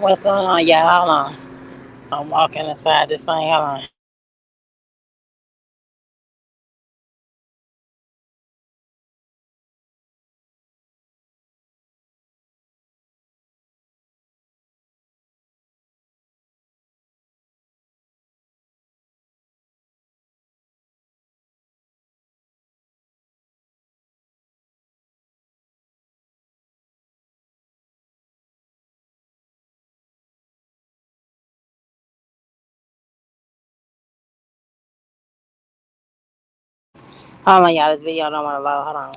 What's going on, y'all? Hold on. I'm walking inside this thing. Hold on. Hold on, y'all. This video don't want to load. Hold on.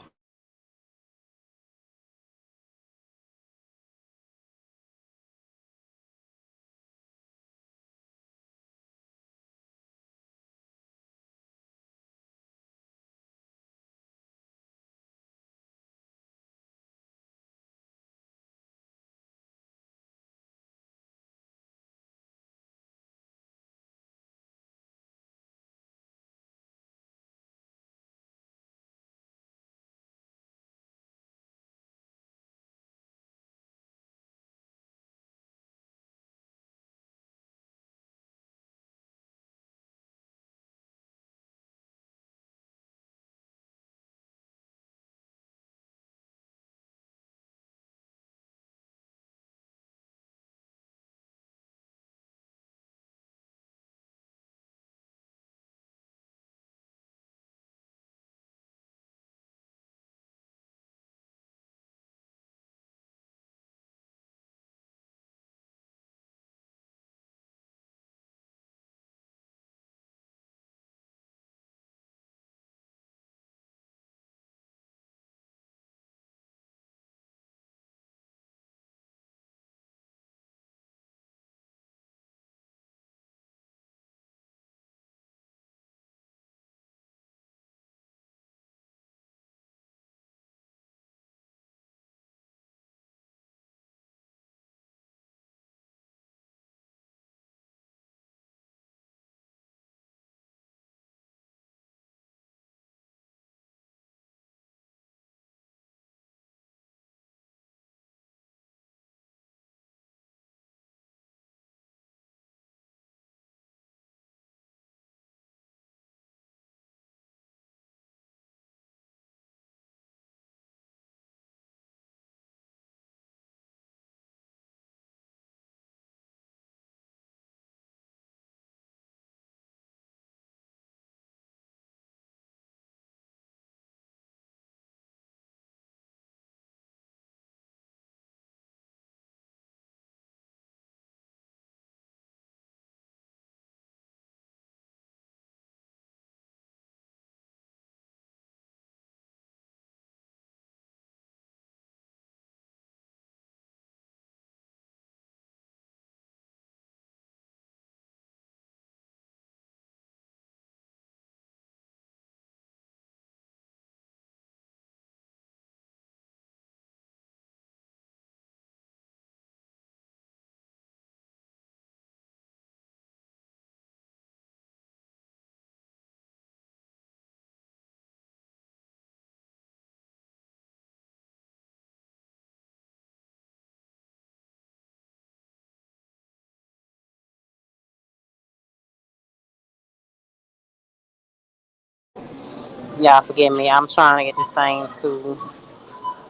Y'all forgive me. I'm trying to get this thing to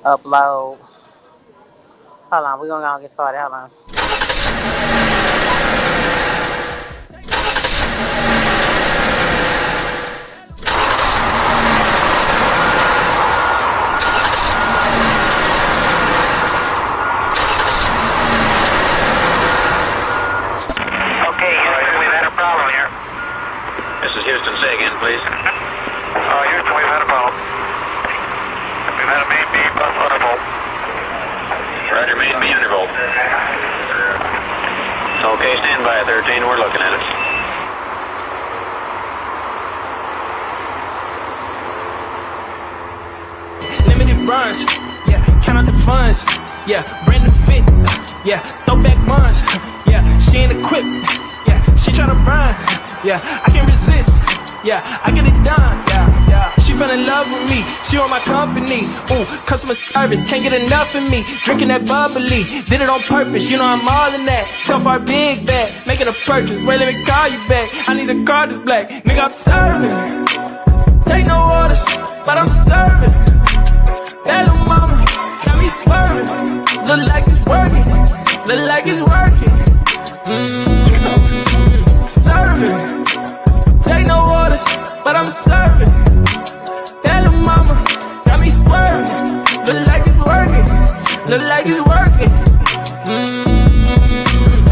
upload. Hold on. We're going to go get started. Hold on. Okay, Houston, we've had a problem here. This is Houston. Say again, please. Houston, we've had a problem. We've had a main beam bus undervolt. Roger, main B undervolt. Okay, stand by at 13. We're looking at it. Limited runs, yeah, count out the funds, yeah, brand new fit, yeah, throwback buns, yeah, she ain't equipped, yeah, she tryna run, yeah, I can't resist, yeah, I get it done, yeah, she fell in love with me, she she on my company. Ooh, customer service, can't get enough of me. Drinking that bubbly, did it on purpose. You know I'm all in that. Tough our big bag, making a purchase. Wait, let me call you back. I need a car that's black. Nigga, I'm serving. Take no orders, but I'm serving. That little mama got me swerving. Look like it's working. Look like it's working. Serving. Take no orders, but I'm serving. That little mama got me swerving. Look like it's working. Look like it's working.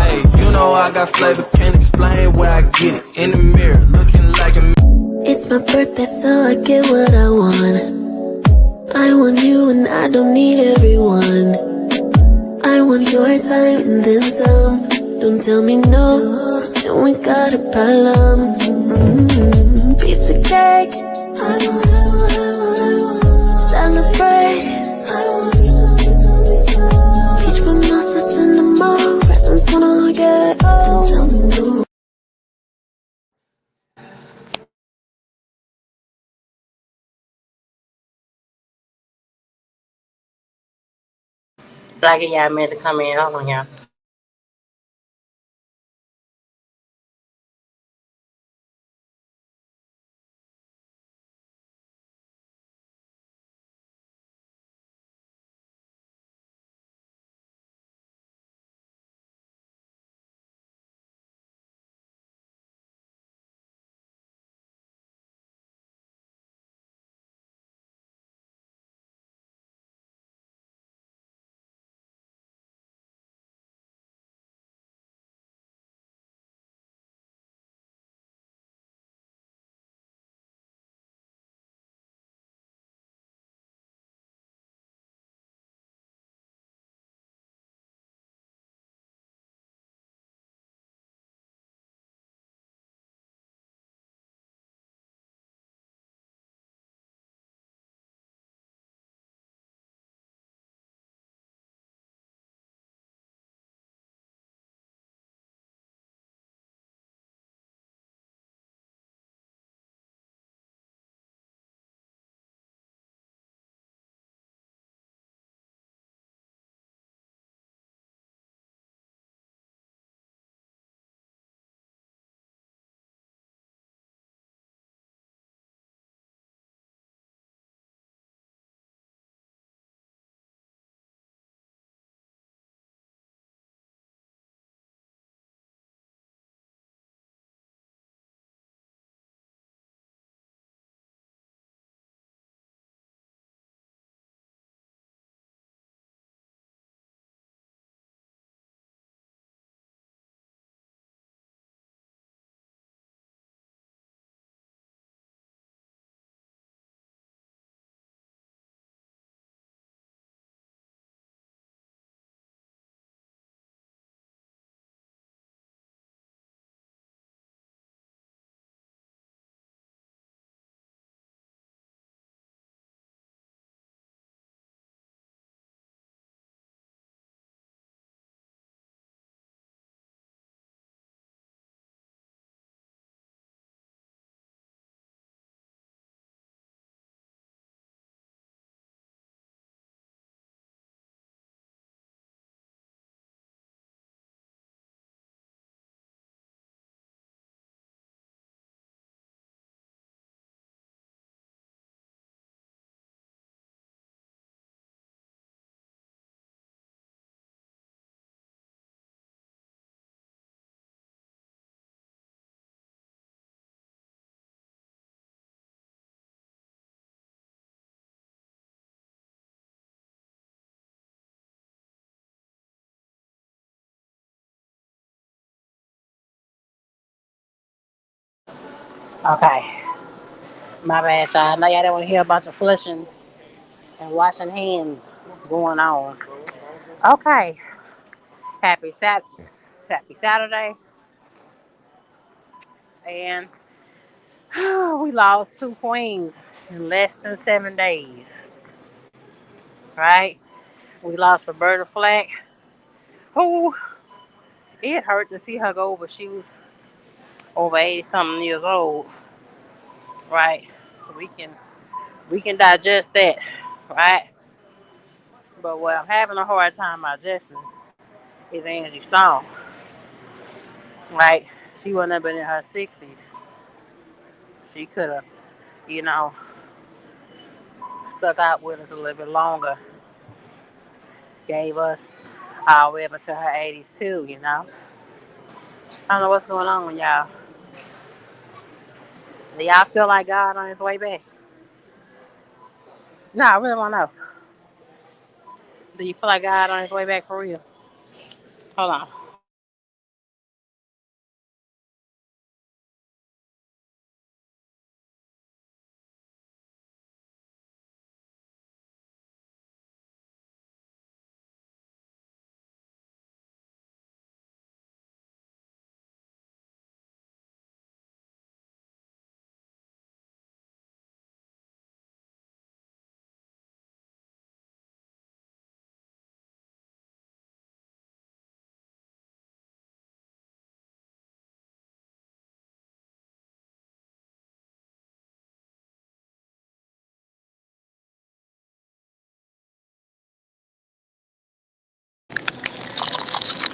Hey, you know I got flavor, can't explain where I get it. In the mirror, looking like a. It's my birthday, so I get what I want. I want you and I don't need everyone. I want your time and then some. Don't tell me no, then we got a problem. Piece of cake, celebrate. Peach mimosas in the mall, presents when I get old. Don't tell me no. Like y'all meant to come in. Hold on, y'all. Okay. My bad, y'all. I know y'all don't want to hear a bunch of flushing and washing hands going on. Okay. Happy Sat. Happy Saturday. And we lost two queens in less than 7 days. Right? We lost Roberta Flack, who it hurt to see her go, but she was over 80 something years old. Right? So we can We can digest that, right? But what I'm having a hard time digesting is Angie Stone, right? She wouldn't have been in her 60s. She could have, you know, stuck out with us a little bit longer. Gave us all the way up until her 80s too, you know. I don't know what's going on with y'all. Do y'all feel like God on his way back? No, I really want to know. Do you feel like God on his way back for real? Hold on.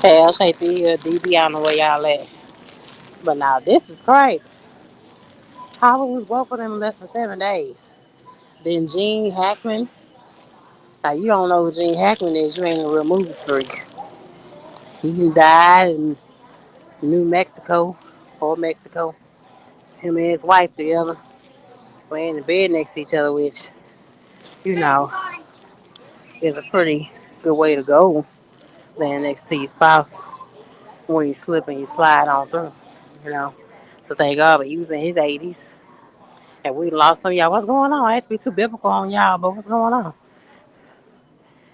Hey, I'll take the DB on the way y'all at. But now this is crazy. How was both of them in less than 7 days? Then Gene Hackman. Now you don't know who Gene Hackman is. You ain't a real movie freak. He died in New Mexico or Mexico. Him and his wife together, laying in the bed next to each other, which you know is a pretty good way to go. Laying next to your spouse when you slip and you slide on through. You know. So thank God, but he was in his 80s. And we lost some of y'all. What's going on? I hate to be too biblical on y'all, but what's going on?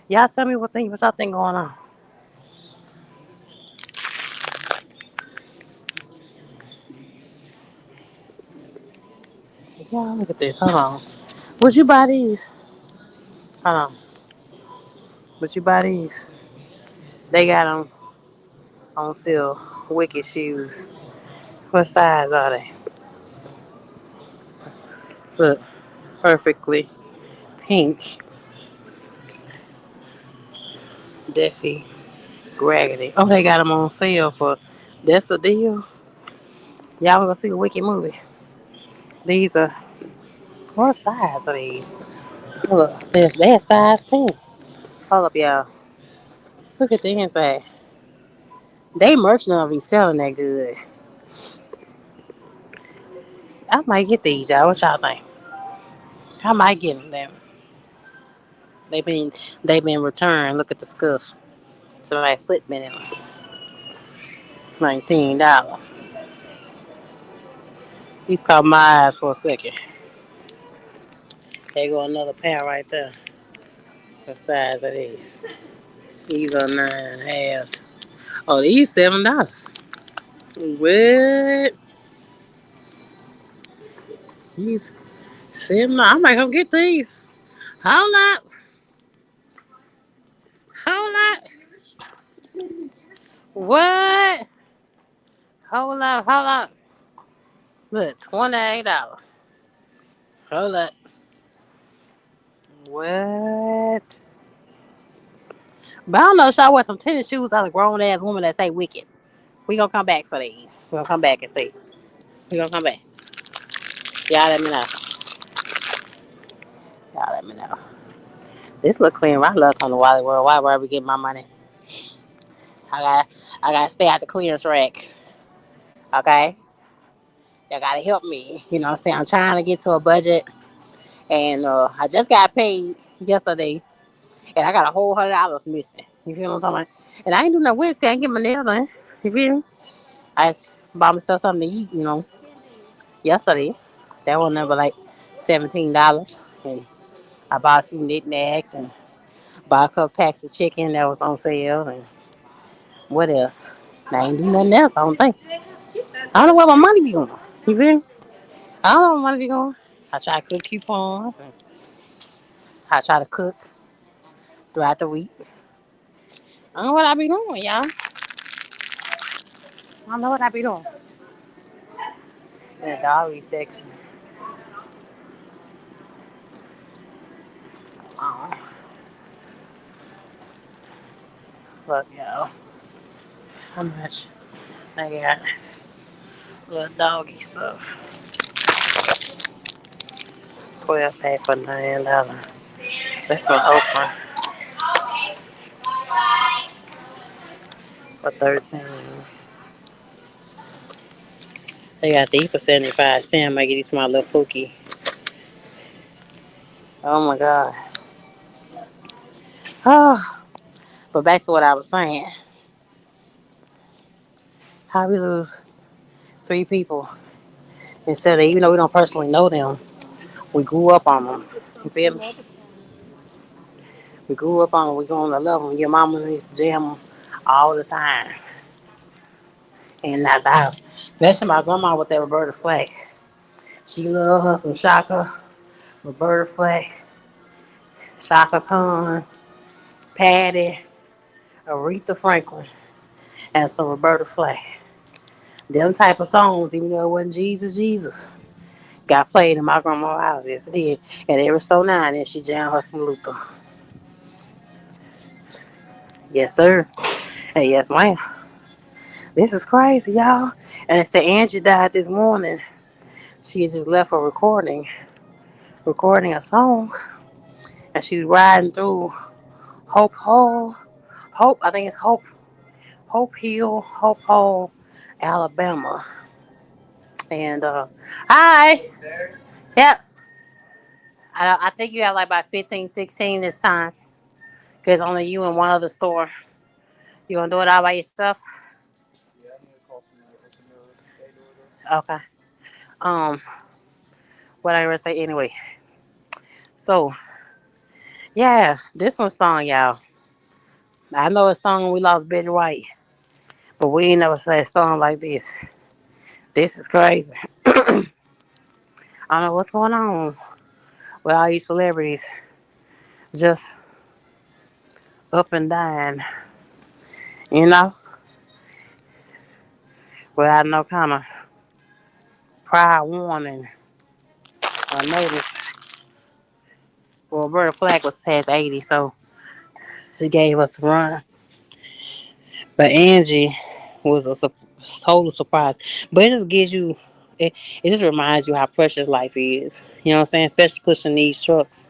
Y'all tell me what y'all think going on. Y'all look at this. Hold on. Would you buy these? Hold on. Would you buy these? They got them on sale. Wicked shoes. What size are they? Look, perfectly pink. Deafy. Raggedy. Oh, they got them on sale for. That's a deal. Y'all gonna see a wicked movie. These are. What size are these? Look, they're size 10. Hold up, y'all. Look at the inside. They merch not be selling that good. I might get these, y'all. What y'all think? I might get them. They been they been returned. Look at the scuff. Somebody's foot been in them. $19. These caught my eyes for a second. There go another pair right there. What size are these? These are 9.5. Oh, these $7. What? These $7. I might go get these. Hold up. Hold up. What? Hold up. Hold up. Look, $28. Hold up. What? But I don't know. Should I wear some tennis shoes? I'm a grown ass woman that say wicked. We gonna come back for these. We gonna come back and see. We gonna come back. Y'all let me know. Y'all let me know. This look clean. I love coming to Wally World. Why would we get my money? I got I gotta stay out the clearance racks. Okay? Y'all gotta help me. You know what I'm saying? I'm trying to get to a budget, and I just got paid yesterday, and I got a whole $100 missing. You feel what I'm talking about? And I ain't do no weird. See, I ain't get my nails done. You feel me? I just bought myself something to eat. You know, yesterday. That was number like $17, and I bought a few knickknacks and bought a couple packs of chicken that was on sale, and what else? I ain't do nothing else. I don't think. I don't know where my money be going. You feel me? I don't know where my money be going. I try to cook coupons, and I try to cook throughout the week. I don't know what I be doing, y'all. I don't know what I be doing. In the doggy section. Look, y'all, how much they got little doggy stuff. 12 pack for $9. That's an okra for 13. They got these for 75 cents. I might get these to my little Pookie. Oh my God. Oh, but back to what I was saying. How we lose 3 people instead of, even though we don't personally know them, we grew up on them. You feel me? We grew up on them. We go on to love them. Your mama used to jam them all the time. And not the house. Especially my grandma with that Roberta flack. She loved her some Shaka, Roberta flack, Shaka Khan, Patty, Aretha Franklin, and some Roberta flack. Them type of songs, even though it wasn't Jesus, Jesus, got played in my grandma's house. Yes, it did. And every so now and then she jammed her some Luther. Yes, sir. And yes, ma'am. This is crazy, y'all. And they said Angie died this morning. She had just left a recording a song. And she was riding through Hope Hole. I think it's Hope Hill, Hope Hole, Alabama. And, hi. Yep. I think you have like about 15, 16 this time. Because only you in one other store. You gonna do it all by yourself? Okay. Um, what I gonna say anyway. So, yeah, this one's stung, y'all. I know it's stung when we lost Betty White, but we ain't never said stung like this. This is crazy. I don't know what's going on with all these celebrities just up and down, you know, without no kind of prior warning or notice. Well, Roberta Flack was past 80, so he gave us a run. But Angie was a total surprise. But it just gives you, it just reminds you how precious life is. You know what I'm saying? Especially pushing these trucks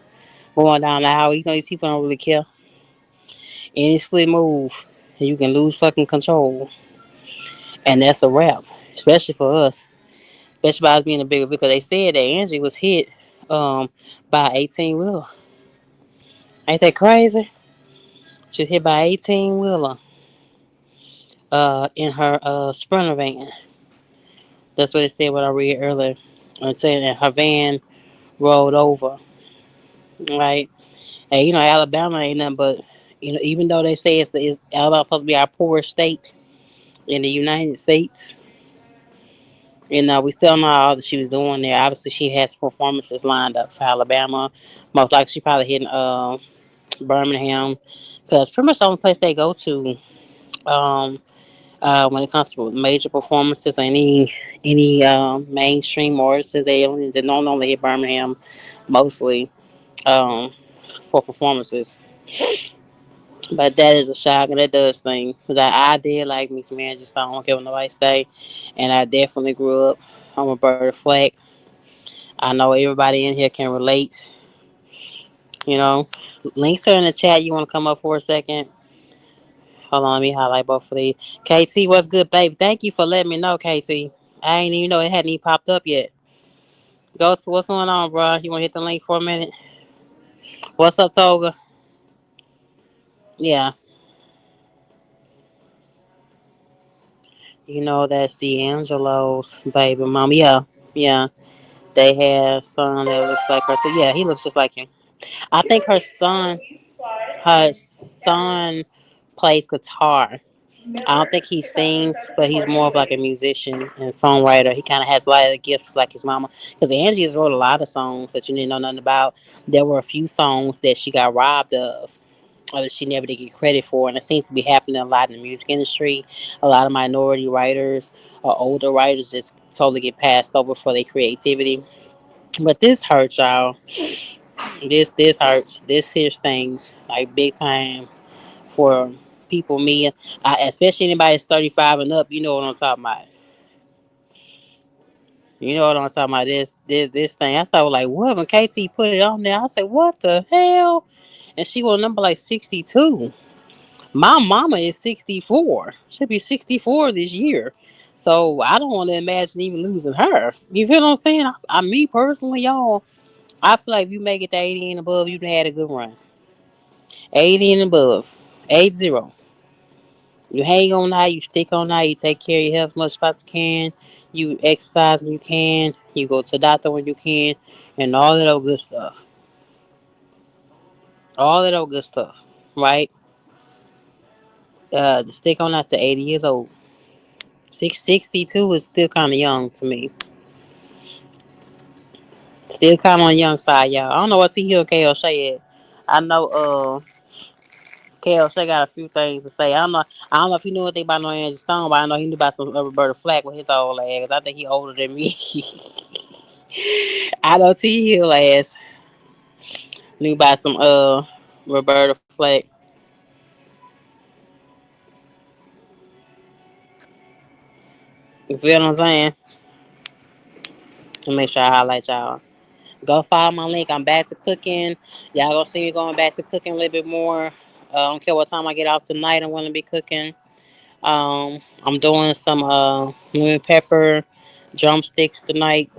going down the highway. You know, these people don't really care. Any split move, you can lose fucking control. And that's a wrap. Especially for us. Especially by us being a bigger because they said that Angie was hit by 18 wheeler. Ain't that crazy? She was hit by 18 wheeler in her sprinter van. That's what it said what I read earlier. It said that her van rolled over. Right? And you know, Alabama ain't nothing but, you know, even though they say it's Alabama supposed to be our poorest state in the United States, you know, we still know all that she was doing there. Obviously she has performances lined up for Alabama. Most likely she probably hitting Birmingham. Because pretty much the only place they go to um when it comes to major performances, any mainstream artists, they don't normally hit Birmingham mostly um, for performances. But that is a shock, and that does thing because I did like me some Angie Stone. I don't care what nobody say, and I definitely grew up on Roberta Flack. I know everybody in here can relate. You know, links are in the chat. You want to come up for a second? Hold on, let me highlight both of these. KT, what's good, baby? Thank you for letting me know, KT. I ain't even know it hadn't even popped up yet. Ghost, what's going on, bro? You want to hit the link for a minute? What's up, Toga? Yeah, you know that's D'Angelo's baby mom. Yeah, yeah. They had a son that looks like her. So yeah, he looks just like him. I think her son plays guitar. I don't think he sings, but he's more of like a musician and songwriter. He kind of has a lot of gifts like his mama. Because Angie has wrote a lot of songs that you didn't know nothing about. There were a few songs that she got robbed of, or that she never did get credit for, and it seems to be happening a lot in the music industry. A lot of minority writers or older writers just totally get passed over for their creativity. But this hurts, y'all. This hurts. This here stings like big time for people, me, especially anybody that's 35 and up, you know what I'm talking about. You know what I'm talking about? This thing. I saw like, what? When KT put it on there, I said, what the hell? And she was number like 62. My mama is 64. She'll be 64 this year. So I don't want to imagine even losing her. You feel what I'm saying? Me personally, y'all, I feel like if you make it to 80 and above, you've had a good run. 80 and above. 80. You hang on that, you stick on that, you take care of your health as much as you can, you exercise when you can, you go to the doctor when you can, and all that old good stuff. All that old good stuff, right? To stick on that to 80 years old. 62 is still kind of young to me. Still kind of on the young side, y'all. I don't know what T Hill KL Shay is. I know KL Shay got a few things to say. I don't know if he knew anything about no Angie Stone, but I know he knew about some Roberta Flack with his old ass. I think he older than me. I know T Hill ass knew about some Roberta Flack. You feel what I'm saying? To make sure I highlight y'all. Go follow my link. I'm back to cooking. Y'all gonna see me going back to cooking a little bit more. I don't care what time I get off tonight. I'm gonna be cooking. I'm doing some lemon pepper drumsticks tonight.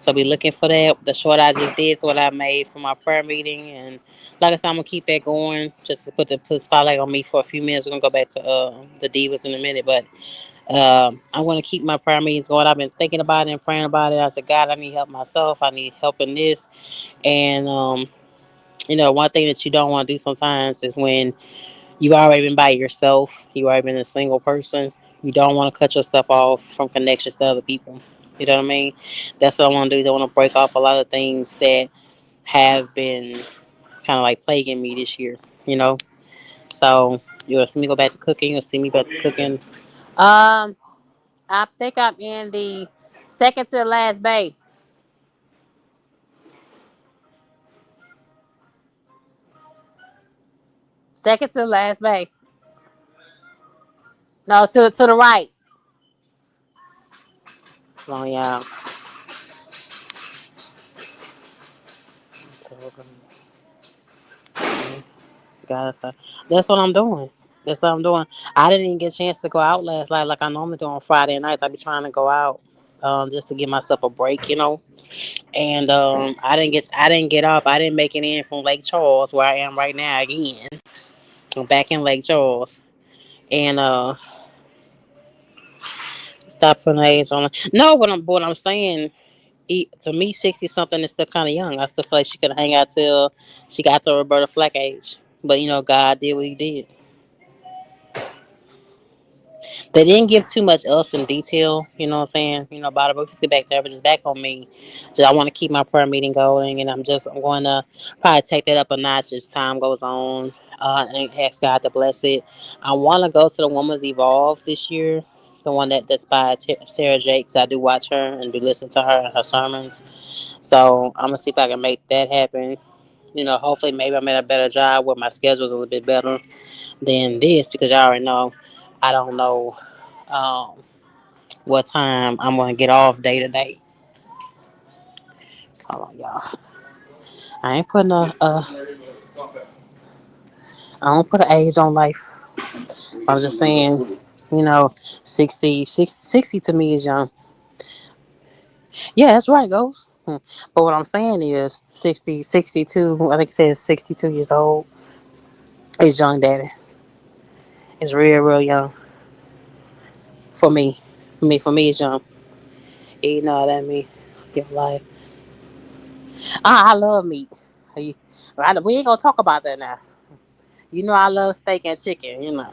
So be looking for that. The short I just did is what I made for my prayer meeting, and like I said, I'm gonna keep that going just to put spotlight on me for a few minutes. We're gonna go back to the divas in a minute, but I'm gonna keep my prayer meetings going. I've been thinking about it and praying about it. I said, God, I need help myself. I need help in this, and one thing that you don't want to do sometimes is when you've already been by yourself, you've already been a single person. You don't want to cut yourself off from connections to other people. You know what I mean? That's what I want to do. I want to break off a lot of things that have been kind of like plaguing me this year. You know, so you'll see me go back to cooking. You'll see me back to cooking. I think I'm in the second to the last bay. Second to the last bay. No, to the right. Come on, y'all. Guys, that's what I'm doing. That's what I'm doing. I didn't even get a chance to go out last night like I normally do on Friday nights. I be trying to go out just to give myself a break. And I didn't get off. I didn't make it in from Lake Charles where I am right now again. I'm back in Lake Charles. And stop putting age on it. No, what I'm saying, to me, 60 something is still kind of young. I still feel like she could hang out till she got to Roberta Flack age. But God did what He did. They didn't give too much else in detail, you know what I'm saying? About it. But just get back to her, but just back on me. Just, I want to keep my prayer meeting going, and I'm going to probably take that up a notch as time goes on, and ask God to bless it. I want to go to the Woman's Evolve this year, the one that's by Sarah Jakes. I do watch her and do listen to her and her sermons. So I'm gonna see if I can make that happen. Hopefully, maybe I'm at a better job where my schedule's a little bit better than this, because y'all already know I don't know um, what time I'm gonna get off day to day. Hold on, y'all. I ain't putting I don't put an age on life. I was just saying, you know, 60 to me is young. Yeah, that's right, Ghost. But what I'm saying is 60, 62. I think it says 62 years old is young, daddy. It's real, real young for me. For me, it's young. You know what I mean? Your life. I love meat. We ain't gonna talk about that now. I love steak and chicken.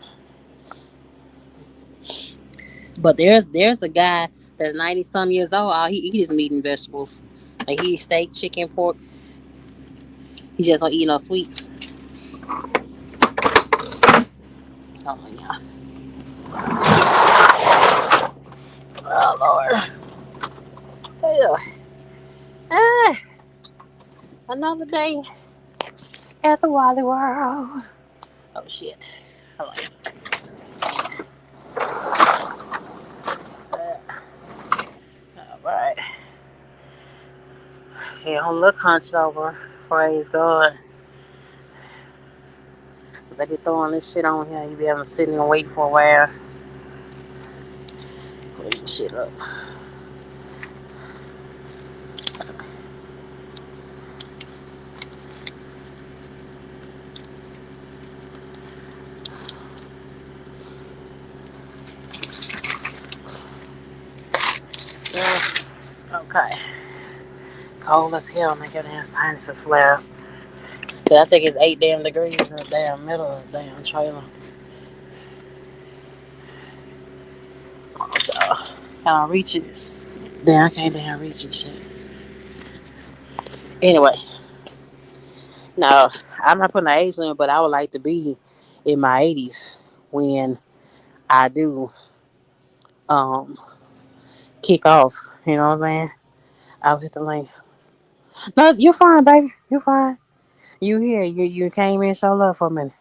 But there's a guy that's 90 some years old. All he eats is meat and vegetables. Like he eats steak, chicken, pork. He just don't eat no sweets. Oh yeah. Oh Lord. Yeah. Ah, another day at the Wally World. Oh shit. Hello. All right. Yeah, don't look hunched over. Praise God. Cause they be throwing this shit on here. You be having to sit and wait for a while. Clean this shit up. Yeah. Okay. Cold as hell, make your damn sinuses flare. But I think it's 8 damn degrees in the damn middle of the damn trailer. Can I reach it? Damn, I can't damn reach it. Shit. Anyway, no, I'm not putting an age limit, but I would like to be in my 80s when I do um kick off. You know what I'm saying? I'll hit the link. No, you're fine, baby. You're fine. You here? You came in, show love for a minute.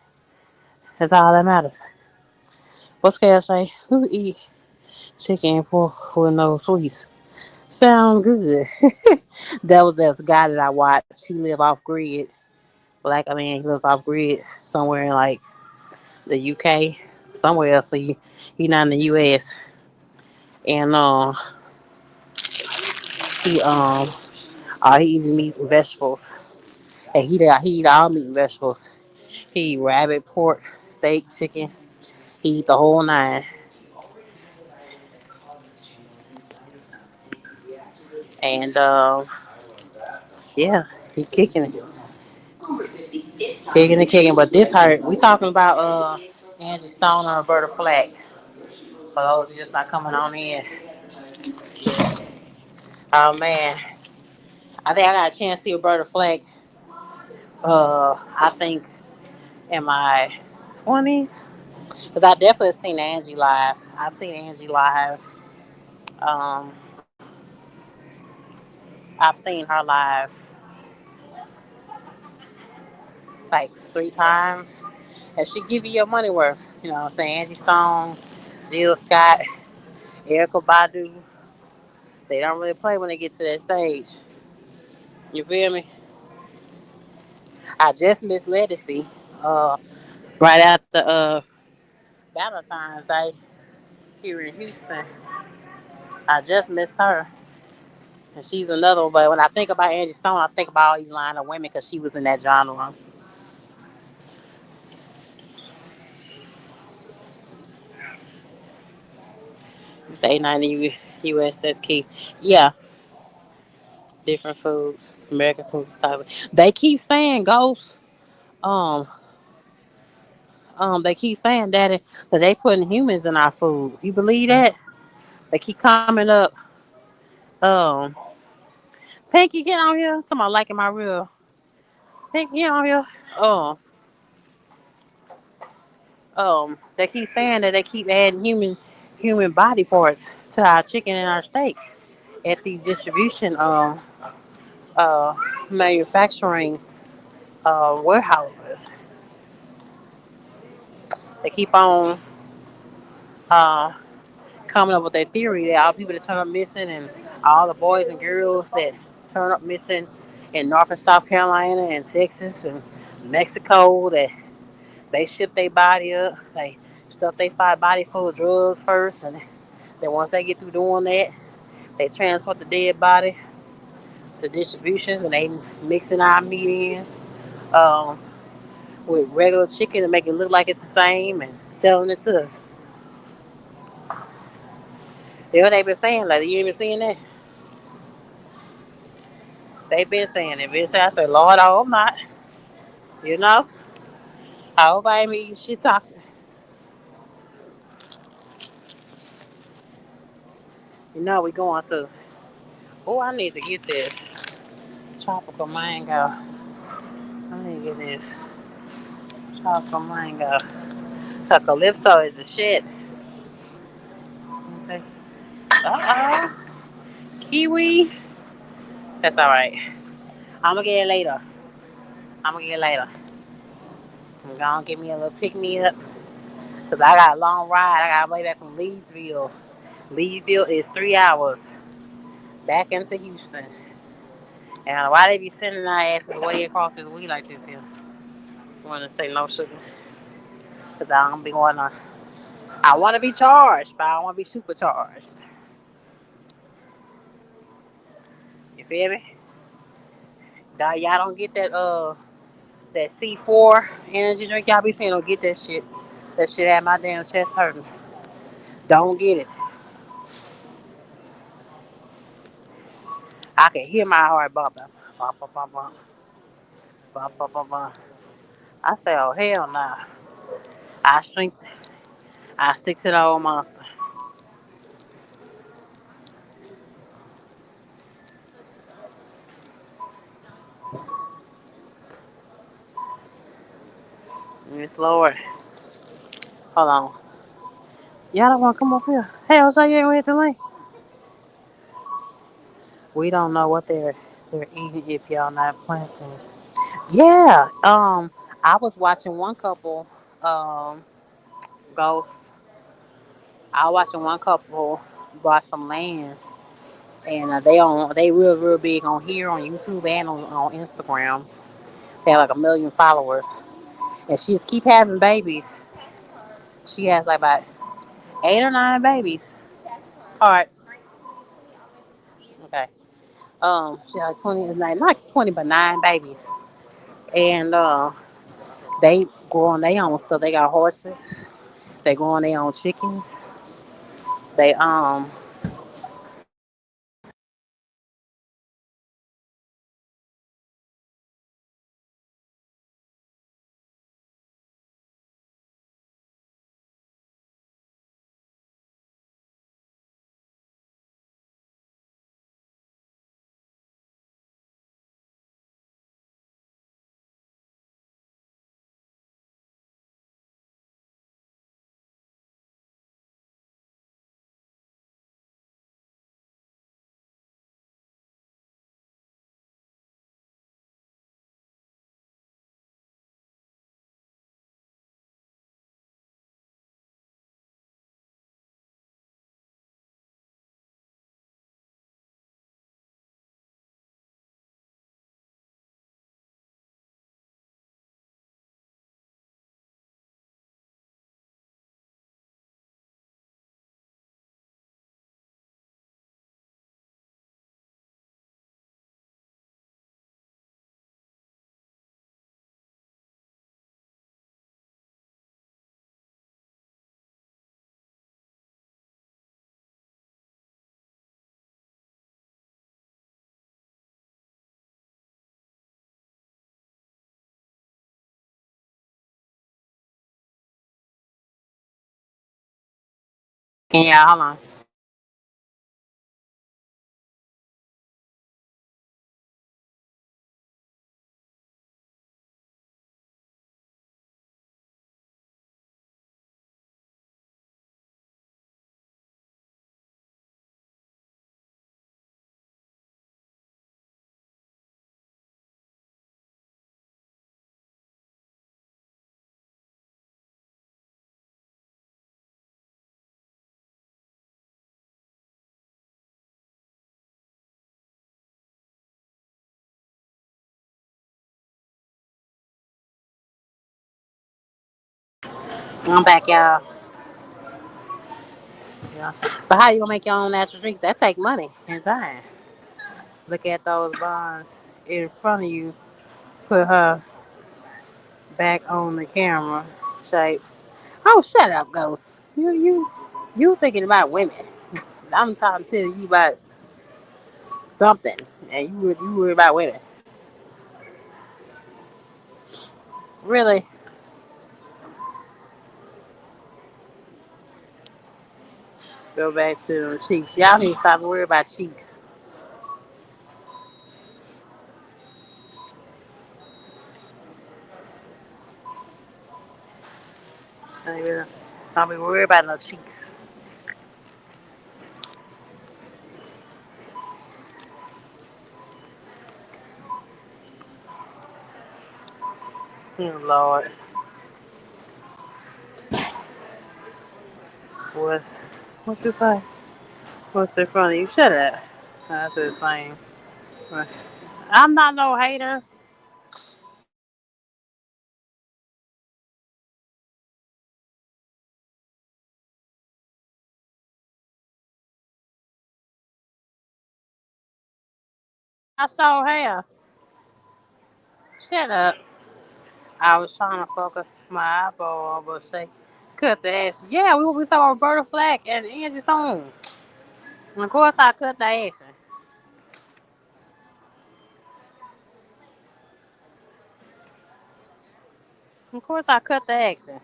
That's all that matters. What's Cash say? Who eat chicken and pork with no sweets? Sounds good. That's the guy that I watched. He live off grid. Black, I mean, he lives off grid somewhere in like the UK, somewhere else. So he not in the US, and he all he eats meat and vegetables, and he eat all meat and vegetables. He eat rabbit, pork, steak, chicken. He eat the whole nine, and yeah, he kicking. But this hurt. We talking about Angie Stone and Roberta Flack. For those who just not coming on in. Oh man, I think I got a chance to see Roberta Flack. I think in my 20s, because I definitely seen Angie live. I've seen Angie live. Um, I've seen her live like 3 times, and she give you your money worth. You know what I'm saying? Angie Stone, Jill Scott, Erica Badu. They don't really play when they get to that stage. You feel me? I just missed Legacy. Right after Valentine's Day here in Houston. I just missed her. And she's another one. But when I think about Angie Stone, I think about all these line of women because she was in that genre. You say 90 US, that's key. Yeah, different foods. American foods. Toxic. They keep saying, Ghost, um, they keep saying that they putting humans in our food. You believe that? They keep coming up. Um, Pinky, get on here. Somebody liking my real. Pinky, get on here. Um, they keep saying that they keep adding human body parts to our chicken and our steak at these distribution uh manufacturing warehouses. They keep on uh coming up with that theory that all the people that turn up missing and all the boys and girls that turn up missing in North and South Carolina and Texas and Mexico, that they ship their body up, they stuff their body full of drugs first, and then once they get through doing that, they transport the dead body to distributions and they mixing our meat in um, with regular chicken to make it look like it's the same and selling it to us. You know what they been saying? Like, you ain't been seeing that? They been saying it. Been saying, I said, Lord, I hope not. You know? I hope I ain't eating shit toxic. You know we going to. Oh, I need to get this tropical mango. I need to get this tropical mango. So Calypso is the shit. Let me see. Uh-oh. Kiwi. That's all right. I'm gonna get it later. I'm gonna get it later. I'm gonna give me a little pick me up. Cause I got a long ride. I got way back from Leedsville. Leedsville is 3 hours back into Houston. And why they be sending our asses way across this way like this here? I want to say no sugar. Cause I don't be wanna. I want to be charged, but I don't want to be supercharged. You feel me? Y'all don't get that C4 energy drink y'all be saying. Don't get that shit. That shit had my damn chest hurting. Don't get it. I can hear my heart bumping. Bump, bump, bump, bump. Bump, bump, bump, bump. I say, oh hell nah. I shrink. I stick to the old monster. Yes, Lord. Hold on. Y'all don't want to come up here. Hell, so you ain't with the link. We don't know what they're eating if y'all not planting. Yeah. I was watching one couple. Ghosts. I was watching one couple bought some land, and they real big on here on YouTube and on Instagram. They have like 1 million followers, and she just keep having babies. She has like about 8 or 9 babies. All right. Okay. She had like 20, not 20, but 9 babies, and they grow on their own stuff. They got horses. They grow on their own chickens. They can y'all hold on. I'm back, y'all. Yeah. But how you gonna make your own natural drinks? That take money and time. Look at those bonds in front of you. Put her back on the camera. Shape. Oh, shut up, Ghost. You thinking about women. I'm talking to you about something, and you worry about women. Really? Go back to them cheeks. Y'all need to stop worrying about cheeks. Yeah. Don't be worried about no cheeks. Oh, Lord. What's what you say? What's in front of you? Shut up. That's the same. I'm not no hater. I saw hair. Shut up. I was trying to focus my eyeball on, but say, cut the action. Yeah, we talking about Roberta Flack and Angie Stone. And of course, I cut the action. Of course, I cut the action.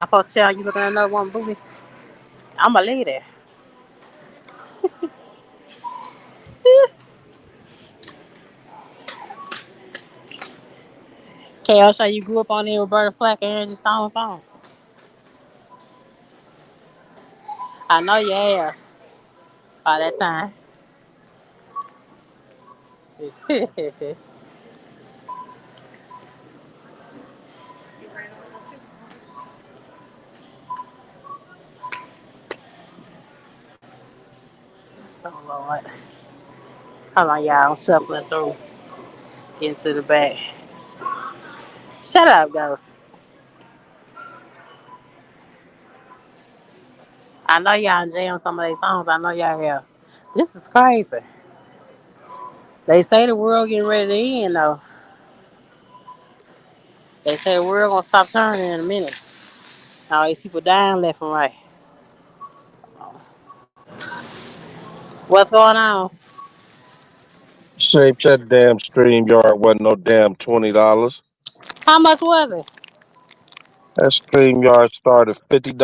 I'm supposed to tell you looking at another one booty. I'm a lady. KL, show you grew up on the Roberta Flack and Angie Stone song. I know you have by that time. Oh, Lord. Hold on, y'all. I'm shuffling through. Getting to the back. Shut up, Ghost. I know y'all jam some of these songs. I know y'all have. This is crazy. They say the world getting ready to end, though. They say the world gonna stop turning in a minute. All these people dying left and right. What's going on? Shape that damn stream yard wasn't no damn $20. How much was it? That stream yard started $50.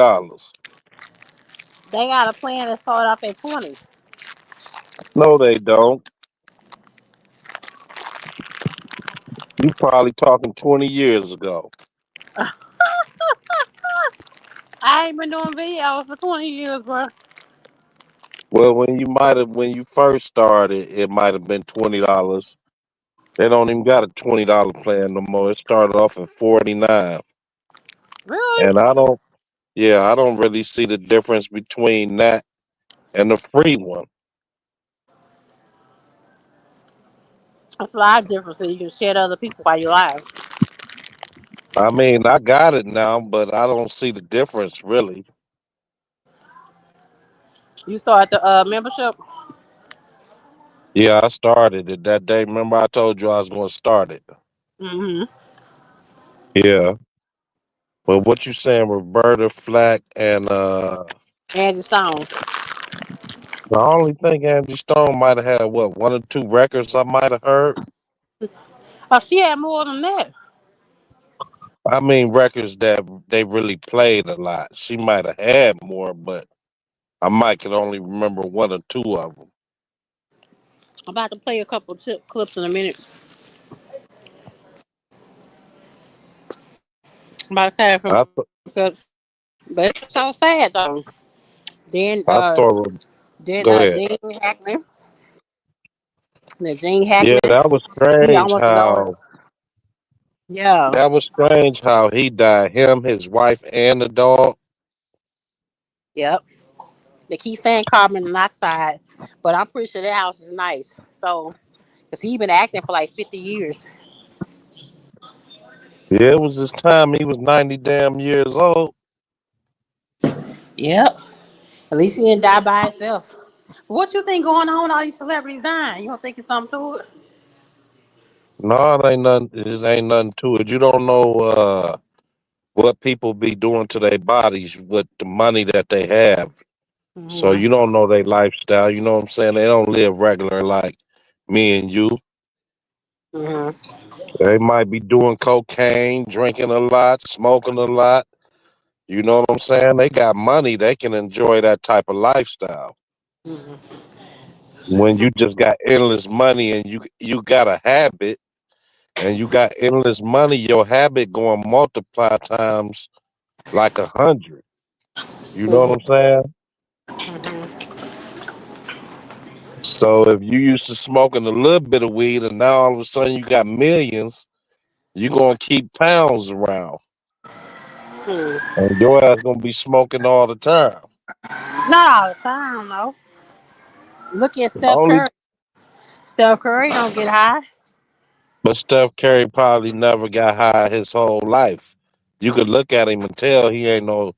They got a plan that start off at 20. No, they don't. You probably talking 20 years ago. I ain't been doing videos for 20 years, bro. Well, when you first started, it might have been $20. They don't even got a $20 plan no more. It started off at 49. Really? And I don't really see the difference between that and the free one. That's a lot of difference. So you can share to other people while you're live. I mean, I got it now, but I don't see the difference really. You start the membership? Yeah, I started it that day. Remember I told you I was going to start it. Mm-hmm. Yeah. But what you saying, Roberta Flack and Angie Stone. I only think Angie Stone might have had what, one or two records I might have heard. Oh, she had more than that. I mean records that they really played a lot. She might have had more, but I might can only remember one or two of them. I'm about to play a couple clips in a minute. I'm about to play a I couple th- clips. But it's so sad though. Then I thought then go ahead. Gene Yeah, Hackman, that was he strange almost as old. how Yeah. he died. Him, his wife, and the dog. Yep. They keep saying carbon monoxide, but I'm pretty sure that house is nice. So, cause he been acting for like 50 years. Yeah, it was his time. He was 90 damn years old. Yep. At least he didn't die by himself. What you think going on with all these celebrities dying? You don't think it's something to it? No, it ain't nothing. It ain't nothing to it. You don't know what people be doing to their bodies with the money that they have. So Mm-hmm. you don't know their lifestyle. You know what I'm saying? They don't live regular like me and you. Mm-hmm. They might be doing cocaine, drinking a lot, smoking a lot. You know what I'm saying? They got money. They can enjoy that type of lifestyle. When you just got endless money and you got a habit, and you got endless money, your habit going multiply times like 100. You know what I'm saying? So if you used to smoking a little bit of weed and now all of a sudden you got millions, you gonna keep pounds around. And your ass gonna be smoking all the time. Not all the time, though. Look at Steph Only Curry. Steph Curry don't get high. but Steph Curry probably never got high his whole life. You could look at him and tell he ain't no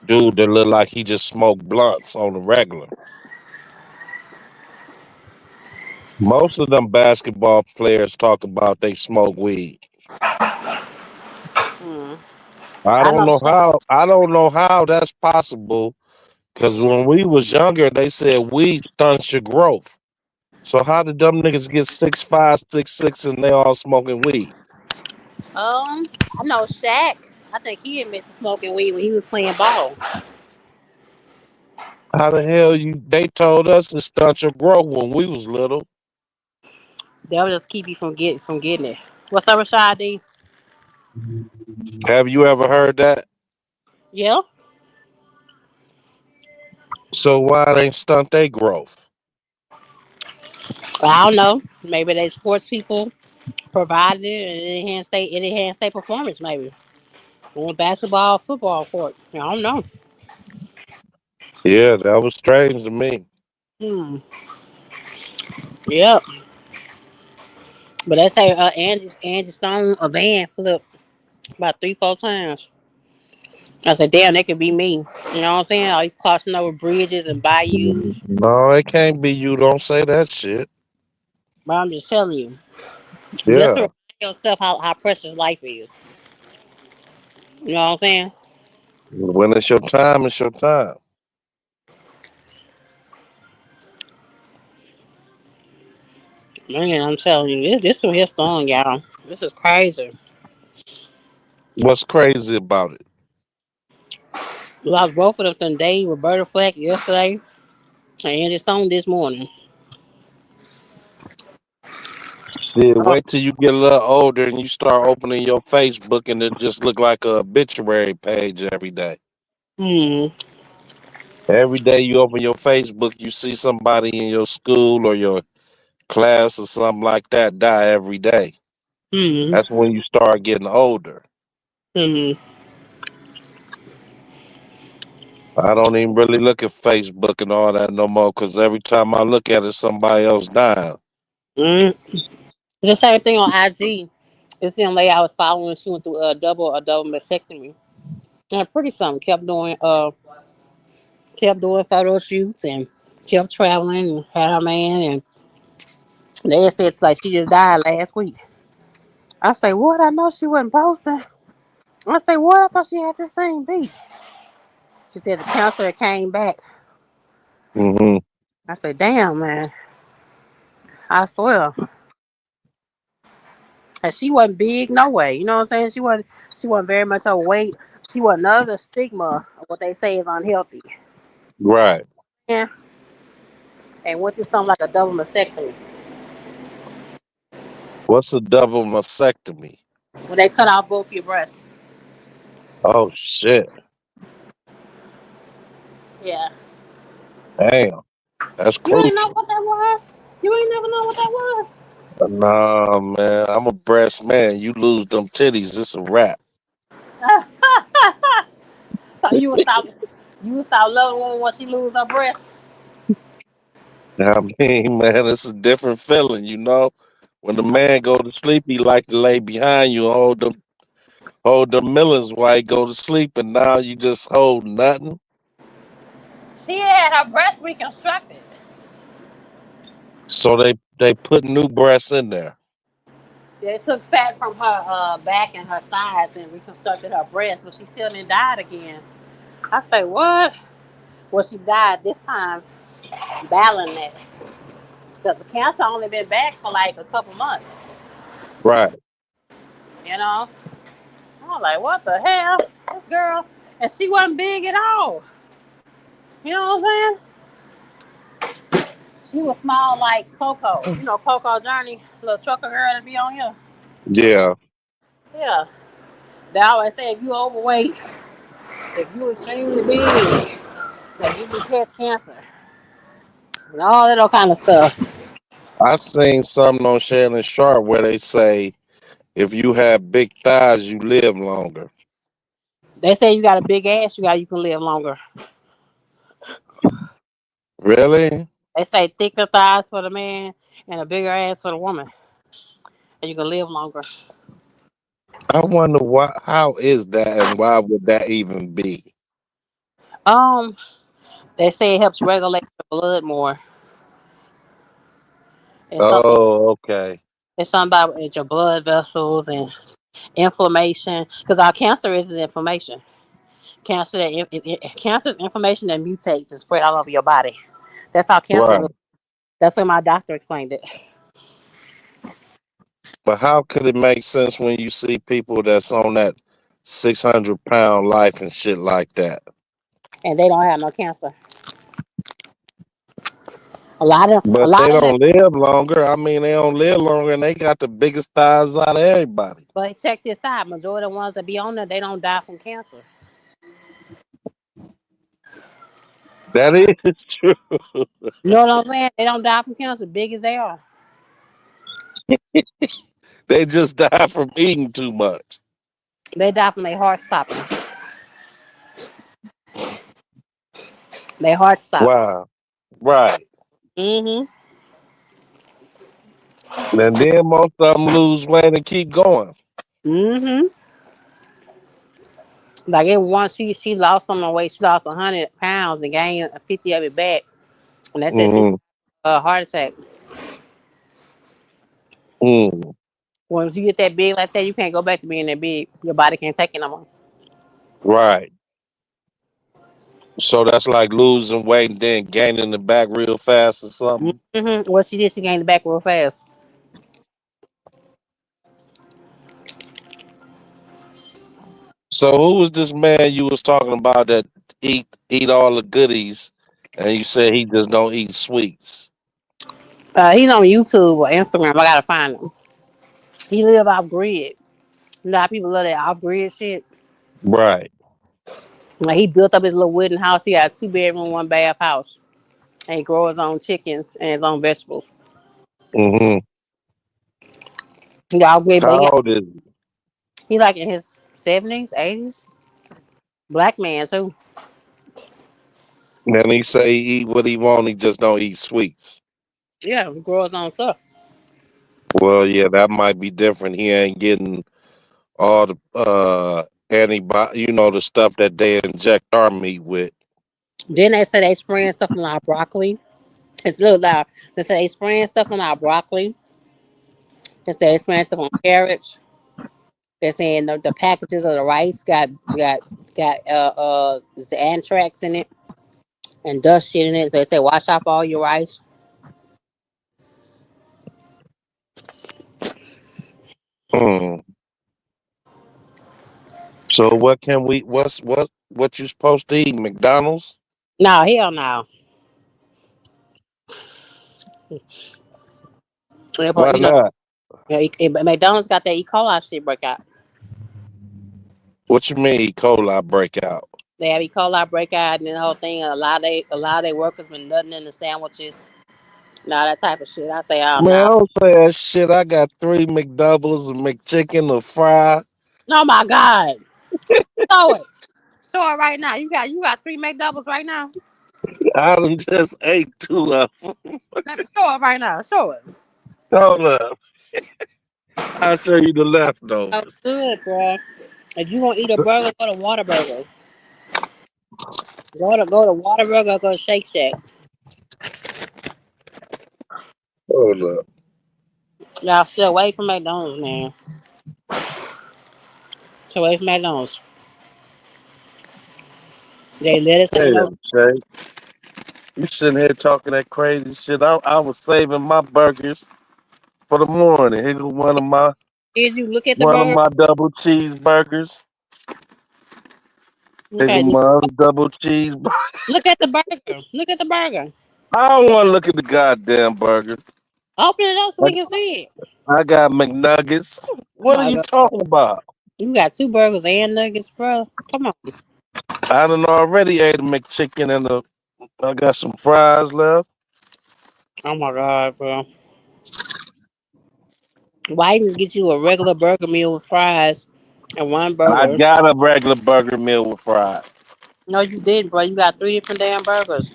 dude that look like he just smoked blunts on the regular. Most of them basketball players talk about they smoke weed. I I don't know know Shaq. how. I don't know how that's possible. Because when we was younger, they said weed stunts your growth. So how did them niggas get 6'5", 6'6", and they all smoking weed? I know Shaq. I think he admitted to smoking weed when he was playing ball. How the hell you? They told us it stunts your growth when we was little. They'll just keep you from getting it. What's up, Rashad D? Have you ever heard that? Yeah. So why they stunt their growth? I don't know. Maybe they sports people provided it and it enhanced their performance maybe. On basketball, football court. I don't know. Yeah, that was strange to me. Hmm. Yep. But they say Angie Stone a van flipped about 3-4 times. I said, damn, that could be me. You know what I'm saying? All you crossing over bridges and bayous. No, it can't be you. Don't say that shit. But I'm just telling you. Just to Yeah. remind yourself how precious life is. You know what I'm saying? When it's your time, it's your time. Man, I'm telling you, this one here strong, y'all. This is crazy. What's crazy about it? We lost both of them today. Roberta Flack yesterday. And Angie Stone this morning. Shit, Oh, wait till you get a little older and you start opening your Facebook and it just look like a obituary page every day. hmm. Every day you open your Facebook, you see somebody in your school or your class or something like that die every day. Hmm. That's when you start getting older. Hmm. I don't even really look at Facebook and all that no more because every time I look at it, somebody else dying. Hmm. The same thing on IG. This young lady I was following, she went through a double mastectomy. And pretty something. Kept doing photo shoots and kept traveling and had her man and they said it's like she just died last week. I say, what? I know she wasn't posting. I say, what? I thought she had this thing beat. She said the cancer came back. Hmm. I said, damn, man. I swear. And she wasn't big, no way. You know what I'm saying? She wasn't very much overweight. She was another stigma of what they say is unhealthy. Right. Yeah. And went through something like a double mastectomy. What's a double mastectomy? When they cut off both your breasts. Oh, shit. Yeah. Damn. That's You ain't know crucial. what that was? You ain't never know what that was? Nah, man. I'm a breast man. You lose them titties, it's a wrap. So you would stop loving a woman once she lose her breast. I mean, man, it's a different feeling, you know. When the man go to sleep, he like to lay behind you, hold the millions while he go to sleep, and now you just hold nothing. She had her breast reconstructed. So they put new breasts in there. They took fat from her back and her sides and reconstructed her breast, but she still didn't die again. I say, what? Well, she died this time battling that because the cancer only been back for like a couple months. Right. You know, I'm like, what the hell, this girl, and she wasn't big at all. You know what I'm saying? She was small like Coco. You know Coco Journey, little trucker girl that be on here. Yeah. Yeah. They always say if you overweight, if you extremely big, that you can catch cancer and all that kind of stuff. I seen something on Shannon Sharp where they say if you have big thighs, you live longer. They say you got a big ass, you can live longer. Really? They say thicker thighs for the man and a bigger ass for the woman, and you can live longer. I wonder why. How is that, and why would that even be? Um, they say it helps regulate the blood more. It's something. Oh, okay. It's something about your blood vessels and inflammation. Because our cancer is inflammation. Cancer is inflammation that mutates and spread all over your body. That's how cancer Right. looks. That's what my doctor explained it. But how could it make sense when you see people that's on that 600 pound life and shit like that? And they don't have no cancer. A But lot they of them. don't live longer. I mean, they don't live longer, and they got the biggest thighs out of everybody. But check this out. Majority of the ones that be on there, they don't die from cancer. That is true. You know what I'm saying? They don't die from cancer, big as they are. They just die from eating too much. They die from their heart stopping. Their heart stop. Wow. Right. Mm-hmm. And then most of them lose weight and keep going. Mm-hmm. Like it once she lost some of the weight. She lost 100 pounds and gained 50 of it back. And they said she Mm-hmm. a heart attack. Mm. Once you get that big like that, you can't go back to being that big. Your body can't take it no more. Right. So that's like losing weight and then gaining it back real fast or something. Mm-hmm. What she did, she gained it back real fast. So who was this man you was talking about that eat all the goodies, and you said he just don't eat sweets? He's on YouTube or Instagram. I gotta find him. He live off grid. You know how people love that off grid shit. Right. Like he built up his little wooden house. He got a 2 bedroom, 1 bath house, and he grow his own chickens and his own vegetables. Mm-hmm. He off grid, but How old is he? he like in his 70s, 80s. Black man too. Then he say he eat what he want. He just don't eat sweets. Yeah, he grow his own stuff. Well, yeah, that might be different. He ain't getting all the antibody, the stuff that they inject our meat with. Then they say they spraying stuff on our broccoli. It's a little loud. They say they spraying stuff on our broccoli. They say they spraying stuff on carrots. They're saying the packages of the rice got the anthrax in it and dust shit in it. They say wash off all your rice. Hmm. So what can we? What you supposed to eat? McDonald's? No, hell no. Why You know, not? McDonald's got that E. coli shit break out. What you mean E. coli breakout? They have E. coli break out and the whole thing. A lot of their workers been nutting in the sandwiches and all that type of shit. I say, oh Man, no. don't say that shit. I got 3 McDoubles, a McChicken, a fry. Oh my God. Show it. Show it right now. You got 3 McDoubles right now. I done just ate 2 of them. Let me show it right now. Show it. Hold up. I'll show you the Oh, leftovers. good, bro. If you gonna eat a burger, go to Whataburger. Go to Whataburger. Go to Shake Shack. Hold up. Y'all stay away from McDonald's, man. Stay away from McDonald's. They lettuce ain't no. Damn, Shay. You sitting here talking that crazy shit. I was saving my burgers for the morning. Here go Is you look at the one of burger? my double cheeseburgers. Here go Okay, my other double cheeseburger. look at the burger. Look at the burger. I don't want to look at the goddamn burger. Open it up so I, we can see it. I got McNuggets. Oh What are my you god. talking about? You got two burgers and nuggets, bro. Come on. I done already ate a McChicken and I got some fries left. Oh my god, bro. Why you just get you a regular burger meal with fries and one I burger? got a regular burger meal with fries. No, you didn't, bro. You got three different damn burgers.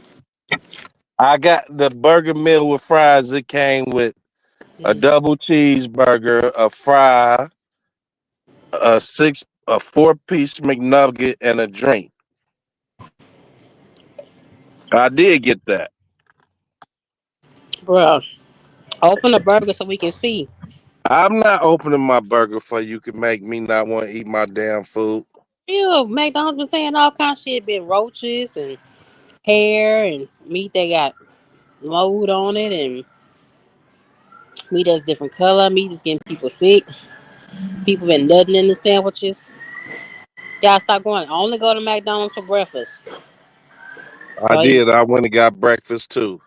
I got the burger meal with fries. It came with a Mhm. double cheeseburger, a fry, a 4-piece McNugget, and a drink. I did get that. Bro, open the burger so we can see. I'm not opening my burger for you can make me not want to eat my damn food. Ew, McDonald's been saying all kind of shit. Been roaches and hair and meat that got mold on it and meat that's different color. Meat that's getting people sick. People been nutting in the sandwiches. Y'all stop going. Only go to McDonald's for breakfast. I Right? did. I went and got breakfast too.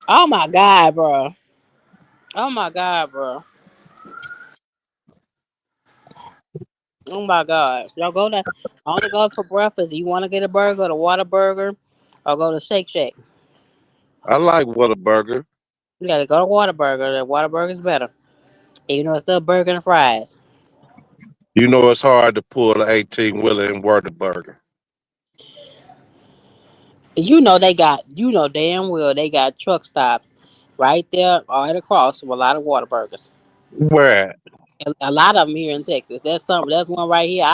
Oh my god, bro. Oh my god, bro. Oh my god. Y'all go to only go for breakfast. You want to get a burger, the water burger, or go to Shake Shack. I like Whataburger. You gotta go to water burger. The water burger is better. Even though it's still burger and fries. You know it's hard to pull an 18 wheeler in Whataburger. You know they got, you know damn well they got truck stops right there, right across from a lot of water burgers. Where at? A lot of them here in Texas. There's some. There's one right here.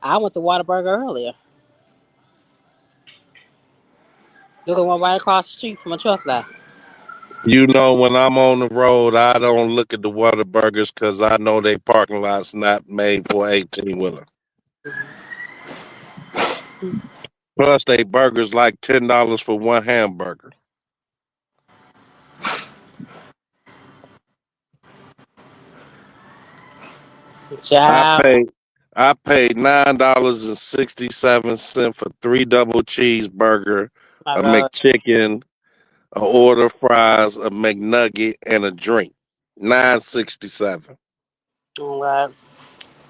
I went to Whataburger earlier. There's one right across the street from a truck stop. You know when I'm on the road, I don't look at the Whataburgers because I know they parking lots not made for 18 wheeler. Plus, they burgers like $10 for one hamburger. I Child, paid I paid $9.67 for 3 double cheeseburger, my a God, McChicken, a order of fries, a McNugget, and a drink. 9.67. oh God.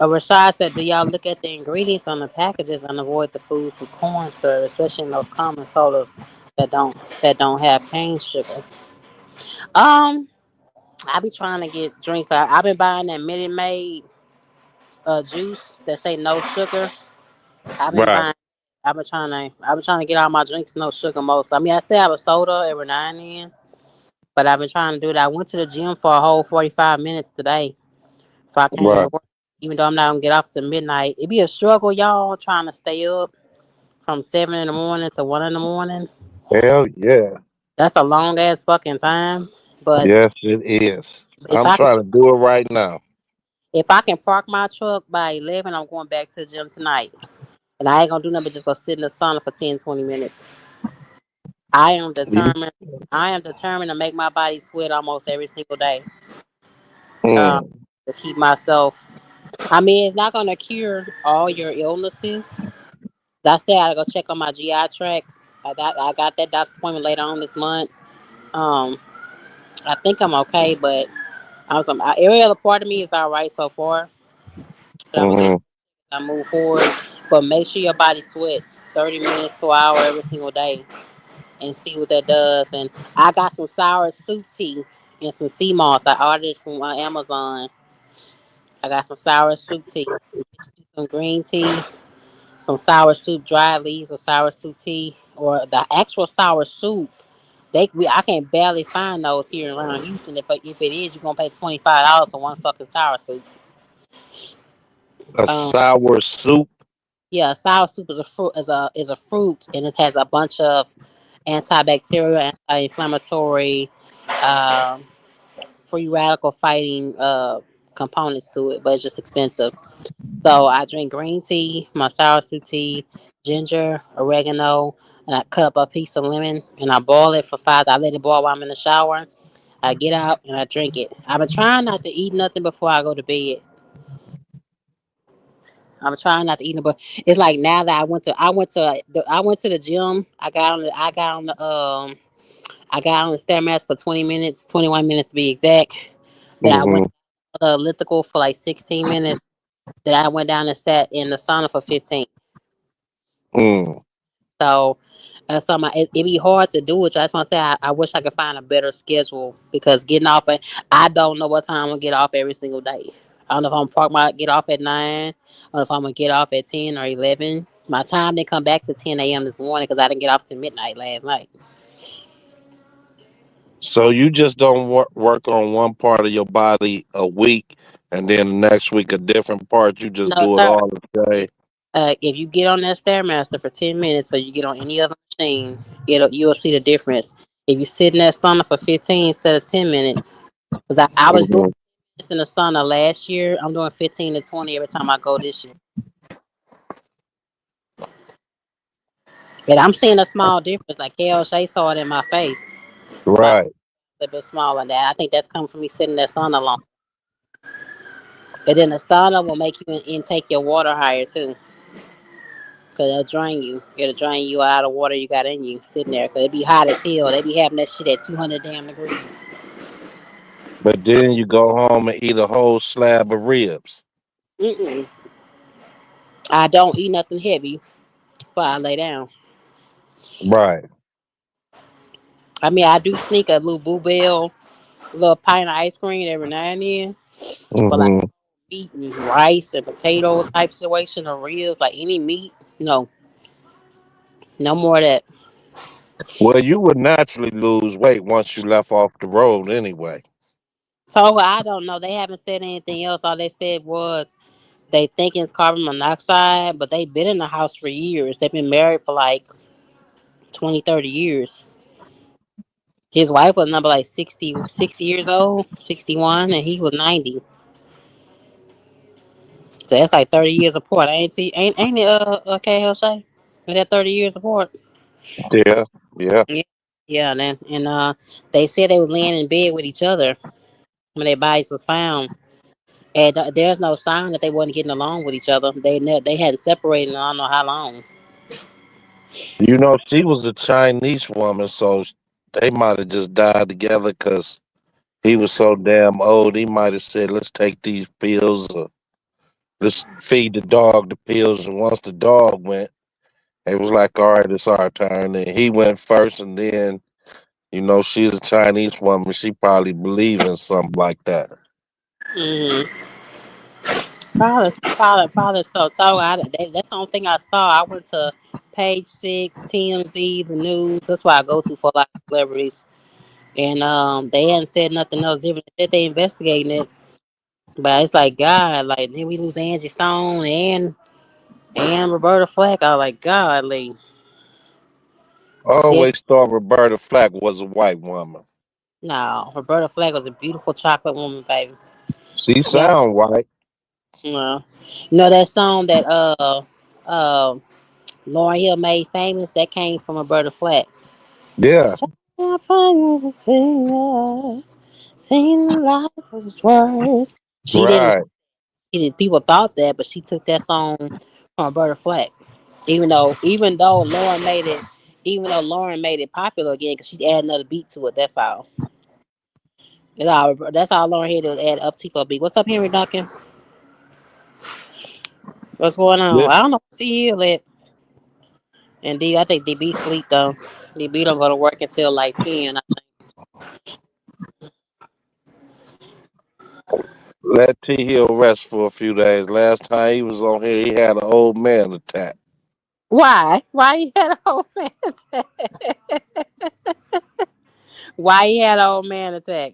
Rashad said, "Do y'all look at the ingredients on the packages and avoid the foods with corn syrup, especially in those common sodas that don't have cane sugar?" Um, I be trying to get drinks. I've been buying that Minute Maid juice that say no sugar. I've been Right. buying. I've been trying to get all my drinks no sugar most. I mean, I still have a soda every now and then, but I've been trying to do that. I went to the gym for a whole 45 minutes today. If I came Right. to work, even though I'm not gonna get off to midnight, it be a struggle, y'all, trying to stay up from 7 in the morning to 1 in the morning. Hell yeah. That's a long ass fucking time. But Yes, it is. if I'm I can, trying to do it right now. if I can park my truck by 11, I'm going back to the gym tonight. And I ain't gonna do nothing but just go sit in the sauna for 10, 20 minutes. I am You- determined. I am determined to make my body sweat almost every single day. Um, Mm, to keep myself. I mean, it's not gonna cure all your illnesses. I still gotta go check on my GI tract. I got that doctor's appointment later on this month. Um, I think I'm okay, but every other part of me is all right so far. But I'm gonna get mm, I move forward. But make sure your body sweats 30 minutes to an hour every single day, and see what that does. And I got some sour soup tea and some sea moss. I ordered it from Amazon. I got some sour soup tea, some green tea, some sour soup, dried leaves of sour soup tea, or the actual sour soup. I can barely find those here around Houston. If it is, you're gonna pay $25 for one fucking sour soup. a Um, sour soup. yeah, sour soup is a fruit is a fruit, and it has a bunch of antibacterial, anti-inflammatory, um, free radical fighting components to it, but it's just expensive. So I drink green tea, my sour soup tea, ginger, oregano, and I cut up a piece of lemon and I boil it for 5. I let it boil while I'm in the shower. I get out and I drink it. I've been trying not to eat nothing before I go to bed. I'm trying not to eat it, but it's like now that I went to the gym. I got on the stairmaster for 20 minutes, 21 minutes to be exact. Then I went Hmm. elliptical for like 16 minutes. Then I went down and sat in the sauna for 15. Mm. So, so it be hard to do it. So that's why I say I wish I could find a better schedule because getting off at I don't know what time I'm gonna get off every single day. I don't know if I'm park my get off at 9. I don't know if I'm gonna get off at 10 or 11. My time didn't come back to 10 a.m. this morning because I didn't get off to midnight last night. So you just don't work on one part of your body a week, and then the next week a different part. You just No, do it sir. all the day. If you get on that stairmaster for 10 minutes, or you get on any other machine, you'll see the difference. If you sit in that sauna for 15 instead of 10 minutes, because I was doing Mhm. this in the sauna last year, I'm doing 15 to 20 every time I go this year, but I'm seeing a small difference. Like Kale Shay saw it in my face, but Right. a little bit smaller than that. I think that's coming from me sitting in that sauna long. And then the sauna will make you intake your water higher too. Cause it'll drain you. It'll drain you out of water you got in you sitting there. Cause it be hot as hell. They be having that shit at 200 damn degrees. But then you go home and eat a whole slab of ribs. Mm-mm. I don't eat nothing heavy before I lay down. Right. I mean, I do sneak a little boo bell, a little pint of ice cream every now and then. But like Hmm. meat and rice and potato type situation or ribs, like any meat, no, no more of that. Well, you would naturally lose weight once you left off the road anyway. So I don't know. They haven't said anything else. All they said was they think it's carbon monoxide, but they've been in the house for years. They've been married for like 20, 30 years. His wife was number like 60 years old, 61, and he was 90. So that's like 30 years apart. Ain't it, okay, Jose? Is that 30 years apart? Yeah. Yeah. Yeah. Yeah, and they said they was laying in bed with each other when their bodies was found. And there's no sign that they wasn't getting along with each other. They hadn't separated in I don't know how long. You know, she was a Chinese woman, so they might have just died together because he was so damn old. He might have said, "Let's take these pills, or let's feed the dog the pills." And once the dog went, it was like, "All right, it's our turn." And he went first, and then she's a Chinese woman. She probably believe in something like that. Mm-hmm. Probably so. That's the only thing I saw. I went to page 6, TMZ, the news. That's why I go to for a lot of celebrities. And they hadn't said nothing else different. They said they investigating it. But it's like God, like then we lose Angie Stone and Roberta Flack. I was like, God, like I then always thought Roberta Flack was a white woman. no, Roberta Flack was a beautiful chocolate woman, baby. She That's sound white. that song that Lauryn Hill made famous that came from Roberta Flack. Yeah, I find this finger, sing life for his words. She didn't. right. People thought that, but she took that song from Roberta Flack. Even though Lauren made it popular again because she added another beat to it. That's all. That's all Lauren had to do was add up tempo beat. What's up, Henry Duncan? What's going Yeah. on? I don't know. See you lit. And I think DB sleep though. DB don't go to work until like 10. Let T Hill rest for a few days. Last time he was on here, he had an old man attack. Why? Why he had an old man attack? Why he had an old man attack?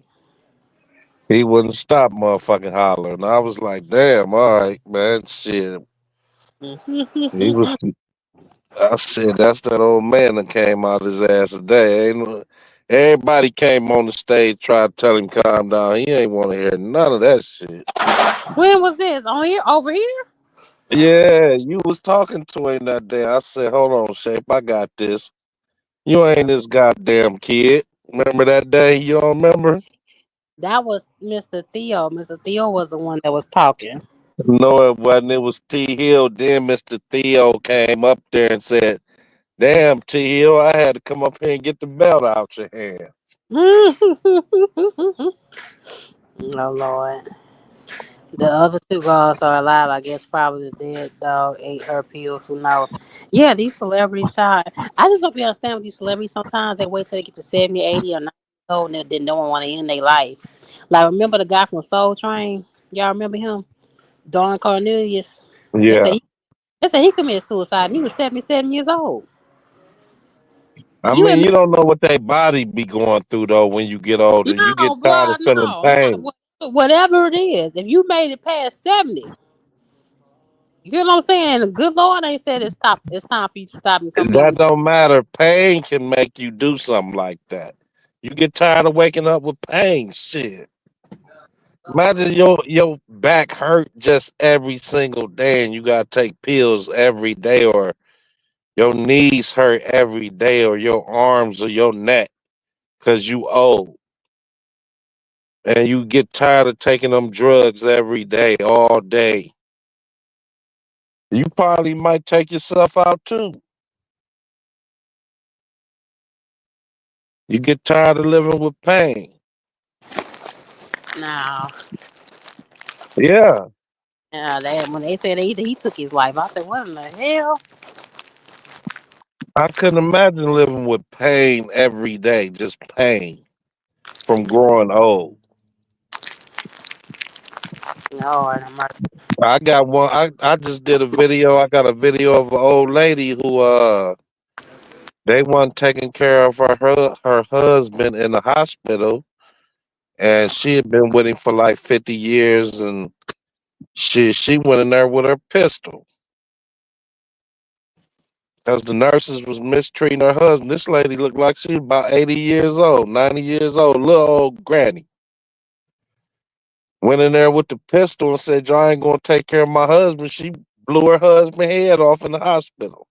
He wouldn't stop motherfucking hollering. I was like, damn, all right, man, shit. He was. I said, that's that old man that came out his ass today. Everybody came on the stage trying to tell him calm down. He ain't want to hear none of that shit. When was this? On here? Over here? Yeah, you was talking to him that day. I said, hold on, Shape, I got this. You ain't this goddamn kid. Remember that day? You don't remember? That was Mr. Theo. Mr. Theo was the one that was talking. No, it wasn't. It was T Hill. Then Mr. Theo came up there and said, damn, T Hill, I had to come up here and get the belt out your hand. Oh Lord. The other two girls are alive. I guess probably the dead dog ate her pills. Who knows? Yeah, these celebrities shot. I just don't be understand with these celebrities. Sometimes they wait till they get to 70, 80, or 90 years old and then don't want to end their life. Like, remember the guy from Soul Train? Y'all remember him? Don Cornelius. They say Yeah. he, they say he committed suicide. And he was 77 years old. I You mean, admit? you don't know what their body be going through though when you get older. You get No, tired bro, of feeling no, no. pain. Whatever it is, if you made it past 70, you know what I'm saying? The good Lord ain't said it's stop. It's time for you to stop and come meet That me. don't matter. Pain can make you do something like that. You get tired of waking up with pain. Shit. Imagine your back hurt just every single day and you gotta take pills every day, or your knees hurt every day, or your arms or your neck because you old. And you get tired of taking them drugs every day, all day. You probably might take yourself out too. You get tired of living with pain. No, Yeah. that when they said he took his life, I said, what in the hell? I couldn't imagine living with pain every day, just pain from growing old. Lord, I'm like, I got one. I just did a video. I got a video of an old lady who they weren't taking care of her husband in the hospital, and she had been with him for like 50 years, and she went in there with her pistol because the nurses was mistreating her husband. This lady looked like she was about 80 years old, 90 years old, little old granny. Went in there with the pistol and said, "Y'all ain't gonna take care of my husband." She blew her husband head off in the hospital.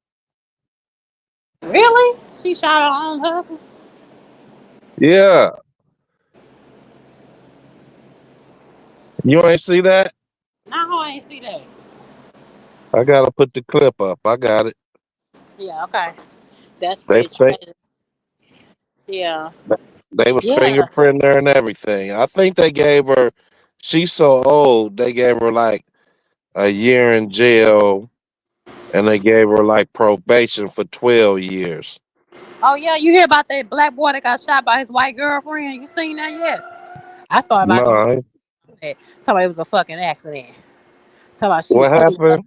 really? She shot her own husband? Yeah, you ain't see that? No, I ain't see that. I gotta put the clip up. I got it. Yeah, okay. That's They pretty fi- tragic. Yeah. they was Yeah. fingerprinting her and everything. I think they gave her. She's so old. They gave her like a year in jail, and they gave her like probation for 12 years. Oh yeah, you hear about that black boy that got shot by his white girlfriend? You seen that yet? I started about them No, that. Talking about it was a fucking accident. Talking about she was what cleaning her happened?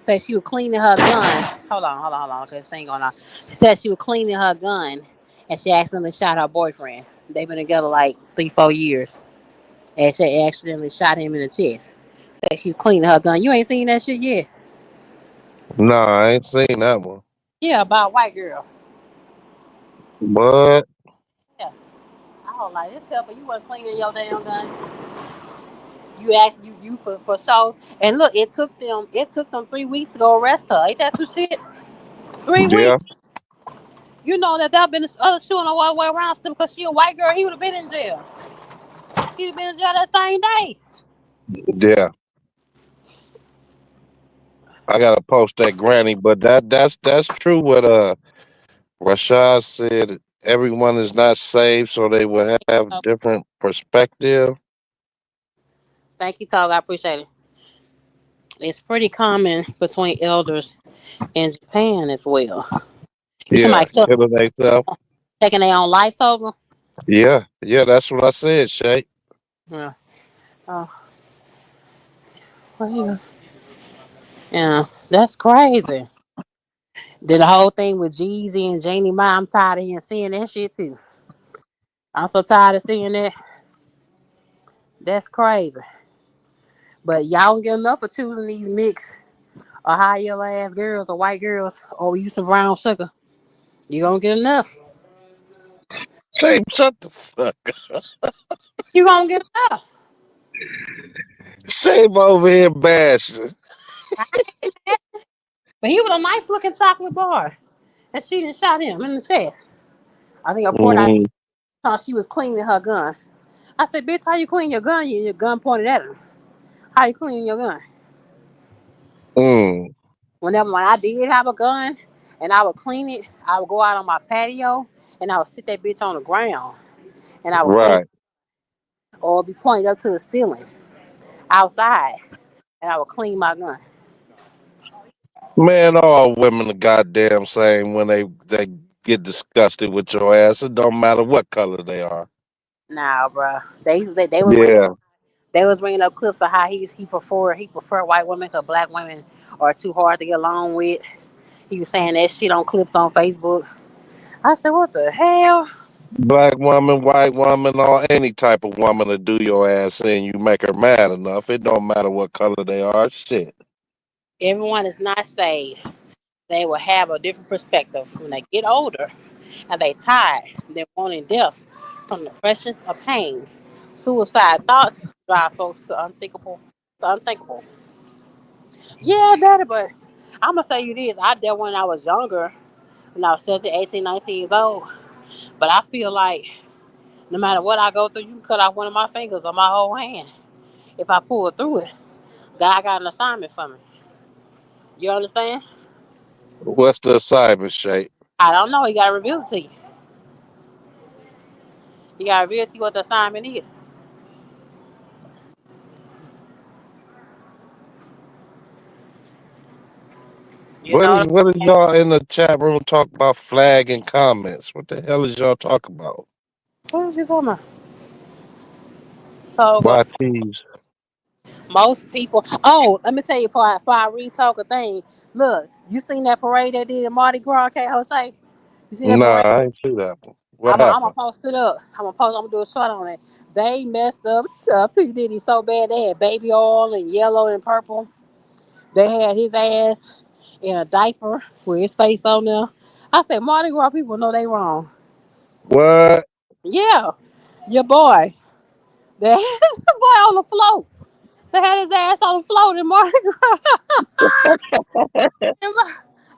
said she was cleaning her gun. Hold on, cause this thing going on. She said she was cleaning her gun and she accidentally shot her boyfriend. They've been together like 3, 4 years. And she accidentally shot him in the chest. Said she was cleaning her gun. You ain't seen that shit yet? No, I ain't seen that one. Yeah, about a white girl. But Yeah. I was like, this helper, you wasn't cleaning your damn gun. You asked you for sure. And look, it took them 3 weeks to go arrest her. Ain't that some shit? Three yeah, weeks. You know that been the other shooting on one way around because she a white girl, he would have been in jail. He'd have been in jail that same day. yeah. I gotta post that granny, but that's true. What Rashad said. Everyone is not saved, so they will have Oh, different perspective. thank you, Tog. I appreciate it. It's pretty common between elders in Japan as well. You Yeah, somebody kill, killing themselves. taking their own life, Toga? Yeah, yeah. That's what I said, Shay. Yeah. Oh, what is? Yeah, that's crazy. Did the whole thing with Jeezy and Janie Ma. I'm tired of hearing seeing that shit too. I'm so tired of seeing that. That's crazy. But y'all don't get enough for choosing these mixed or high yellow ass girls or white girls or you some brown sugar. You gonna get enough. Shay, shut the fuck up. You gonna get enough. Shame over here bashing. But he was a nice looking chocolate bar. And she done shot him in the chest. I think I poured out Mm, how she was cleaning her gun. I said, bitch, how you clean your gun? Your gun pointed at her. How you clean your gun? mm, When I did have a gun and I would clean it, I would go out on my patio and I would sit that bitch on the ground and I would clean it right. or be pointed up to the ceiling. outside, and I would clean my gun. Man, all women are goddamn same when they get disgusted with your ass. It don't matter what color they are. Nah, bro. They was bringing Yeah, they was bringing up clips of how he prefer white women because black women are too hard to get along with. He was saying that shit on clips on Facebook. I said, what the hell? black woman, white woman, or any type of woman to do your ass in, you make her mad enough. It don't matter what color they are. Shit. Everyone is not saved. They will have a different perspective when they get older and they tired. They're wanting death from depression or pain. Suicide thoughts drive folks to unthinkable. Yeah, daddy, but I'm gonna say you this. I did when I was younger, when I was 17, 18, 19 years old. But I feel like no matter what I go through, you can cut off one of my fingers or my whole hand. If I pull through it, God got an assignment for me. You understand? What's the assignment, shape? I don't know. He got to reveal it to you. He got to reveal to you what the assignment is. You know? What is y'all in the chat room talk about flag and comments? What the hell is y'all talking about? What was you talking about? So, Why tease? most people. Oh, let me tell you before I retalk a thing. Look, you seen that parade they did in Mardi Gras, K. Jose? You seen that Nah, parade? I ain't see that one. What I'm gonna happened? post it up. I'm gonna do a short on it. They messed up P Diddy so bad. They had baby oil and yellow and purple. They had his ass in a diaper with his face on there. I said, Mardi Gras people know they wrong. What? Yeah, your boy. They had his boy on the float. They had his ass on the float in Mardi Gras.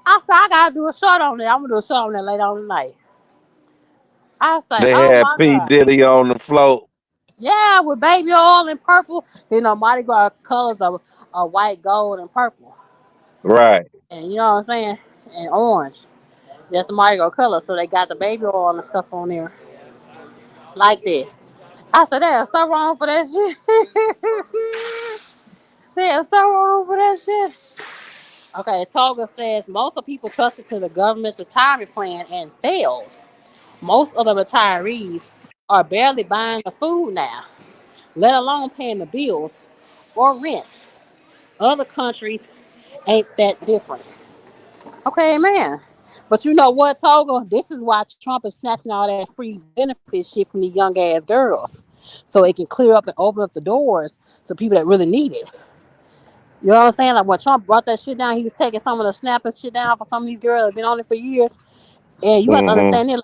I said, I gotta do a short on that. I'm gonna do a short on that later on tonight. I say, They oh had my P. God. Diddy on the float. Yeah, with baby oil and purple. Mardi Gras colors are white, gold, and purple. Right. And you know what I'm saying? And orange. That's the Mardi Gras color. So they got the baby oil and stuff on there like that. I said, there's so wrong for that shit. There's so wrong for that shit. Okay, Toga says most of people trusted to the government's retirement plan and failed. Most of the retirees are barely buying the food now, let alone paying the bills or rent. Other countries ain't that different. Okay, man. But you know what, Toga? This is why Trump is snatching all that free benefit shit from these young ass girls. So it can clear up and open up the doors to people that really need it. You know what I'm saying? Like when Trump brought that shit down, he was taking some of the snapping shit down for some of these girls that have been on it for years. And you have to Mm-hmm. understand it.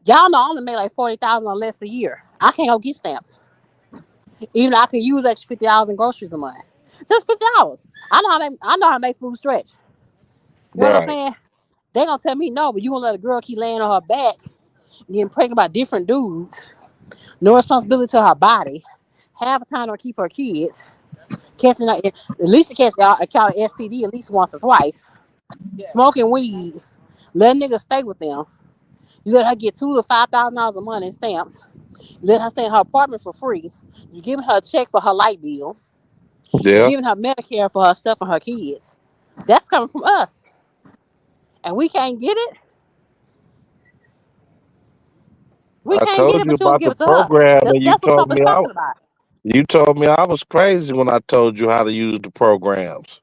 Y'all know I only make like 40,000 or less a year. I can't go get stamps. Even though I can use extra $50 in groceries a month. Just $50. I know how to make food stretch. You know what I'm Right. saying? They gonna tell me no, but you gonna let a girl keep laying on her back, getting pregnant by different dudes, no responsibility to her body, half the time don't keep her kids, catching her, at least to catch a count of STD at least once or twice, smoking weed, let niggas stay with them. You let her get $2,000 to $5,000 a month in stamps. You let her stay in her apartment for free. You giving her a check for her light bill. You Yeah. giving her Medicare for herself and her kids. That's coming from us, and we can't get it. We I can't get told it, you but you don't about give the it to her. program, That's and you that's what told Trump is me talking about. I was crazy when I told you how to use the programs.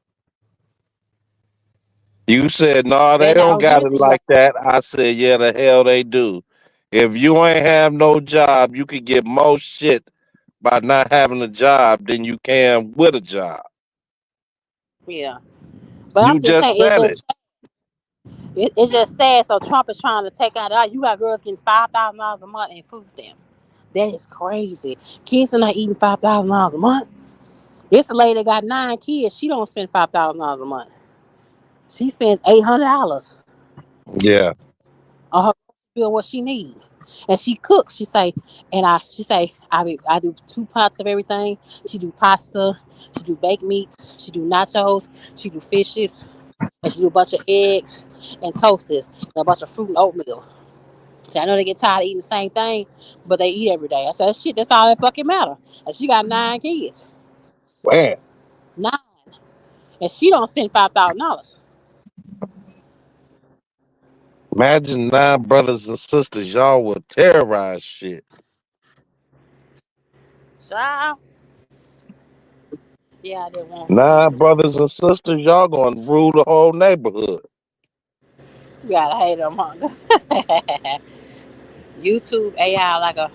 You said, no, They they not don't gonna give got it it to you like like that. I said, yeah, the hell they do. If you ain't have no job, you could get more shit by not having a job than you can with a job. yeah. But You I'm just just saying, said it. it's just sad. So Trump is trying to take out. You got girls getting $5,000 a month in food stamps. That is crazy. Kids are not eating $5,000 a month. This lady that got 9 kids. She don't spend $5,000 a month. She spends $800 Yeah. on her bill what she needs. And she cooks. She say I do 2 pots of everything. She do pasta. She do baked meats. She do nachos. She do fishes. And she do a bunch of eggs and toasts and a bunch of fruit and oatmeal. See, I know they get tired of eating the same thing, but they eat every day. I said, shit, that's all that fucking matter. And she got 9 kids. Man, 9. And she don't spend $5,000. imagine 9 brothers and sisters. Y'all would terrorize shit. Child. Yeah, I didn't want. 9 brothers and sisters. Y'all gonna rule the whole neighborhood. You gotta hate them, huh? YouTube AI like a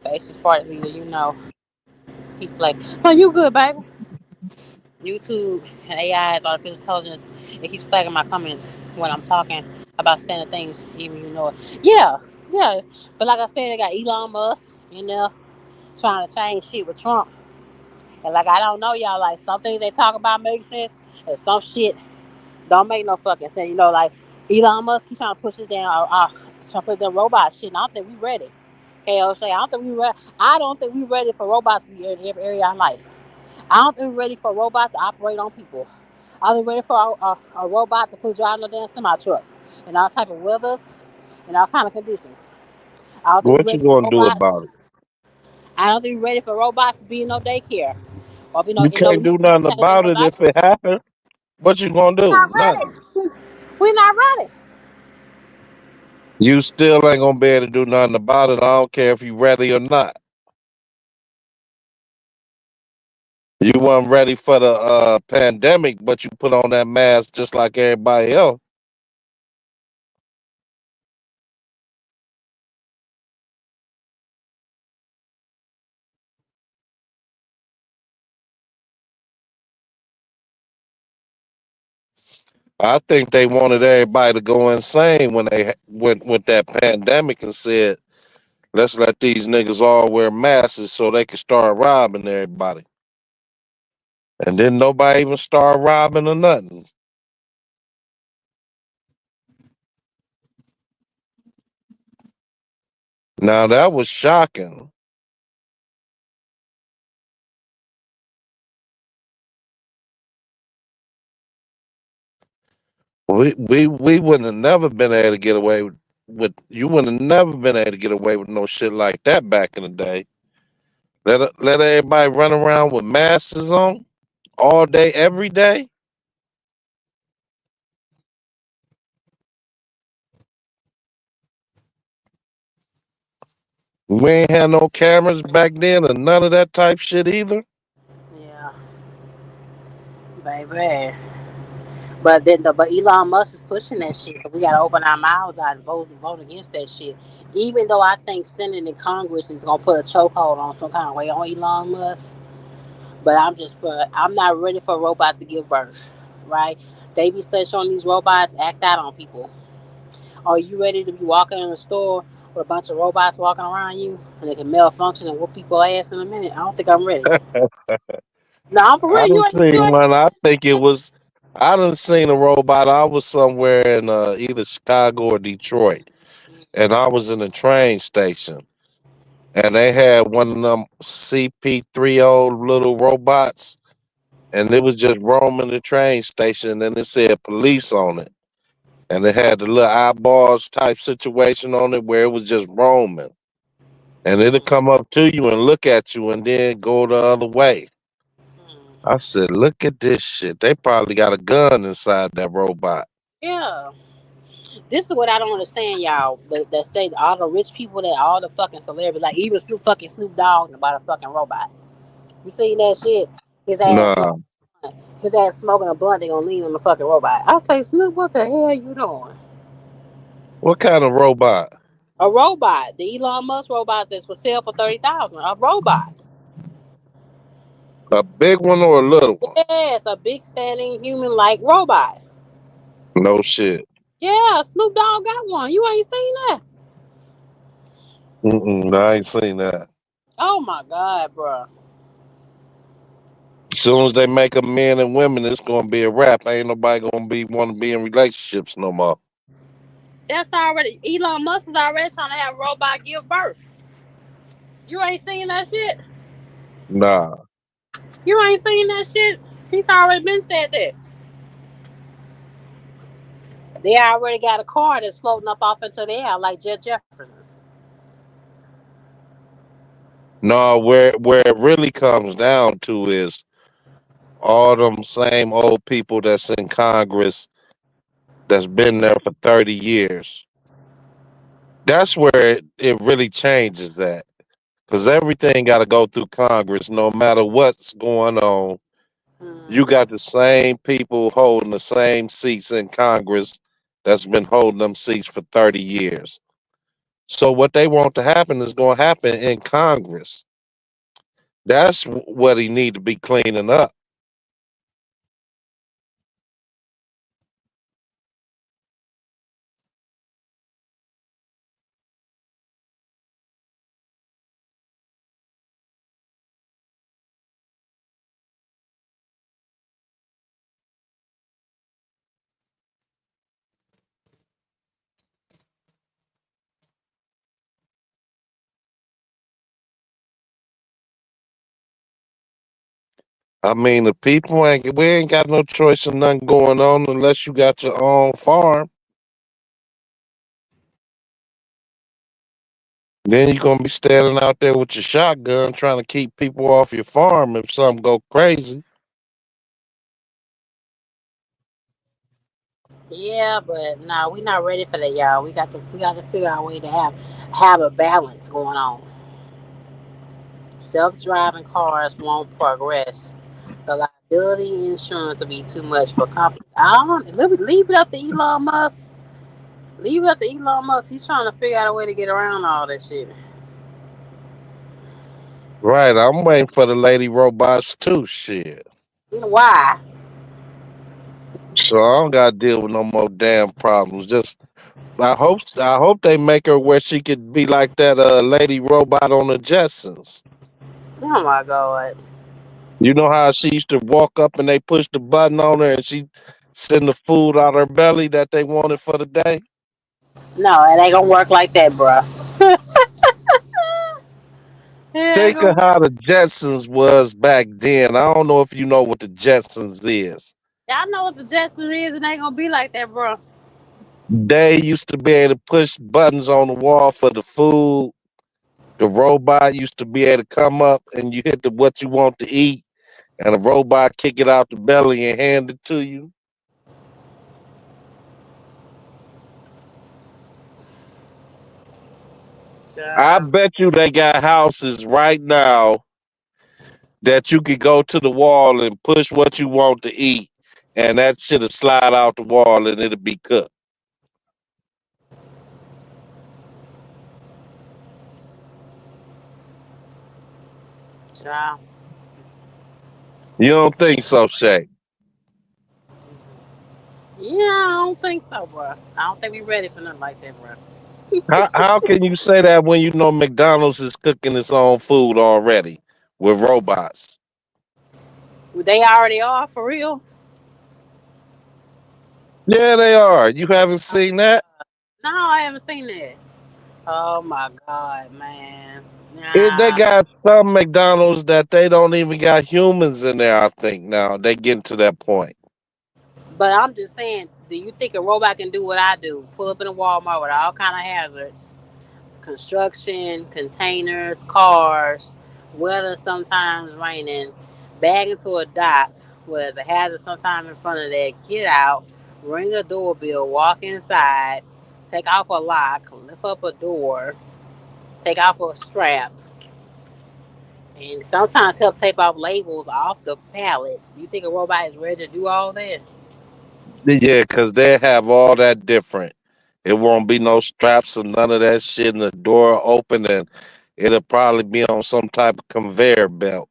fascist party leader, you know. He's like, no, you good, baby. YouTube and AI is artificial intelligence. It keeps flagging my comments when I'm talking about standard things, even you know it. Yeah, yeah. But like I said, they got Elon Musk in there trying to change shit with Trump. And like I don't know, y'all. Like some things they talk about make sense, and some shit don't make no fucking sense. You know, like Elon Musk, he's trying to push us down, trying to push that robot shit. And I don't think we ready. Okay, O'Shea, I don't think we ready. I don't think we ready for robots to be in every area of our life. I don't think we're ready for a robot to operate on people. I don't think we're ready for a robot to put driving a damn semi truck in all type of weathers and all kind of conditions. I don't think we're What you ready for gonna do robots. about it? I don't think we're ready for robots to be in no daycare or be no You in no can't do nothing changing about no it if it diapers. happens. What you gonna We're do? not Nothing. ready. We're not ready. You still ain't gonna be able to do nothing about it. I don't care if you ready or not. You weren't ready for the pandemic, but you put on that mask just like everybody else. I think they wanted everybody to go insane when they went with that pandemic and said, "Let's let these niggas all wear masks so they can start robbing everybody." And then nobody even start robbing or nothing. Now that was shocking. We wouldn't have never been able to get away with you wouldn't have never been able to get away with no shit like that back in the day. Let everybody run around with masks on all day, every day. We ain't had no cameras back then or none of that type shit either. Yeah, baby. But Elon Musk is pushing that shit, so we gotta open our mouths out and vote against that shit. Even though I think Senate and Congress is gonna put a chokehold on some kind of way on Elon Musk, but I'm not ready for a robot to give birth, right? They be studying on these robots act out on people. Are you ready to be walking in a store with a bunch of robots walking around you and they can malfunction and whoop people ass in a minute? I don't think I'm ready. No, I'm for I real. done You seen ain't one. I think it was. I done seen a robot. I was somewhere in either Chicago or Detroit, and I was in a train station, and they had one of them CP3 old little robots, and it was just roaming the train station, and it said police on it, and it had the little eyeballs type situation on it where it was just roaming, and it'll come up to you and look at you, and then go the other way. I said, look at this shit. They probably got a gun inside that robot. Yeah. This is what I don't understand, y'all. That say all the rich people, that all the fucking celebrities, like even Snoop Dogg about a fucking robot. You seen that shit? His ass Nah. smoking, his ass smoking a blunt. They gonna lean on the fucking robot. I say, Snoop, what the hell you doing? What kind of robot? A robot, the Elon Musk robot that's for sale for 30,000. A robot. A big one or a little one? Yes, a big standing human like robot. No shit. Yeah, Snoop Dogg got one. You ain't seen that? Mm-mm, I ain't seen that. Oh my god, bro. As soon as they make them men and women, it's gonna be a wrap. Ain't nobody gonna be want to be in relationships no more. That's already Elon Musk is already trying to have a robot give birth. You ain't seen that shit. Nah. You ain't seen that shit. He's already been said that. They already got a car that's floating up off into the air like Jet Jefferson's. No, where it really comes down to is All them same old people that's in Congress that's been there for 30 years. That's where it really changes that. Because everything got to go through Congress, no matter what's going on. You Mm-hmm. got the same people holding the same seats in Congress that's been holding them seats for 30 years. So what they want to happen is going to happen in Congress. That's what he need to be cleaning up. I mean, the people we ain't got no choice of nothing going on unless you got your own farm. Then you're gonna be standing out there with your shotgun trying to keep people off your farm if something go crazy. Yeah, but no, we not ready for that, y'all. We got to figure out a way to have a balance going on. Self-driving cars won't progress. The liability insurance will be too much for companies. I don't leave it up to Elon Musk. Leave it up to Elon Musk. He's trying to figure out a way to get around all that shit. Right, I'm waiting for the lady robots too. Shit. Why? So I don't gotta deal with no more damn problems. Just I hope they make her where she could be like that lady robot on the Jetsons. Oh my god. You know how she used to walk up and they push the button on her and she send the food out her belly that they wanted for the day? No, it ain't gonna work like that, bro. It ain't Think gonna of work. how the Jetsons was back then. I don't know if you know what the Jetsons is. Y'all know what the Jetsons is. It ain't gonna be like that, bro. They used to be able to push buttons on the wall for the food. The robot used to be able to come up and you hit the what you want to eat, and the robot kick it out the belly and hand it to you. I Child. bet you they got houses right now that you could go to the wall and push what you want to eat, and that shit'll slide out the wall and it'll be cooked. Child. You don't think so, Shay? Yeah, I don't think so, bro. I don't think we ready for nothing like that, bro. How can you say that when you know McDonald's is cooking its own food already with robots? They already are for real. Yeah, they are. You haven't seen that? No, I haven't seen that. Oh my god, man. They Nah. got some McDonald's that they don't even got humans in there. I think now they getting to that point. But I'm just saying, do you think a robot can do what I do? Pull up in a Walmart with all kind of hazards, construction, containers, cars, weather sometimes raining, bag into a dock where there's a hazard sometime in front of that. Get out, ring a doorbell, walk inside, take off a lock, lift up a door, take off a strap, and sometimes help tape off labels off the pallets. Do you think a robot is ready to do all that? Yeah, because they have all that different. It won't be no straps or none of that shit, and the door open, and it'll probably be on some type of conveyor belt.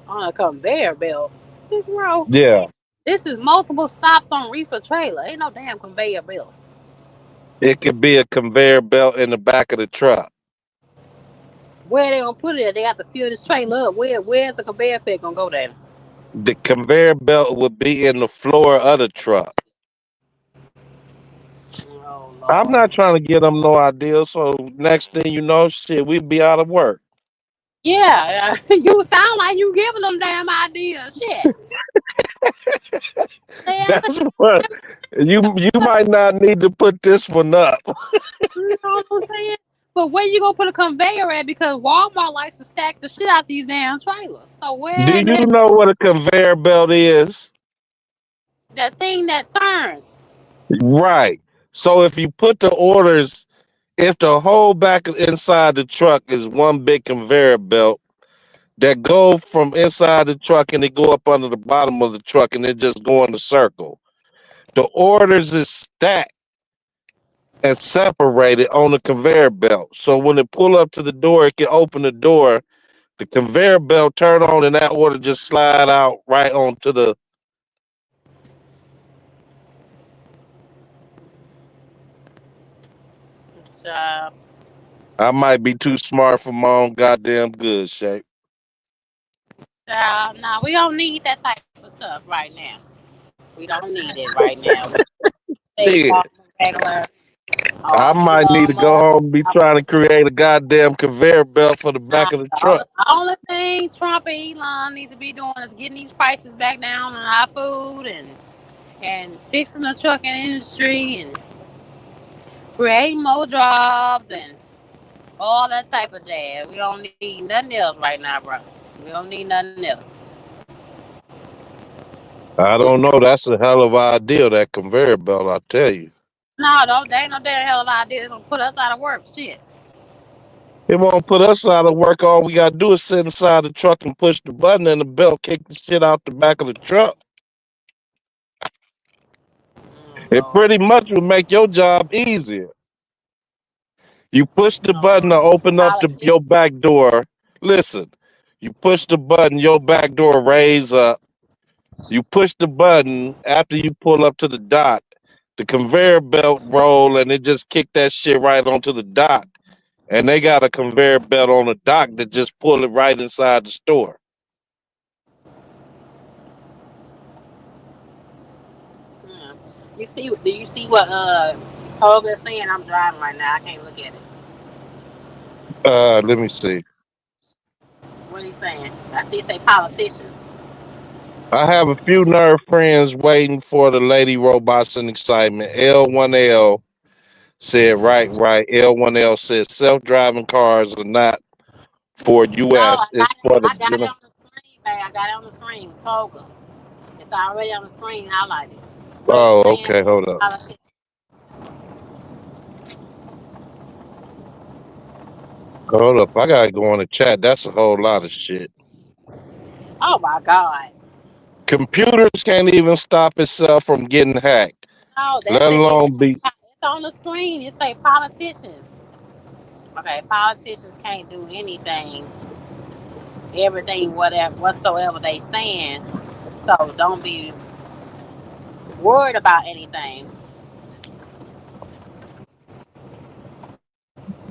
On a conveyor belt? Bro, Yeah, this is multiple stops on reefer trailer. Ain't no damn conveyor belt. it could be a conveyor belt in the back of the truck. Where they gonna put it at? They have to fill this trailer up. Where's the conveyor belt gonna go there? The conveyor belt would be in the floor of the truck. Oh I'm Lord. not trying to get them no idea. So next thing you know, shit, we'd be out of work. Yeah, you sound like you giving them damn ideas. Shit. They ask That's what you might not need to put this one up. you know what I'm saying? But But where you gonna put a conveyor at? Because Walmart likes to stack the shit out these damn trailers. So Do where you the know what a conveyor belt is? that thing that turns? Right. So if you put the orders, if the whole back inside the truck is one big conveyor belt that go from inside the truck and they go up under the bottom of the truck and they just go in a circle. The orders is stacked and separated on the conveyor belt. So when it pull up to the door, it can open the door, the conveyor belt turn on, and that order just slide out right onto the. Uh, I might be too smart for my own goddamn good shape. no, we don't need that type of stuff right now. We don't need it right now. We stay Shit. walking regular I might need Elon to go Musk. home and be trying to create a goddamn conveyor belt for the Nah, back of the the truck. only thing Trump and Elon need to be doing is getting these prices back down on our food and fixing the trucking industry and creating more jobs and all that type of jazz. We don't need nothing else right now, bro. We don't need nothing else. I don't know. That's a hell of an idea, that conveyor belt, I tell you. No, don't. They ain't no damn hell of an idea. It's gonna put us out of work. Shit. It won't put us out of work. All we gotta do is sit inside the truck and push the button and the belt kick the shit out the back of the truck. It Lord. pretty much will make your job easier. You push the button to Lord. open up Politics. your back door. Listen, you push the button, your back door raise up. You push the button after you pull up to the dock. The conveyor belt roll and it just kick that shit right onto the dock. And they got a conveyor belt on the dock that just pull it right inside the store. Yeah. You see? Do you see what Toga is saying? I'm driving right now. I can't look at it. Let me see. What he saying? I see. Say politicians. I have a few nerd friends waiting for the lady robots and excitement. L1L said, right. L1L said self-driving cars are not for No, US. It's for the I got it on the screen, babe. I got it on the screen. Toga. It's already on the screen highlighted. What is he Oh, saying? okay, hold up. Politicians. Hold up. I gotta go on the chat. That's a whole lot of shit. Oh my God. Computers can't even stop itself from getting hacked, No, let that's it. alone be It's on the screen. It say politicians. Okay, politicians can't do anything, everything, whatever, whatsoever they saying. So don't be worried about anything.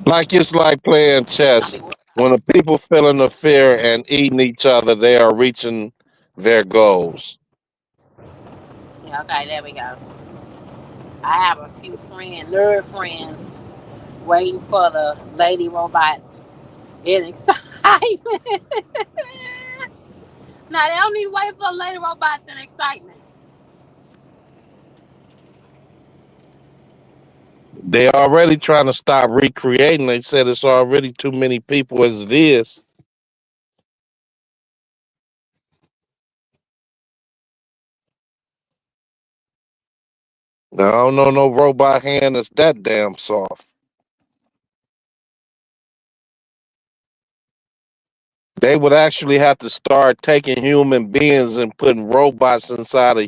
like it's like playing Don't chess. be worried. When the people feeling the fear and eating each other, they are reaching their goals. Yeah, okay, there we go. I have a few nerd friends, waiting for the lady robots in excitement. Now they don't need to wait for the lady robots in excitement. They already trying to stop recreating. They said it's already too many people as it is. Now, I don't know no robot hand that's that damn soft. They would actually have to start taking human beings and putting robots inside a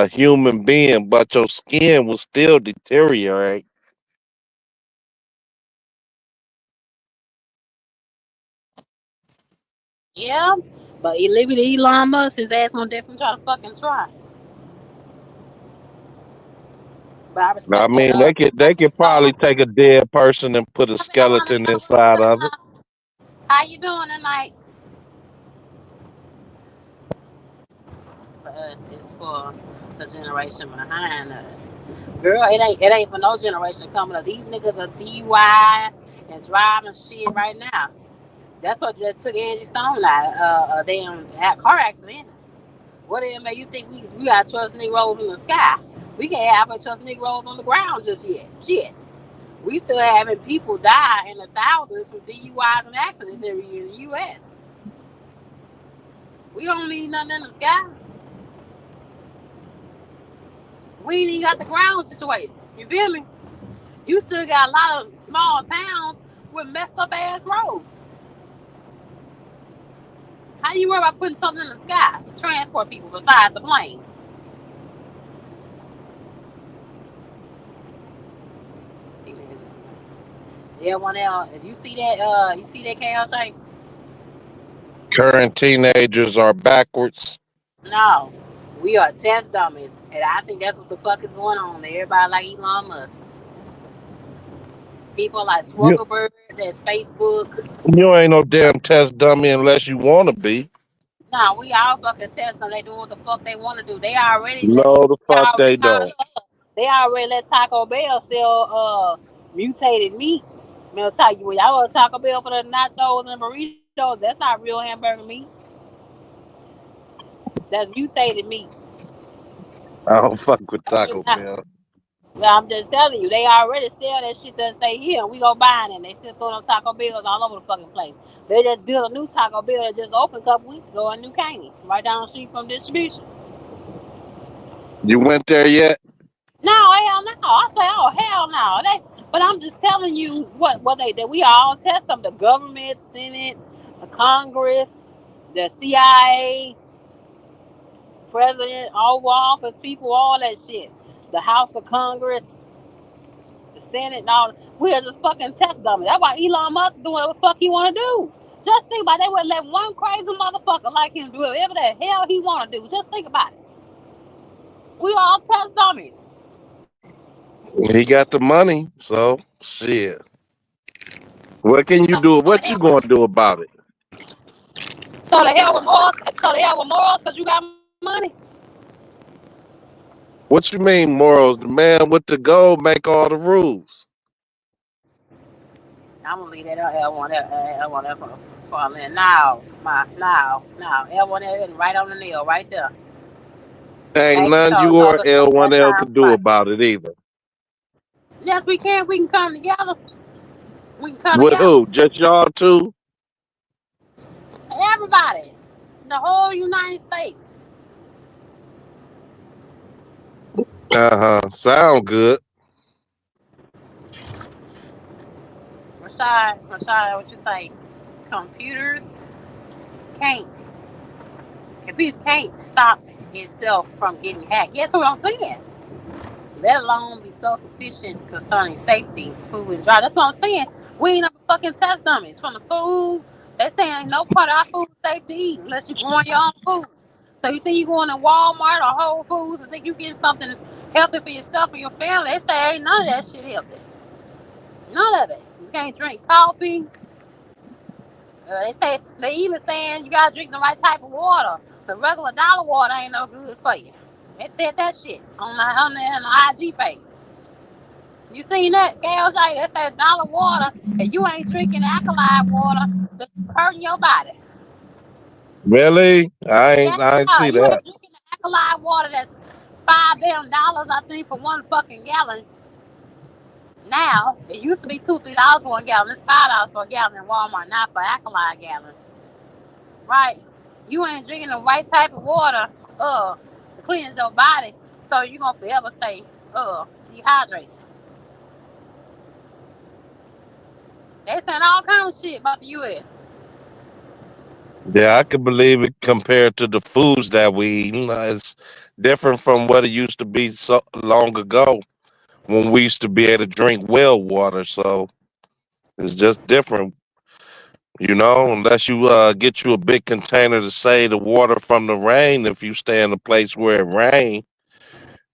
human being, but your skin will still deteriorate. Yeah, but Elon Musk, his ass gonna definitely try to fucking try. But I I respect that. mean, they could probably So take a dead person and put a I think I want to skeleton know inside of it. how you doing tonight. For us, it's for the generation behind us. Girl, it ain't for no generation coming up. These niggas are DUI and driving shit right now. That's what just took Angie Stone out. A damn car accident. What it made you think we got trust Negroes in the sky? We can't have trust Negroes on the ground just yet. Shit. we still having people die in the thousands from DUIs and accidents every year in the U.S. We don't need nothing in the sky. We ain't even got the ground situated. You feel me? You still got a lot of small towns with messed up ass roads. How you worry about putting something in the sky to transport people besides the plane? Teenagers. Yeah, one L. If you see that, you see that KLJ? Current teenagers are backwards. No, we are test dummies, and I think that's what the fuck is going on. Everybody like Elon Musk. People like You, Swogglebird, that's Facebook. you ain't no damn test dummy unless you want to be. Nah, we all fucking test them. They doing what the fuck they want to do. They already let. No, the They fuck already, they don't. they already let Taco Bell sell mutated meat. Man, I'll tell you, when y'all go to Taco Bell for the nachos and burritos, that's not real hamburger meat. That's mutated meat. I don't fuck with That means Taco not. Bell. Well, I'm just telling you, they already sell that shit that say here. We go buying it. They still throwing up Taco Bells all over the fucking place. They just built a new Taco Bell that just opened a couple weeks ago in New Caney, right down the street from distribution. You went there yet? No, hell no. I say, oh hell no. But I'm just telling you what they did. We all test them. The government, Senate, the Congress, the CIA, President, Oval Office, people, all that shit. The House of Congress, the Senate, and all. We're just fucking test dummies. That's why Elon Musk is doing whatever the fuck he want to do. Just think about it. They would let one crazy motherfucker like him do whatever the hell he want to do. Just think about it. We all test dummies. He got the money, so shit. What can you So, do? so the What you hell gonna do about it? So the hell with morals. So the hell with morals because you got money. What you mean morals? The man with the gold make all the rules. I'm gonna leave that L1L for a minute. Now L1L hitting right on the nail right there. Ain't Angie none told you told or us so last L1L time could do twice. about it either. Yes, we can. We can come together. We can come With together. who? Just y'all two? Everybody, the whole United States. Sound good. Rashad, what you say? Computers can't. Computers can't stop itself from getting hacked. Yes, what I'm saying. Let alone be self-sufficient concerning safety, food, and dry. That's what I'm saying. We ain't up fucking test dummies from the food. They saying ain't no part of our food safe to eat unless you're growing your own food. So you think you going to Walmart or Whole Foods and think you getting something healthy for yourself and your family? They say ain't none of that shit healthy. None of it. You can't drink coffee. They even saying you gotta drink the right type of water. The regular dollar water ain't no good for you. They said that shit on the IG page. You seen that? Gals like that said dollar water and you ain't drinking alkaline water that's hurting your body. Really? Yeah, I ain't see you that. ain't drinking the alkaline water that's $5 I think for one fucking gallon. Now it used to be $2-3 for a gallon. It's $5 for a gallon in Walmart, not for alkaline gallon. Right? You ain't drinking the right type of water, to cleanse your body, so you gonna forever stay dehydrated. They saying all kinds of shit about the US. Yeah, I can believe it compared to the foods that we eat. It's different from what it used to be so long ago when we used to be able to drink well water. So it's just different, unless you get you a big container to save the water from the rain if you stay in a place where it rain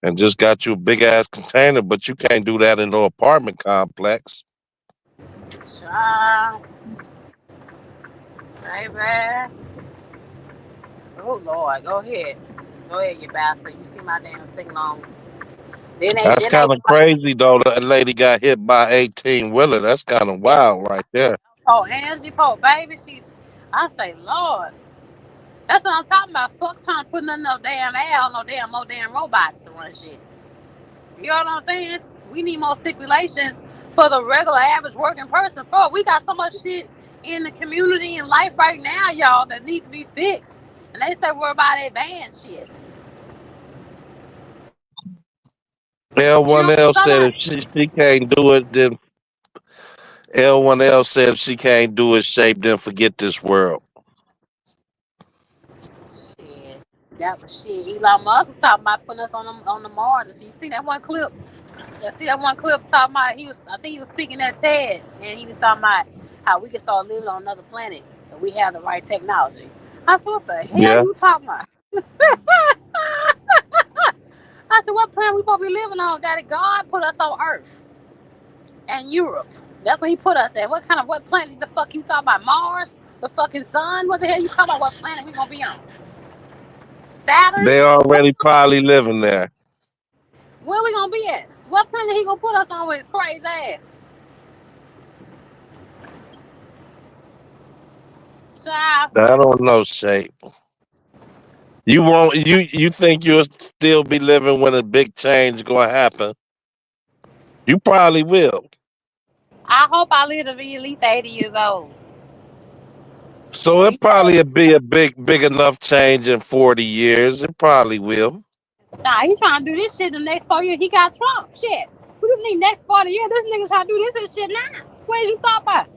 and just got you a big ass container, but you can't do that in no apartment complex. Child, baby. Oh Lord, go ahead. Go ahead, you bastard. You see my damn signal on. That's Then they kind was of like, crazy though. That lady got hit by 18 wheeler. That's kind of yeah, wild right there. oh, Angie, poor baby. I say, Lord. That's what I'm talking about. Fuck trying to put no damn L, no damn more damn robots to run shit. You know what I'm saying? We need more stipulations for the regular average working person. For we got so much shit in the community and life right now, y'all, that need to be fixed. And they stay worried about advanced shit. You know what L1L I'm said talking if she can't do it, then L1L said if she can't do it, shape, then forget this world. about? Shit. That was shit. Elon Musk was talking about putting us on the Mars. And you see that one clip? Yeah, see that one clip talking about I think he was speaking at TED and he was talking about how we can start living on another planet if we have the right technology. I said, what the hell Yeah. you talking about? I said, what planet we supposed to be living on? Daddy, God put us on Earth and Europe. That's where he put us at. What planet the fuck you talking about? Mars? The fucking sun? What the hell you talking about? What planet we gonna be on? Saturn? They already probably living there. Where we gonna be at? What planet he gonna put us on with his crazy ass? Child. I don't know, shape. You won't. You think you'll still be living when a big change gonna happen? You probably will. I hope I live to be at least 80 years old. So He it told probably be a big enough change in 40 years. It probably will. nah, he's trying to do this shit in the next 4 years. He got Trump. Shit. What do you mean next 40 years? This nigga's trying to do this and shit now. What is you talking about?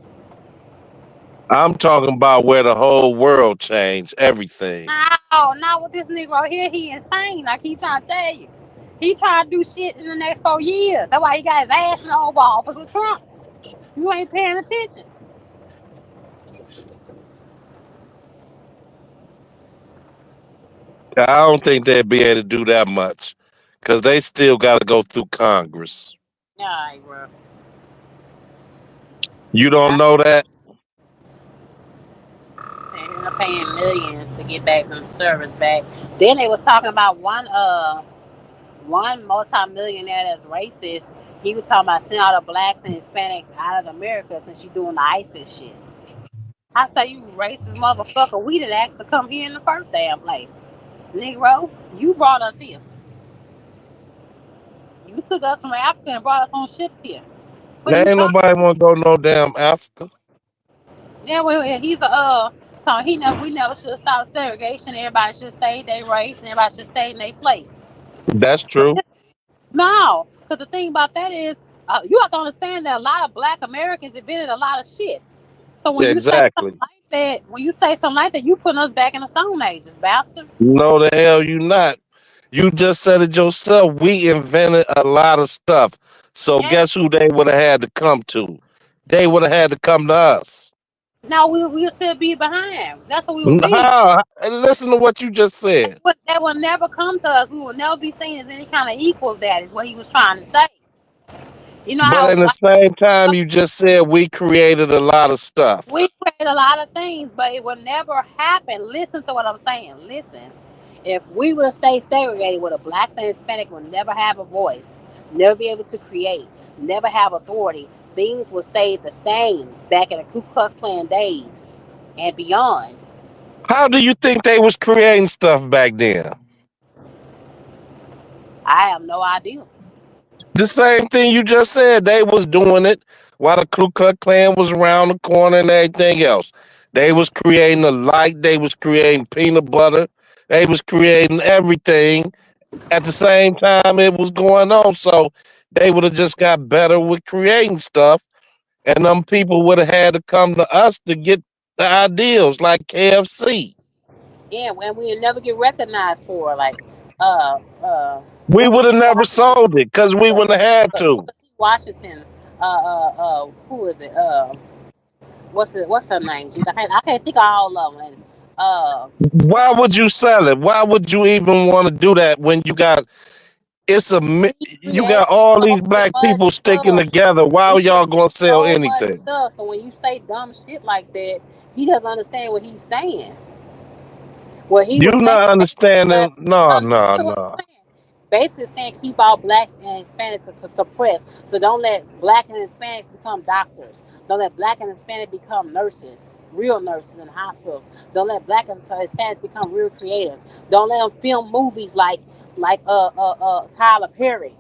I'm talking about where the whole world changed everything. No, not with this nigga right here. He insane. Like he trying to tell you. He trying to do shit in the next 4 years. That's why he got his ass in the Oval Office with Trump. You ain't paying attention. I don't think they'd be able to do that much because they still got to go through Congress. All right, bro. You don't know that? They end up paying millions to get back the service back. Then they was talking about one multi-millionaire that's racist. He was talking about sending all the blacks and Hispanics out of America since you doing the ISIS shit. I say you racist motherfucker. We didn't ask to come here in the first damn place. Negro, you brought us here. You took us from Africa and brought us on ships here. What There you ain't talking? nobody want to go no damn Africa. Yeah, well, he's so we never should have stopped segregation. Everybody should stay their race and everybody should stay in their place. That's But true. no, because the thing about that is, you have to understand that a lot of Black Americans invented a lot of shit. So Exactly. when you say something like that, you putting us back in the Stone Ages, bastard. No, the hell you not. You just said it yourself. We invented a lot of stuff. So Yeah. guess who they would have had to come to? They would have had to come to us. Now we'll still be behind. That's what we will be. How? Listen to what you just said. That will never come to us. We will never be seen as any kind of equals. That is what he was trying to say. You know But how in the same time, you just said we created a lot of stuff. we create a lot of things, but it will never happen. Listen to what I'm saying. Listen. If we would have stayed segregated, with a blacks and Hispanic would never have a voice, never be able to create, never have authority. Things would stay the same back in the Ku Klux Klan days and beyond. How do you think they was creating stuff back then? I have no idea. The same thing you just said. They was doing it while the Ku Klux Klan was around the corner and everything else. They was creating the light. They was creating peanut butter. They was creating everything at the same time it was going on. So they would have just got better with creating stuff, and them people would have had to come to us to get the ideals like KFC. Yeah, when we never get recognized for like uh We Booker would T. have never Washington, sold it because we wouldn't have had to. Booker T. Washington, who is it? What's her name? Gee, I can't think of all of them. And, Why would you sell it? Why would you even want to do that when you got he you created got all so these black much people sticking stuff. together? Why He are y'all created gonna sell so much anything? stuff. So when you say dumb shit like that, he doesn't understand what he's saying. What he You was saying, not uh, understanding? No, listen no, to what no. I'm saying. Basically saying keep all blacks and Hispanics suppressed. So don't let black and Hispanics become doctors. Don't let black and Hispanic become nurses, real nurses in hospitals. Don't let black and Hispanics become real creators. Don't let them film movies like Tyler Perry.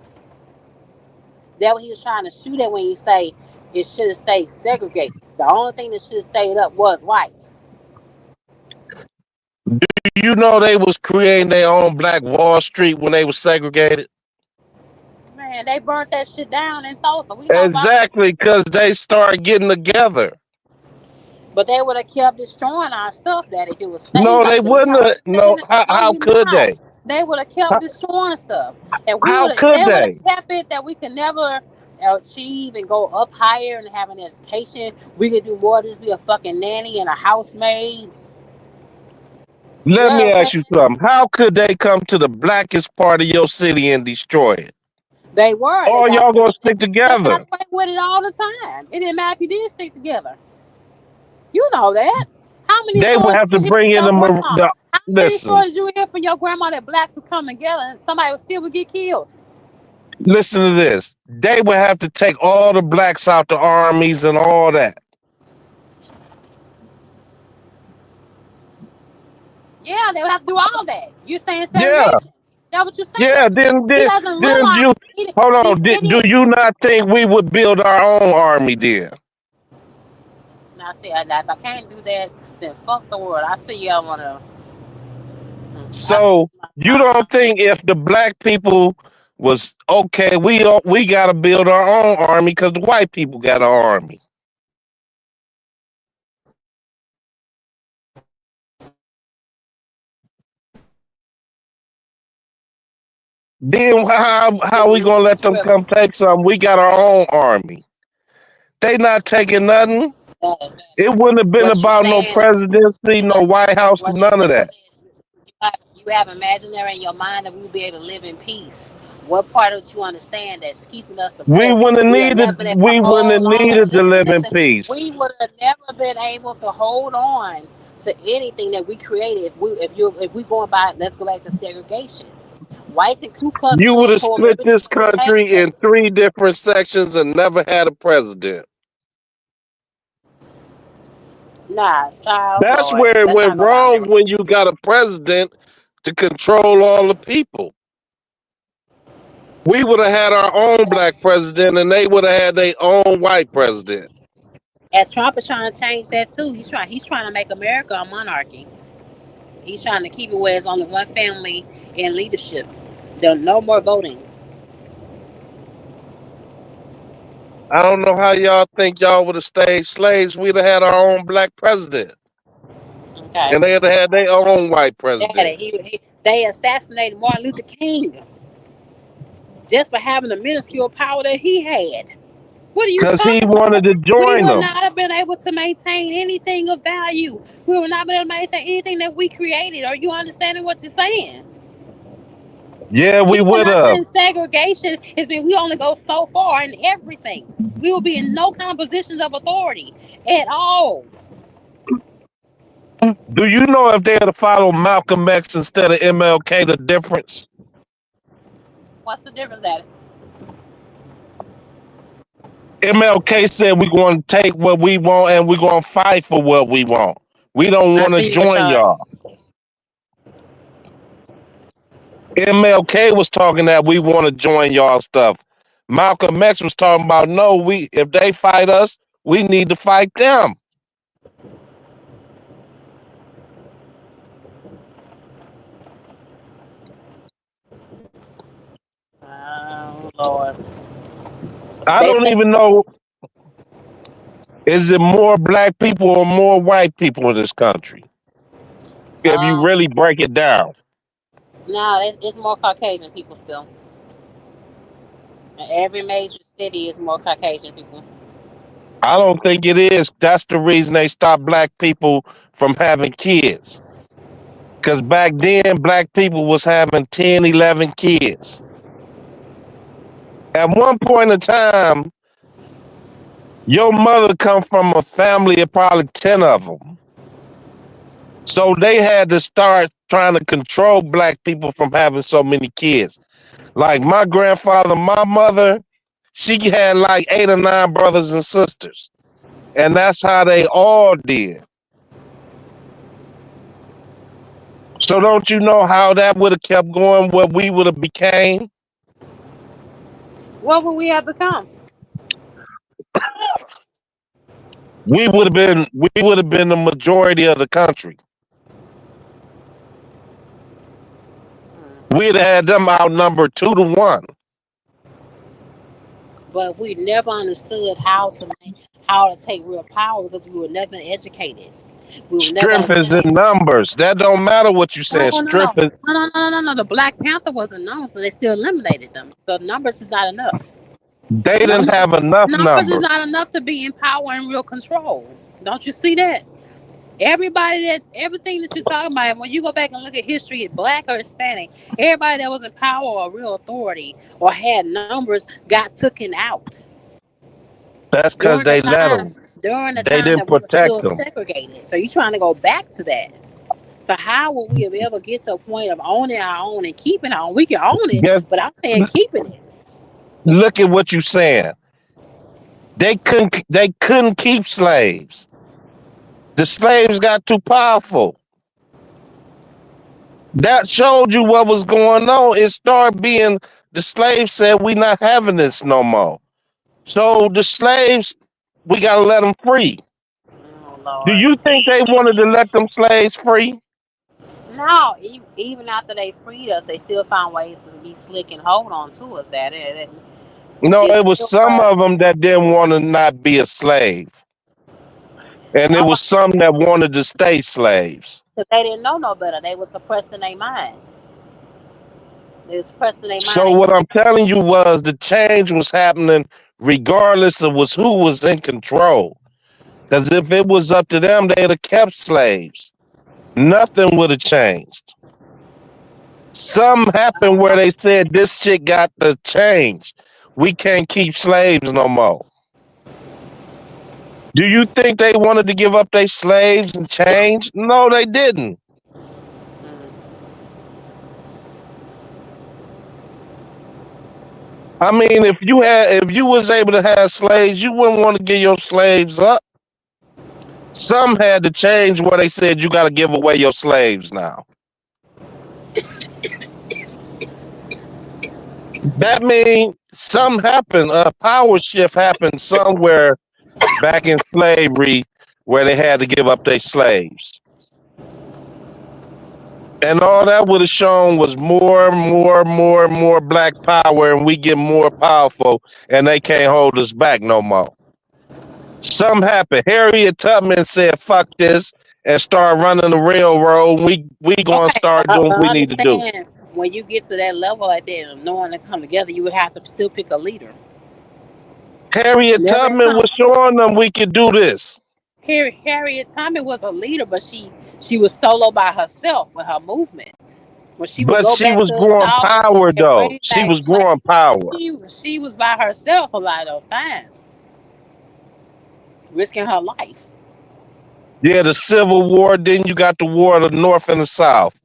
That what he was trying to shoot at when you say it should have stayed segregated. The only thing that should have stayed up was whites. You know they was creating their own Black Wall Street when they was segregated. Man, they burnt that shit down in Tulsa. We know about that. Exactly, because they started getting together. But they would have kept destroying our stuff. That if it was stayed No, they like that, you wouldn't don't have. No, understand it. No, how you could not. they? They would have kept How, destroying stuff. And we how would have. could They would they? have kept it that we could never achieve and go up higher and have an education. We could do more than just be a fucking nanny and a housemaid. You Let know me what I'm ask you saying? something. How could they come to the blackest part of your city and destroy it? They were. They All got y'all away gonna with it. stick They got together. away with it all the time. It didn't matter if you did stick together. You know that. How many They would stories have you to hear bring from in your grandma? the How many listen. stories you hear from your grandma that blacks would come together and somebody would still would get killed? Listen to this. They would have to take all the blacks out the armies and all that. Yeah, they would have to do all that. You're saying Yeah, segregation. That's what you're yeah. saying. He doesn't Then realize you hold these on. Do idiots. you not think we would build our own army then? Now, I see, if I can't do that, then fuck the world. I see y'all want to. I see. So you don't think if the black people was okay, we got to build our own army because the white people got an army. Then how we gonna let them come take something? We got our own army. They not taking nothing. It wouldn't have been What you about no saying? presidency, no White House, What you none of saying that. is you have imaginary in your mind that we will be able to live in peace. What part of it you understand that's keeping us suppressed? We have never been able to We wouldn't have hold on. needed to Listen, live in listen. peace. We would have never been able to hold on to anything that we created if we going by. Let's go back to segregation. Whites and Ku Klux You would Klan have tore split everything this up and country changed in it. 3 different sections and never had a president. Nah, child, That's Lord, where it let's went not go down that wrong road. when you got a president to control all the people. We would have had our own black president and they would have had their own white president. And Trump is trying to change that too. He's trying to make America a monarchy. He's trying to keep it where it's only one family in leadership. There no more voting. I don't know how y'all think y'all would have stayed slaves. We'd have had our own black president. Okay. And they'd have had their own white president. Daddy, they assassinated Martin Luther King just for having the minuscule power that he had. What are you Because he talking wanted about? to We join would them. not have been able to maintain anything of value. We would not have been able to maintain anything that we created. Are you understanding what you're saying? Yeah, we Keeping would us have. in segregation is when we only go so far in everything. We will be in no kind of positions of authority at all. Do you know if they had to follow Malcolm X instead of MLK, the difference? What's the difference, Daddy? MLK said we're going to take what we want and we're going to fight for what we want. We don't I want to see you, join Rashard. y'all. MLK was talking that we want to join y'all stuff. Malcolm X was talking about no, we if they fight us, we need to fight them. Oh, Lord. I They don't say, even know, is it more black people or more white people in this country? If you um, really break it down. no, it's more Caucasian people still. In every major city is more Caucasian people. I don't think it is. That's the reason they stopped black people from having kids. Because back then, black people was having 10, 11 kids. At one point in time, your mother come from a family of probably 10 of them. So they had to start trying to control black people from having so many kids. Like my grandfather, my mother, she had like 8 or 9 brothers and sisters. And that's how they all did. So don't you know how that would have kept going, what we would have became? What would we have become? We would have been the majority of the country. We'd have had them outnumbered 2-1. But we never understood how to take real power because we were never educated. We will never Strength is in understand. numbers. That don't matter what you No, say. no, no, Strength is. no, no, no, no, no. The Black Panther wasn't numbers, but they still eliminated them. So numbers is not enough. They didn't Numbers, have enough numbers is numbers. not enough to be in power and real control. Don't you see that? Everybody that's everything that you're talking about, when you go back and look at history, black or Hispanic, everybody that was in power or real authority or had numbers got taken out That's because during the they let time them. during the They time didn't that we were protect still them. segregated. So you're trying to go back to that. So how will we ever get to a point of owning our own and keeping our own? We can own it, Just but I'm saying keeping it. look at what you're saying. They couldn't keep slaves. The slaves got too powerful. That showed you what was going on. It started being the slaves said we not having this no more. So the slaves, we gotta let them free. Oh Do Lord. you think they wanted to let them slaves free? No, even after they freed us, they still found ways to be slick and hold on to us. That No, it it was still some of them that didn't want to not be a slave, and it oh, was some that wanted to stay slaves. because they didn't know no better. They was suppressed in their mind. They was suppressed in their mind. So They what couldn't. I'm telling you was the change was happening regardless of was who was in control. Because if it was up to them, they'd have kept slaves. Nothing would have changed. Some happened where they said this shit got to change. We can't keep slaves no more. Do you think they wanted to give up their slaves and change? No, they didn't. I mean, if you was able to have slaves, you wouldn't want to give your slaves up. Some had to change where they said you got to give away your slaves now. That means some happened. A power shift happened somewhere back in slavery where they had to give up their slaves. And all that would have shown was more black power, and we get more powerful, and they can't hold us back no more. Something happened. Harriet Tubman said, "Fuck this," and started running the railroad. We gonna Okay, start doing what but we need to do. understand when you get to that level like that, of knowing to come together, you would have to still pick a leader. Harriet Never Tubman come. was showing them we could do this, Harriet Tubman was a leader, but she was solo by herself with her movement. When she would but go she back was to the growing South power and though. bring She back was growing slaves, power. she was by herself a lot of those times, risking her life. Yeah, the Civil War. Then you got the War of the North and the South.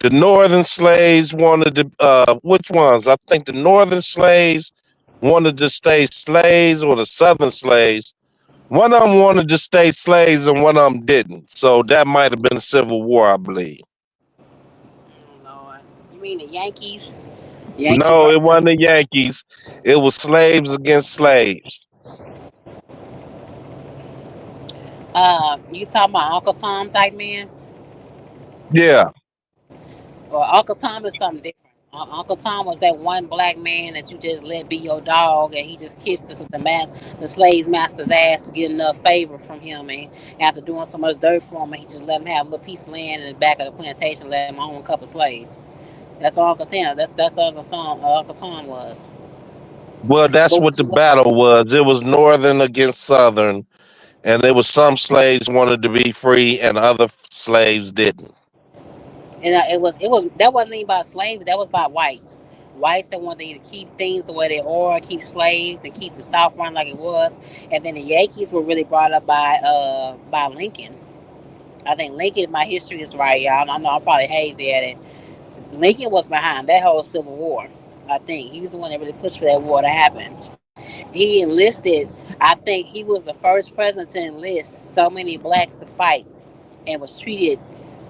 The Northern slaves wanted to. Which ones? I think the Northern slaves wanted to stay slaves, or the Southern slaves. One of them wanted to stay slaves, and one of them didn't. So that might have been a Civil War, I believe. Lord, you mean the Yankees? Yankees No, it versus. wasn't the Yankees. It was slaves against slaves. You talking about Uncle Tom type man? Yeah. Or Uncle Tom is something different. Uncle Tom was that one black man that you just let be your dog, and he just kissed the slave master's ass to get enough favor from him. And after doing so much dirt for him, he just let him have a little piece of land in the back of the plantation, let him own a couple slaves. That's Uncle Tom. That's Uncle Tom was. Well, But that's what what the you battle was. It was Northern against Southern, and there was some slaves wanted to be free, and other slaves didn't. and it was that wasn't even about slaves. That was about whites. Whites that wanted to keep things the way they are, keep slaves, and keep the South run like it was. And then the Yankees were really brought up by Lincoln. I think Lincoln, if my history is right, y'all. I know I'm probably hazy at it. Lincoln was behind that whole Civil War. I think he was the one that really pushed for that war to happen. He enlisted. I think he was the first president to enlist so many blacks to fight, and was treated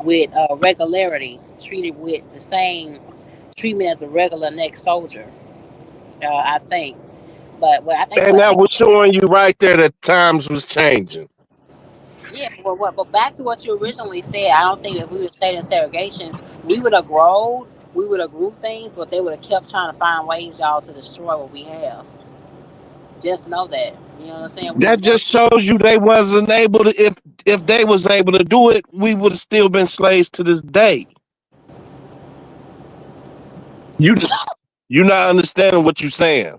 with regularity, treated with the same treatment as a regular next soldier. I think. But what I think And what that was happened, showing you right there that times was changing. yeah. But back to what you originally said, I don't think if we would stayed in segregation, we would have grown, we would have grew things, but they would have kept trying to find ways, y'all, to destroy what we have. Just know that. You know what I'm saying? We That never just get. shows you they wasn't able to. If they was able to do it, we would have still been slaves to this day. You you're not understanding what you're saying.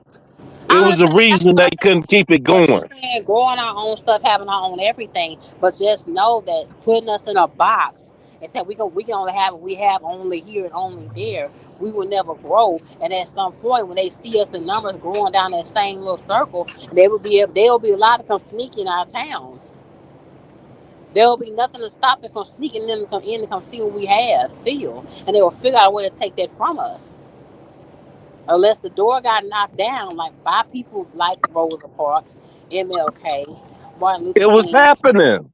It I was the understand exactly reason what they I'm couldn't saying. keep it But you're going. saying growing our own stuff, having our own everything. But just know that putting us in a box and saying we can only have what we have only here and only there, we will never grow. And at some point, when they see us in numbers growing down that same little circle, they'll be allowed to come sneak in our towns. There will be nothing to stop them from sneaking in to come in and come see what we have still, and they will figure out a way to take that from us. Unless the door got knocked down, like by people like Rosa Parks, MLK, Martin Luther It was King, happening.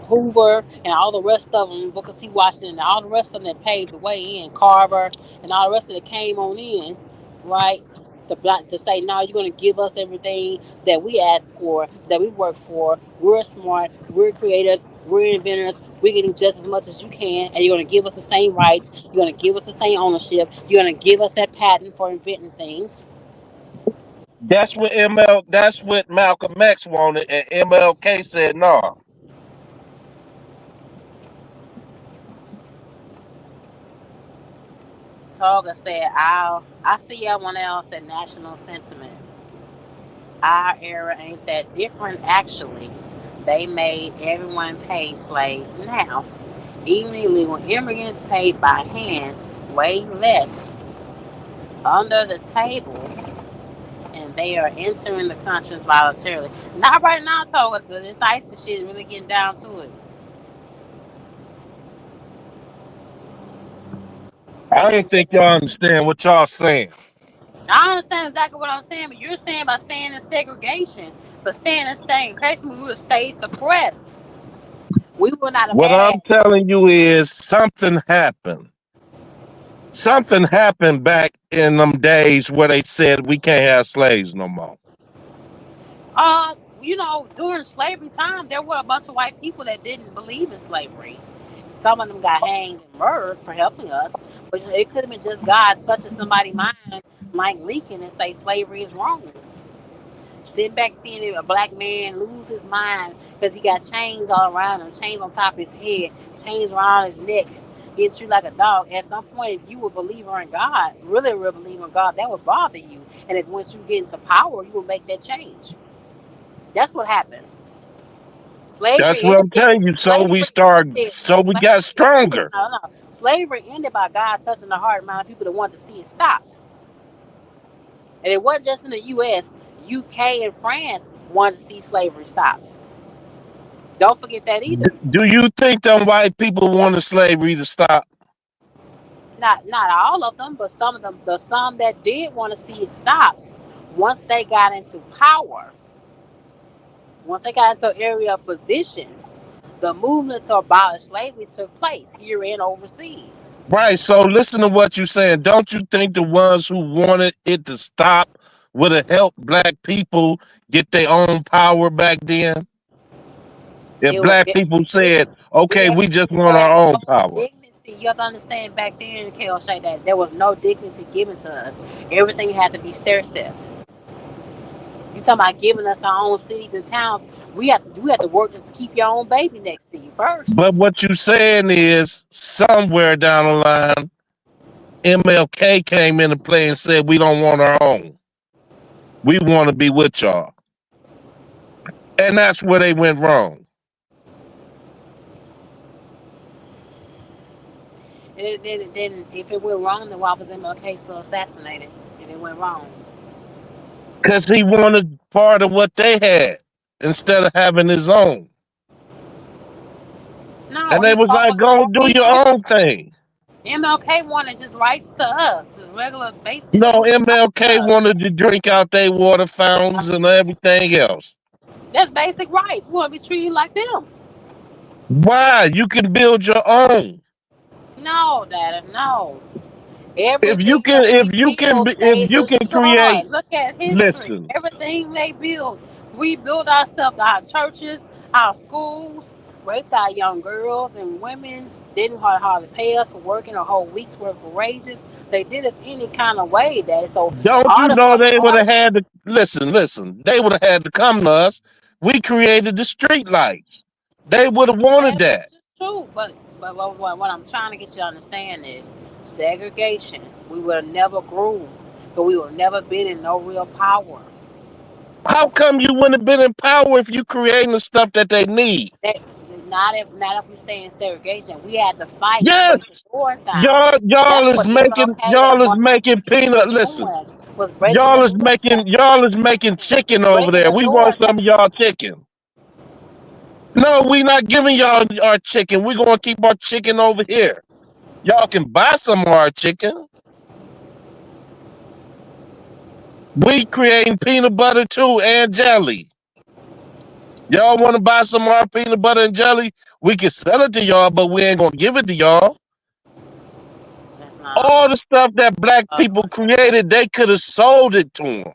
Hoover, and all the rest of them, Booker T. Washington, and all the rest of them that paved the way in, Carver, and all the rest of them that came on in, right? To say, no, you're going to give us everything that we asked for, that we work for. We're smart, we're creators, we're inventors. We can do just as much as you can, and you're going to give us the same rights. You're going to give us the same ownership. You're going to give us that patent for inventing things. That's what Malcolm X wanted, and MLK said no. Toga said, I see everyone else at National Sentiment. Our era ain't that different, actually. They made everyone pay slaves now. Even illegal immigrants paid by hand way less under the table, and they are entering the countries voluntarily. Not right now, Toga. This ISIS shit is really getting down to it. I didn't think y'all understand what y'all saying. I understand exactly what I'm saying, but you're saying by staying in segregation. But staying in segregation, we would stay suppressed. We would not have What had. I'm telling you is something happened. Something happened back in them days where they said we can't have slaves no more. During slavery time, there were a bunch of white people that didn't believe in slavery. Some of them got hanged and murdered for helping us, but it could have been just God touching somebody's mind, like Lincoln, and say slavery is wrong. Sitting back seeing a black man lose his mind because he got chains all around him, chains on top of his head, chains around his neck, getting treated like a dog. At some point, if you were a believer in God, really a real believer in God, that would bother you. And if once you get into power, you will make that change. That's what happened. That's Slavery what I'm ended. telling you. Slavery ended. So we got Slavery ended. stronger. No, no. Slavery ended by God touching the heart amount of people that wanted to see it stopped. And it wasn't just in the U.S. UK and France wanted to see slavery stopped. Don't forget that either. Do you think them white people wanted slavery to stop? Not all of them, but some of them. The some that did want to see it stopped. Once they got into power, once they got into an area of position, the movement to abolish slavery took place here and overseas. Right. So listen to what you're saying. Don't you think the ones who wanted it to stop would have helped black people get their own power back then? If It would black be, people it said, would be okay, we just want but our with own no power. dignity. You have to understand back then, Kale Shay, that there was no dignity given to us. Everything had to be stair stepped. You talking about giving us our own cities and towns? We have to work just to keep your own baby next to you first. But what you're saying is somewhere down the line, MLK came into play and said, we don't want our own. We want to be with y'all. And that's where they went wrong. And then if it went wrong, then why was MLK still assassinated? If it went wrong, Because he wanted part of what they had instead of having his own. no, And they he was like, fought. go do your own thing. MLK wanted just rights to us, just regular basic No, decent rights to MLK us. wanted to drink out their water fountains and everything else. That's basic rights. We want to be treated like them. Why? You can build your own. No, Daddy, no. If you Everything can, that if we you can, build, if they you can create, destroy. Look at history. listen, Everything they build, we build ourselves, our churches, our schools, raped our young girls and women, didn't hardly pay us for working a whole week's worth of wages. They did us any kind of way that so don't you article, know they would have article had to listen. They would have had to come to us. We created the street lights. They would have wanted that, which that. is true, but what I'm trying to get you to understand is segregation. We would have never grew, but we would have never been in no real power. How come you wouldn't have been in power if you creating the stuff that they need? That not if we stay in segregation. We had to fight and Yes, break the doors down. That's what MLK and y'all is Martin making Luther King peanut. was Listen, doing, was breaking the doors down, y'all is making chicken over breaking there. the We want doors down. some of y'all chicken. No, we not giving y'all our chicken. We gonna keep our chicken over here. Y'all can buy some of our chicken. We creating peanut butter too and jelly. Y'all want to buy some of our peanut butter and jelly? We can sell it to y'all, but we ain't gonna give it to y'all. That's not. All the stuff that black people created, they could have sold it to them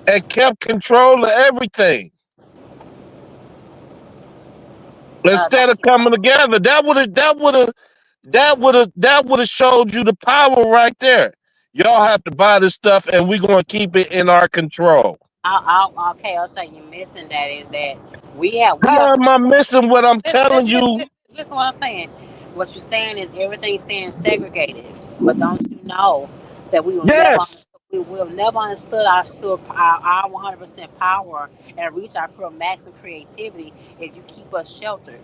and kept control of everything instead of Like coming together. That would have showed you the power right there. Y'all have to buy this stuff, and we're gonna keep it in our control. Okay, I'll show you missing that is that we are How am I missing what I'm listen, telling listen, listen, you? listen, listen what I'm saying. What you're saying is everything's saying segregated, but don't you know that Yes. we will never understood our 100% power and reach our full max of creativity if you keep us sheltered.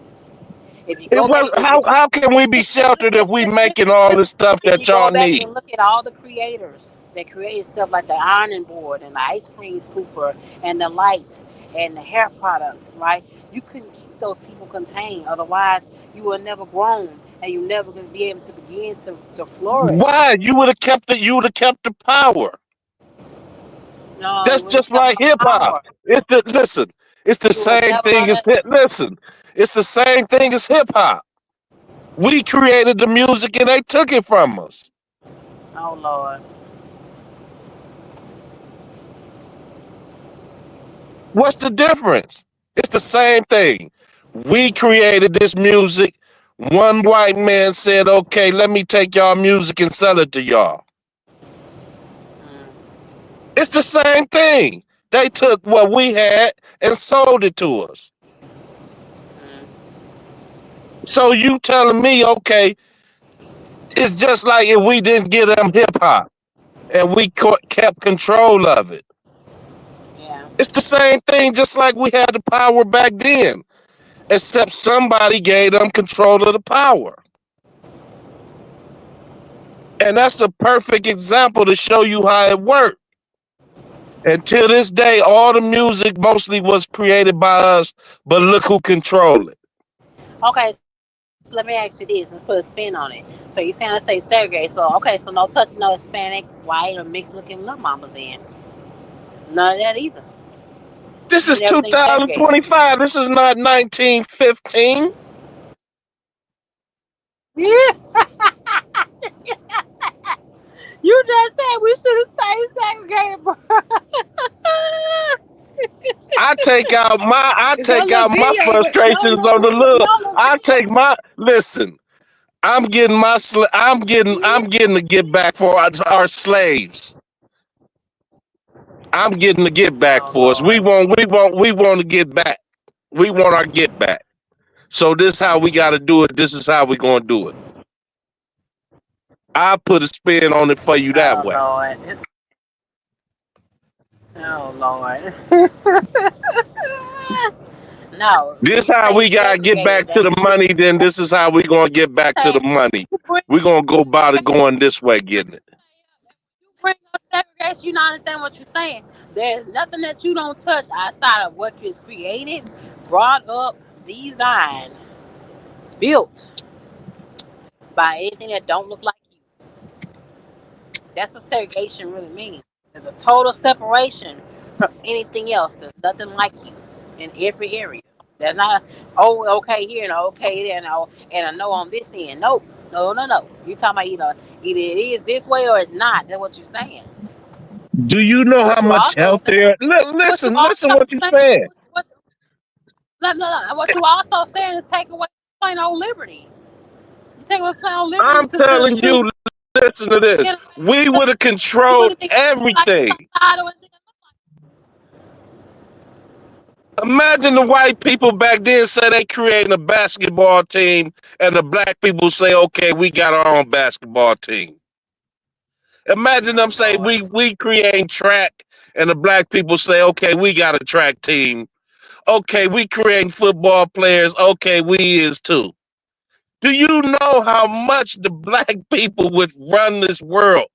If you It go back, was how can we be sheltered if we making all listen. the stuff If that you go y'all back need? and look at all the creators that created stuff like the ironing board and the ice cream scooper and the lights and the hair products, right? You couldn't keep those people contained. Otherwise, you will never grown and you never gonna be able to begin to flourish. Why? You would have kept it, you would have kept the power. No, you That's would have just kept like no hip hop. power. Listen, it's the You would same never thing as listen, it's the same thing as hip hop. We created the music and they took it from us. oh Lord. What's the difference? It's the same thing. We created this music. One white man said, okay, let me take y'all music and sell it to y'all. Mm, It's the same thing. They took what we had and sold it to us. mm. So you telling me, okay, it's just like if we didn't give them hip hop and we kept control of it. Yeah. It's the same thing, just like we had the power back then, except somebody gave them control of the power. And that's a perfect example to show you how it worked. Until this day, all the music mostly was created by us, but look who control it. Okay, so let me ask you this and put a spin on it. So you saying let's say segregate. So okay, so no touch no Hispanic, white, or mixed looking little mamas in. None of that either. This Keeping is everything segregated. 2025. This is not 1915. Yeah, you just said we should have stayed segregated, bro. I Your take little out my video, frustrations on the little. your little I take video. my listen. I'm getting to get back for our slaves. I'm getting to get back Oh for us. Lord. We want to get back. We want our get back. So this is how we got to do it. This is how we gonna do it. I put a spin on it for you that Oh way. Lord. Oh Lord. No, when This you how say we gotta get segregated, back to that the means money. Then this is how we gonna get back to say the money. you bring, We gonna go about it going this way, getting it. you bring up segregation. You don't understand what you're saying. There's nothing that you don't touch outside of what is created, brought up, designed, built by anything that don't look like you. That's what segregation really means. There's a total separation from anything else. There's nothing like you in every area. There's not a, oh, okay here and a okay there and a no on this end. Nope. No, no, no. You talking about either it is this way or it's not. That's what you're saying. Do you know how What you much also saying? healthier? What you Listen, listen also what you saying? said. What, no, no, no. What you also saying is take away plain old liberty. You take away plain old liberty I'm telling to you, listen to you this. know We would have do controlled anything like everything. outside or anything. Imagine the white people back then say they creating a basketball team, and the black people say, "Okay, we got our own basketball team." Imagine them Oh say, Lord. "We create track," and the black people say, "Okay, we got a track team." Okay, we creating football players. Okay, we is too. Do you know how much the black people would run this world?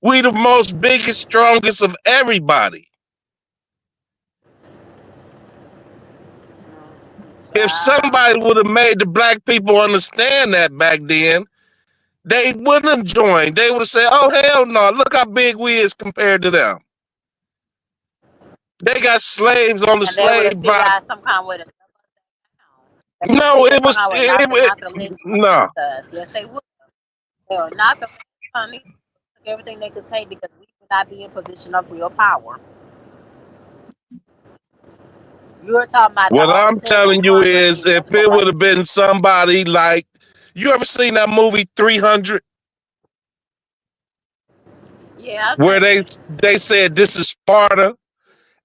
We the most biggest, strongest of everybody. If Child. somebody would have made the black people understand that back then, they wouldn't have joined. They would have said, "Oh hell no! Look how big we is compared to them. They got slaves on the And they would have slave figured block." out some kind of way to they would have No, figured it some was kind of way not to let you no. us. Yes, they would. They were not the took everything they could take because we would not be in position of real power. You were talking about the What only I'm sense in telling you Congress is, being if nothing but it white would have been somebody like, you ever seen that movie 300, people. Yeah, I where seen it. they said this is Sparta,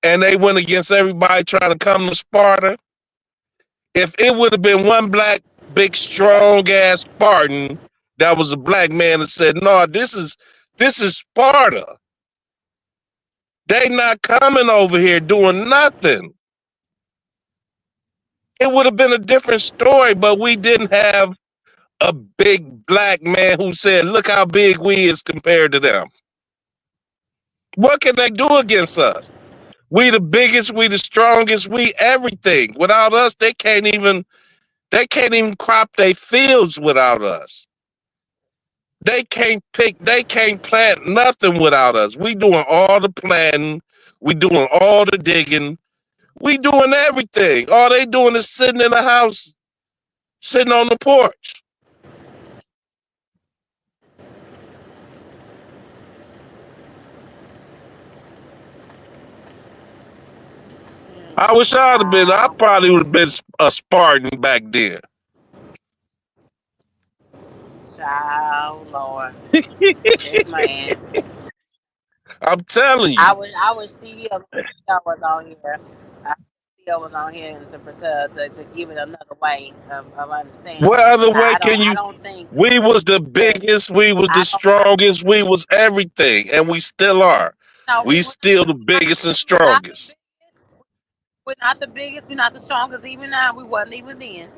and they went against everybody trying to come to Sparta? If it would have been one black, big, Yeah. strong ass Spartan that was a black man that said, "No, this is Sparta. They not coming over here doing nothing." It would have been a different story, but we didn't have a big black man who said, "Look how big we is compared to them." What can they do against us? We the biggest, we the strongest, we everything. Without us, they can't even crop their fields without us. They can't plant nothing without us. We doing all the planting, we doing all the digging, we doing everything. All they doing is sitting in the house, sitting on the porch. I wish I'd have been. I Child. probably would have been a Spartan back then. Child, Lord. Yes, man. I'm telling you. I wish CEO was on here. I wish CEO was on here to give it another way of What understanding. other way can I you? don't think We was the that biggest, we was the I don't strongest, we was everything, and we still are. no We still the biggest and we're not the strongest. biggest. We're not the biggest. We're not the strongest. Even now, we wasn't even then.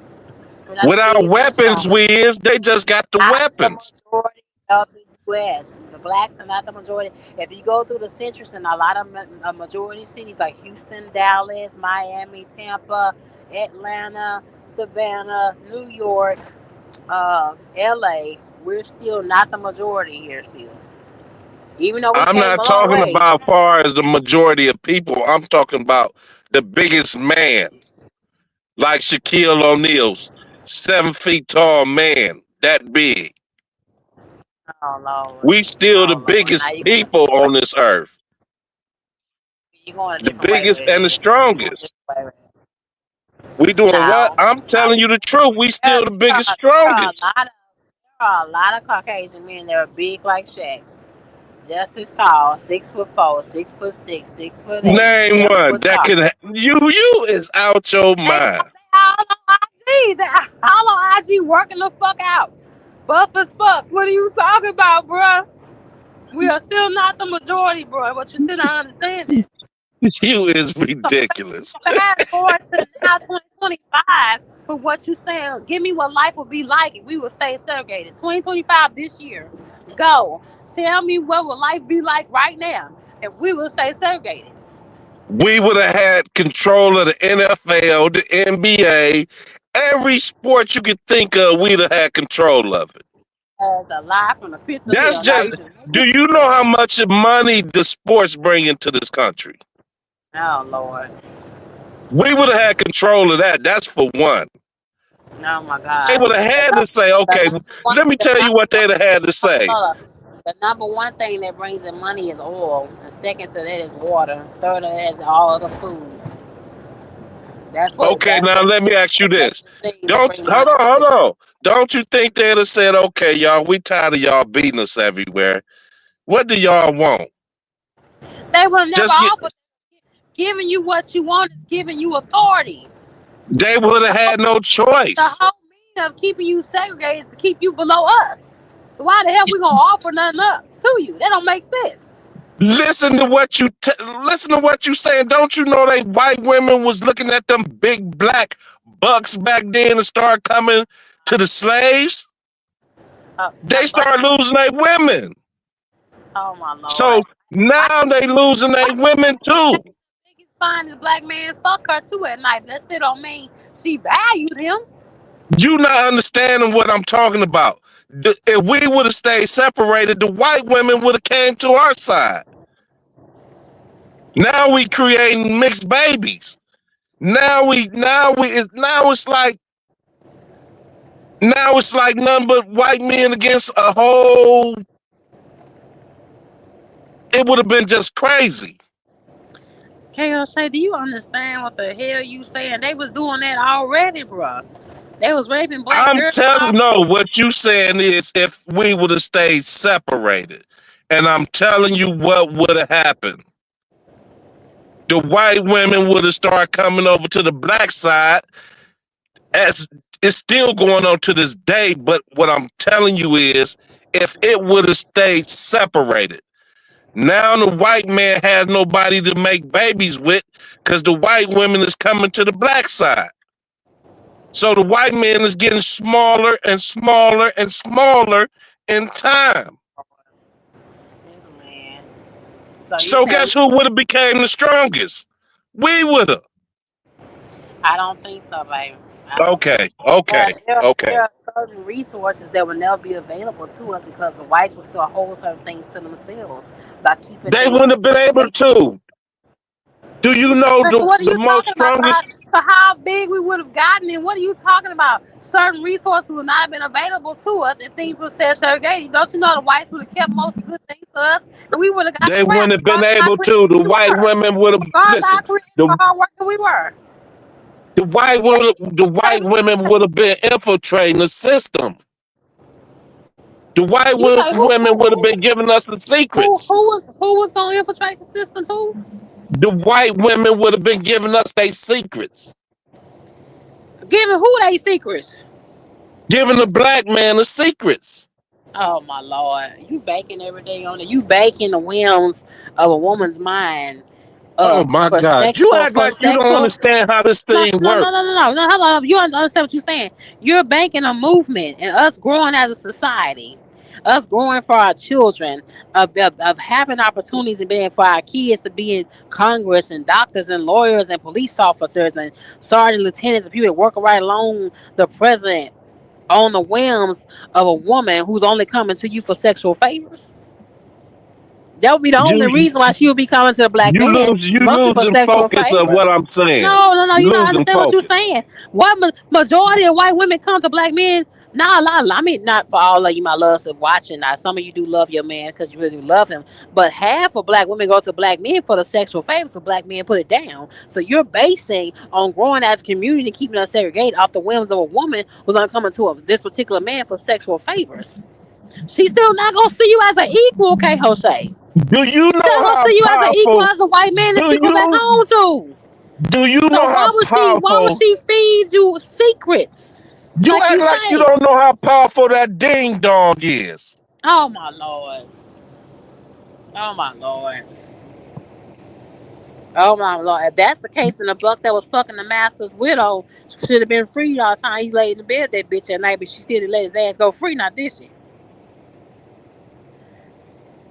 We're not the Without biggest and the weapons, strongest. we is. They just got the Not the weapons. majority of the U.S. The blacks are not the majority. If you go through the centers in a lot of majority cities like Houston, Dallas, Miami, Tampa, Atlanta, Savannah, New York, L.A., we're still not the majority here still. Even though we I'm came not a long talking way. about far as the majority of people. I'm talking about the biggest man, like Shaquille O'Neal's 7 feet tall man, that big. Oh, Lord. We still the Oh, Lord. Now biggest you're going a people different way. on this earth, You're going a the different way with biggest it and the then. You're going a strongest. different way with it. We doing what? No. I'm No. telling you the truth. We still the biggest, There are a strongest. lot of there are a lot of Caucasian men that are big like Shaq, just as tall, 6'4", 6'6", 6'8", Name seven one foot that tall. can. You is out your mind. They all on IG. They all on IG working the fuck out. Buff as fuck. What are you talking about, bruh? We are still not the majority, bro. But you still not understanding. You is So ridiculous. fast forward to now 2025 for what you saying. Give me what life would be like if we would stay segregated. 2025 this year. Go. Tell me what would life be like right now if we would stay segregated. We would have had control of the NFL, the NBA, every sport you could think of. We'd have had control of it. As a lie from the pits of That's hell. Now just. you just Do you know how much money the sports bring into this country? oh Lord. We would have had control of that. That's for one. Oh my They God. would have had to say, The okay, number one, let me the tell you number what they'd have had to say. one, the number one thing that brings in money is oil. And second to that is water. Third to that is all other foods. Okay, That's now the let me ask you this. major things that Don't bring hold money. on, hold on. Don't you think they'd have said, okay, y'all, we tired of y'all beating us everywhere. What do y'all want? They will never Just get offer. Giving you what you want is giving you authority. they would have had no The choice. whole meaning of keeping you segregated is to keep you below us. So why the hell we gonna offer nothing up to you? That don't make sense. Listen to what listen to what you saying. Don't you know they white women was looking at them big black bucks back then and start coming to the slaves? Now They black. start losing their women. Oh my lord. So now they losing their women too. Biggest find is black man fuck her too at night. That still don't mean she valued him. You not understanding what I'm talking about. If we would have stayed separated, the white women would have came to our side. Now we creating mixed babies. Now it's like nothing but white men against a whole. It would have been just crazy. KL Shay, do you understand what the hell you saying? They was doing that already, bruh. They was raping black I'm girls. telling no. What you saying is if we would have stayed separated, and I'm telling you what would have happened. The white women would have started coming over to the black side, as it's still going on to this day. But what I'm telling you is, if it would have stayed separated, now the white man has nobody to make babies with because the white women is coming to the black side. So the white man is getting smaller and smaller and smaller in time. Man. So you So saying guess who would have became the strongest? We would have. I don't think so, baby. I don't think Okay, okay, there okay. are certain resources that will never be available to us because the whites will still hold certain things to themselves by keeping They things wouldn't in have been able segregation. to. Do you know But what are the you most talking about? strongest? So how big we would have gotten and what are you talking about? Certain resources would not have been available to us and things were still segregated. Don't you know the whites would have kept most good things for us and we would have got They the wouldn't rest have been regardless of how able creative to. The we white were. women would have Regardless of how listen. creative or The hard working we were. the white women would have been infiltrating the system. The white You say women would have been giving us the secrets. who was gonna infiltrate the system? Who? The white women would have been giving us their secrets. Giving who they secrets? Giving the black man the secrets. Oh my lord. You baking everything on it. You baking the whims of a woman's mind Oh my for God. sex You act like you don't sexual. understand how this No, thing no, no, works. no, no, no, no. Hold on. You understand what you're saying? You're banking a movement and us growing as a society, us growing for our children, of having opportunities and being for our kids to be in Congress and doctors and lawyers and police officers and sergeant lieutenants and people that work right along the president on the whims of a woman who's only coming to you for sexual favors. That would be the only You reason why she would be coming to a black man, you mostly for losing sexual focus of what favors. I'm saying. No, no, no. You You not losing understand what you're focus. saying. What majority of white women come to black men? Nah, I mean, not for all of you, my loves, that watching. Now, some of you do love your man because you really love him, but half of black women go to black men for the sexual favors. So black men put it down. So you're basing on growing as a community, keeping us segregated off the whims of a woman who's gonna come into this particular man for sexual favors. She's still not gonna see you as an equal, K. Jose. Do you Still know gonna how see you as an equal powerful? as a white man that Do she go back you home to. do you So know how why would powerful? she feed you secrets? You Like act you like you say. don't know how powerful that ding dong is. Oh my lord. Oh my lord. Oh my lord. If that's the case, then the buck that was fucking the master's widow should have been free all the time he laid in the bed that bitch at night, but she still didn't let his ass go free, now did she?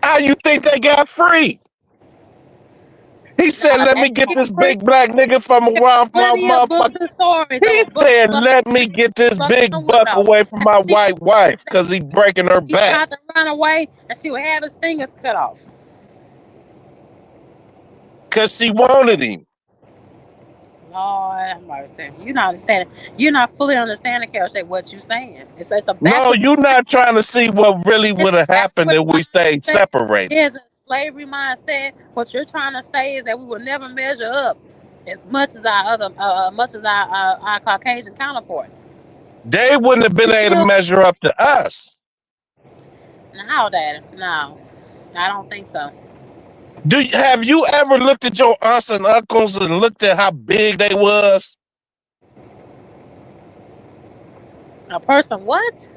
How you think they got free? He said, Nah, "Let they me get get this free. big black nigga from There's around my plenty of books motherfucker." and stories of He a buck said, fucking "Let me get this fucking big a buck widow. away from And my she white wife because he breaking her he back." tried to run away and she would have his fingers cut off. Because she wanted him. Lord have mercy. You're not understanding. You're not fully understanding, Kelsey, what you're saying. It's a No, backwards. you're not trying to see what really It's would have a happened backwards if we stayed mindset. separated. It's a slavery mindset. What you're trying to say is that we will never measure up as much as our Caucasian counterparts. They wouldn't have been You able to feel measure up to us. now, Daddy? No, I don't think so. Have you ever looked at your aunts and uncles and looked at how big they was? A person what?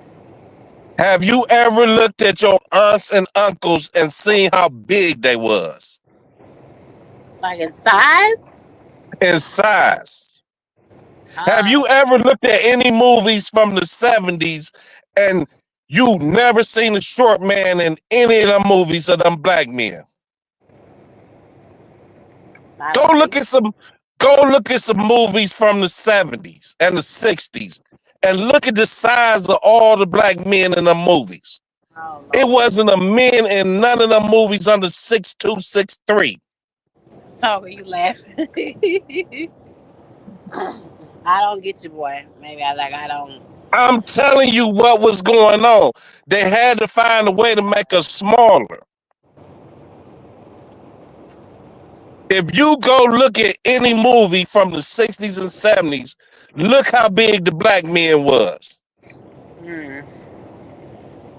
Have you ever looked at your aunts and uncles and seen how big they was Like in size? in size? Have Uh, you ever looked at any movies from the 70s and you never seen a short man in any of them movies of them black men? I Go don't look think. at some movies from the 70s and the 60s and look at the size of all the black men in the movies. Oh It Lord, wasn't a man in none of them movies under 6'2", 6'3". talking you laughing. I don't get you, boy. Maybe I don't. I'm telling you what was going on. They had to find a way to make us smaller. If you go look at any movie from the 60s and 70s, look how big the black men was. Mm.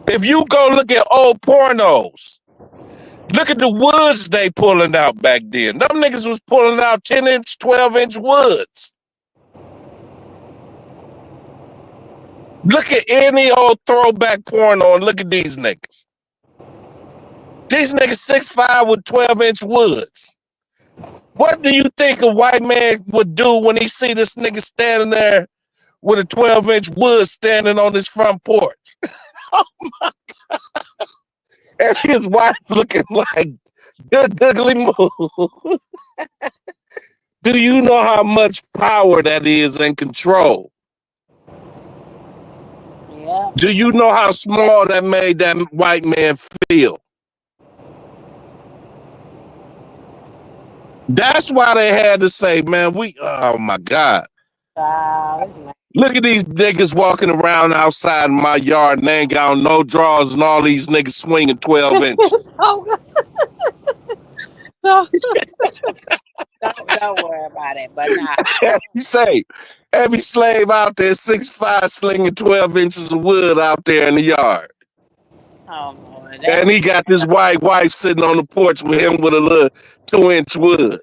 If you go look at old pornos, look at the woods they pulling out back then. Them niggas was pulling out 10-inch, 12-inch woods. Look at any old throwback porno and look at these niggas. These niggas 6'5" with 12-inch woods. What do you think a white man would do when he see this nigga standing there with a 12-inch wood standing on his front porch? And his wife looking like good googly moo. Do you know how much power that is and control? Yeah. Do you know how small that made that white man feel? That's why they had to say, man, oh my God. It's not. Look at these niggas walking around outside my yard and they ain't got no drawers and all these niggas swinging 12 inches. Oh, no. Don't worry about it. But nah. You say, every slave out there 6'5" slinging 12 inches of wood out there in the yard. Oh Lord, And he got this white wife sitting on the porch with him with a little 2-inch wood.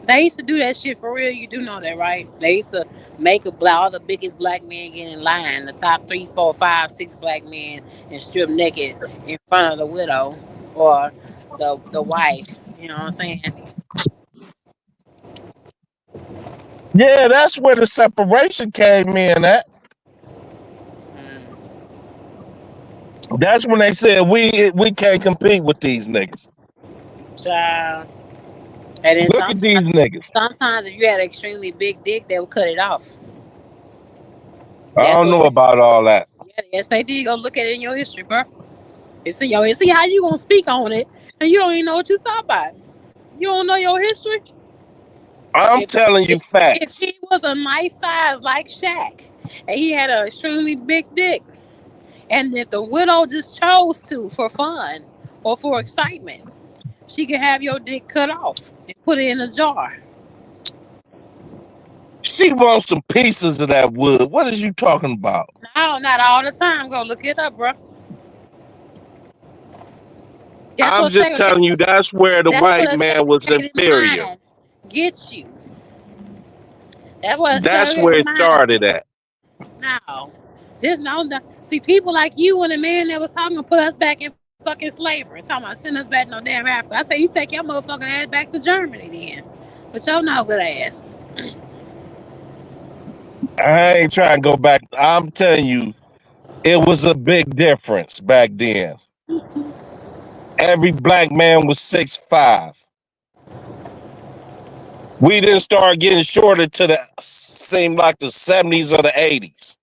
they used to do that shit for real. You do know that, right? They used to make all the biggest black men get in line, the top 3, 4, 5, 6 black men, and strip naked in front of the widow or the wife. You know what I'm saying? Yeah, that's where the separation came in at. Mm. That's when they said we can't compete with these niggas. Child. And then Look at these niggas. sometimes if you had an extremely big dick, they would cut it off. I That's don't what. know about all that. Yeah, yes, they did. Go look at it in your history, bro. See how you gonna speak on it, and you don't even know what you talk about. You don't know your history. I'm If telling you if facts. he was a nice size like Shaq, and he had an extremely big dick, and if the widow just chose to for fun or for excitement, she could have your dick cut off and put it in a jar. She wants some pieces of that wood. What is you talking about? No, not all the time. Go look it up, bro. That's I'm what just telling you that's where the that's what white a man was segregated inferior. mind gets you. That's what a That's where segregated it mind. started at. No, there's no. See, people like you and the man that was talking put us back in fucking slavery. Talking about send us back no damn Africa. I say you take your motherfucking ass back to Germany then. But y'all no good ass. I ain't trying to go back. I'm telling you, it was a big difference back then. Every black man was 6'5". We didn't start getting shorter to seemed like the 70s or the 80s.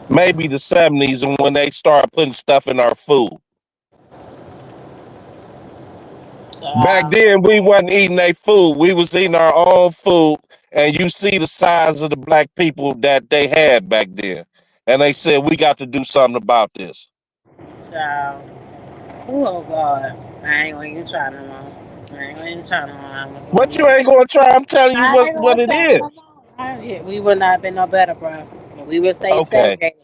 Maybe the 70s, and when they started putting stuff in our food. Back So, then, we wasn't eating their food. We was eating our own food, and you see the size of the black people that they had back then. And they said, we got to do something about this. so, oh God, I ain't gonna even try no more. I ain't gonna even try no What you more. ain't going to try? I'm telling you I ain't what gonna it try is. no more. We would not have been no better, bro. If we would stay Okay. segregated.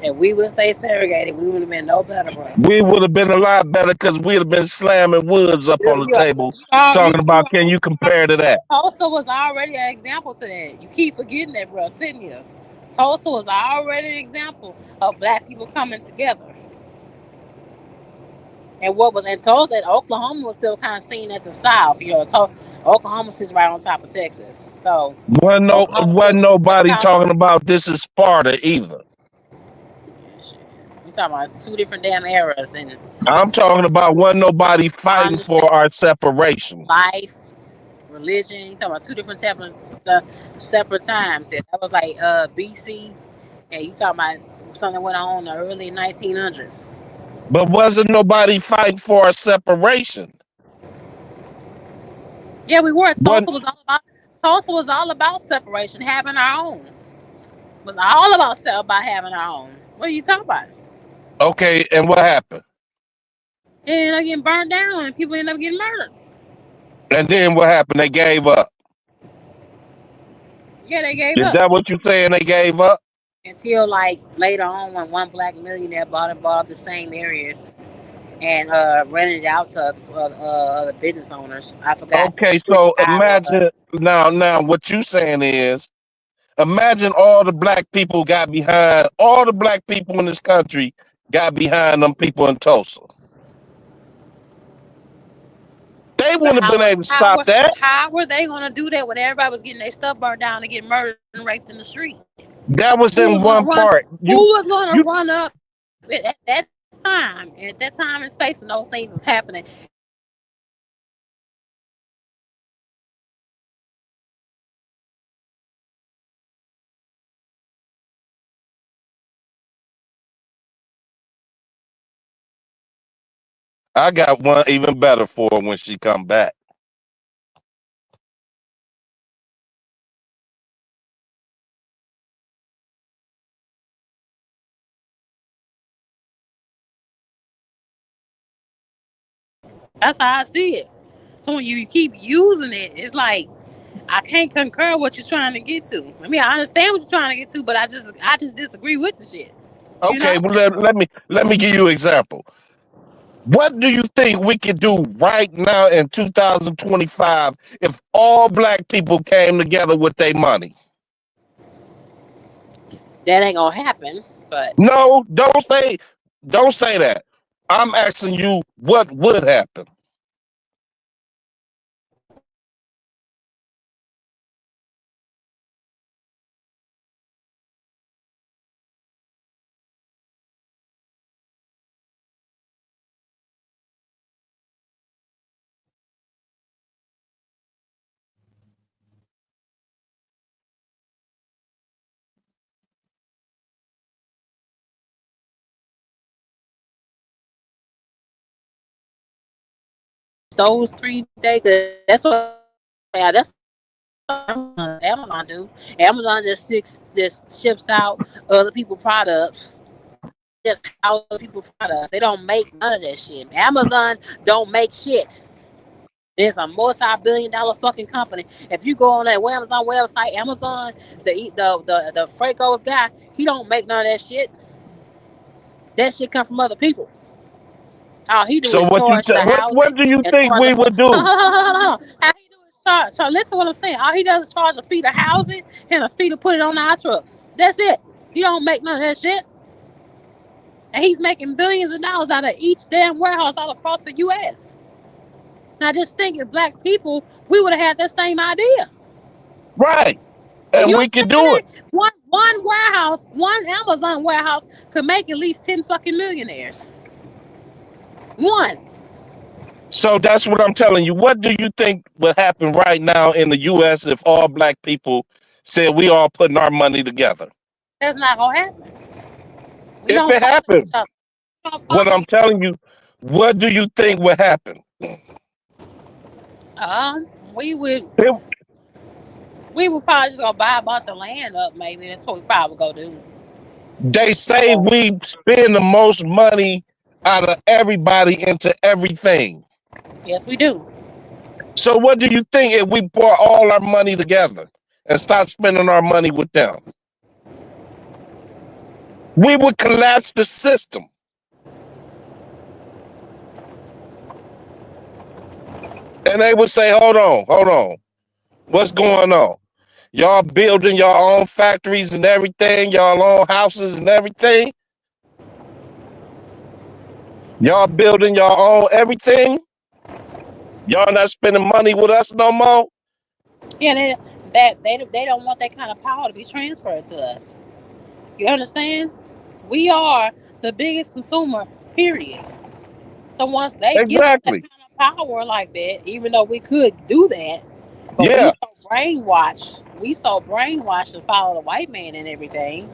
If we would stay segregated, we would have been no better, bro. We would have been a lot better because we'd have been slamming woods up on the You, table talking you about, can you compare to that? Tulsa was already an example to that. You keep forgetting that, bro. Sitting here, Tulsa was already an example of black people coming together. And what was in Tulsa, and Oklahoma was still kind of seen as the South. Oklahoma sits right on top of Texas, so Oklahoma Wasn't still nobody kind of. talking about this is Sparta either. We talking about two different damn eras and I'm talking about wasn't nobody fighting honest for our separation. life, religion. You talking about two different separate times. Yeah, that was like BC, and you talking about something that went on in the early 1900s. But wasn't nobody fighting for our separation. Yeah, we were. Wasn't Tulsa was all about separation, having our own. It was all about having our own. What are you talking about? okay, and what happened? It ended up getting burned down, and people ended up getting murdered. And then what happened? They gave up. Yeah, they gave Is up that what you saying? They gave up? until like later on when one black millionaire bought up the same areas and rented it out to other business owners. I forgot Okay, who the so guy imagine was. now what you saying is imagine all the black people got behind all the black people in this country got behind them people in Tulsa. They But wouldn't have been able to stop that. how were they gonna do that when everybody was getting their stuff burned down and getting murdered and raped in the street? That was Who in was gonna one run? part. Who You was gonna you run up at that time and space when those things was happening? I got one even better for her when she come back. That's how I see it. So when you keep using it, it's like I can't concur what you're trying to get to. I mean, I understand what you're trying to get to, but I just disagree with the shit. You Okay, know? well let me give you an example. What do you think we could do right now in 2025 if all black people came together with their money? That ain't gonna happen. But No, don't say that. I'm asking you what would happen. those 3 days, that's what yeah, that's what Amazon do. Amazon just ships out other people products. Just other people products. They don't make none of that shit. Amazon don't make shit. It's a multi-billion-dollar fucking company. If you go on that Amazon website, Amazon, the Fracos guy, he don't make none of that shit. That shit come from other people. All he do So is charge for the what housing do you and think charge a we fee. would do? All he do is charge. So listen to what I'm saying. All he does is charge a fee to housing and a fee to put it on our trucks. That's it. He don't make none of that shit. And he's making billions of dollars out of each damn warehouse all across the U.S. Now just think, if black people, we would have had that same idea. Right. And And you we could do it. understand, one warehouse, one Amazon warehouse could make at least 10 fucking millionaires. One. So that's what I'm telling you. What do you think would happen right now in the US if all black people said we all putting our money together? That's not gonna happen. We If don't it follow each happened, other. We don't what follow I'm each other. telling you, what do you think would happen? We would They, we would probably just go buy a bunch of land up. Maybe that's what we probably go do. they say So, we spend the most money out of everybody into everything. yes, we do. So what do you think if we pour all our money together and start spending our money with them? We would collapse the system. And they would say, hold on. What's going on? Y'all building your own factories and everything, y'all own houses and everything. Y'all building your own everything. Y'all not spending money with us no more. Yeah, they don't want that kind of power to be transferred to us. You understand? We are the biggest consumer. Period. So once they give us that Exactly. kind of power like that, even though we could do that, but Yeah, we so brainwashed to follow the white man and everything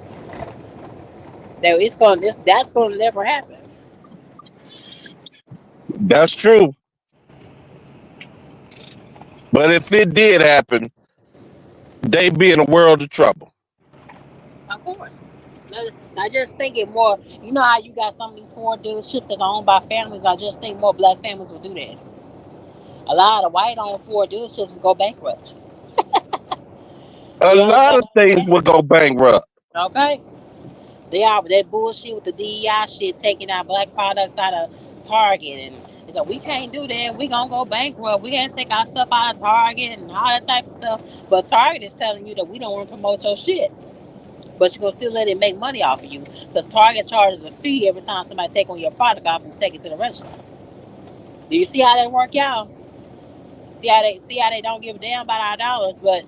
that that's gonna never happen. that's true. But if it did happen, they'd be in a world of trouble. Of course. I just think it more. You know how you got some of these Ford dealerships that's owned by families. I just think more black families will do that. A lot of white-owned Ford dealerships go bankrupt. A You lot understand of what I'm things saying? would go bankrupt. Okay. They are that bullshit with the DEI shit, taking our black products out of Target, and it's like we can't do that. We gonna go bankrupt. We can't take our stuff out of Target and all that type of stuff. But Target is telling you that we don't want to promote your shit, but you're gonna still let it make money off of you because Target charges a fee every time somebody take on your product off and take it to the register. Do you see how that work, y'all? See how they don't give a damn about our dollars, but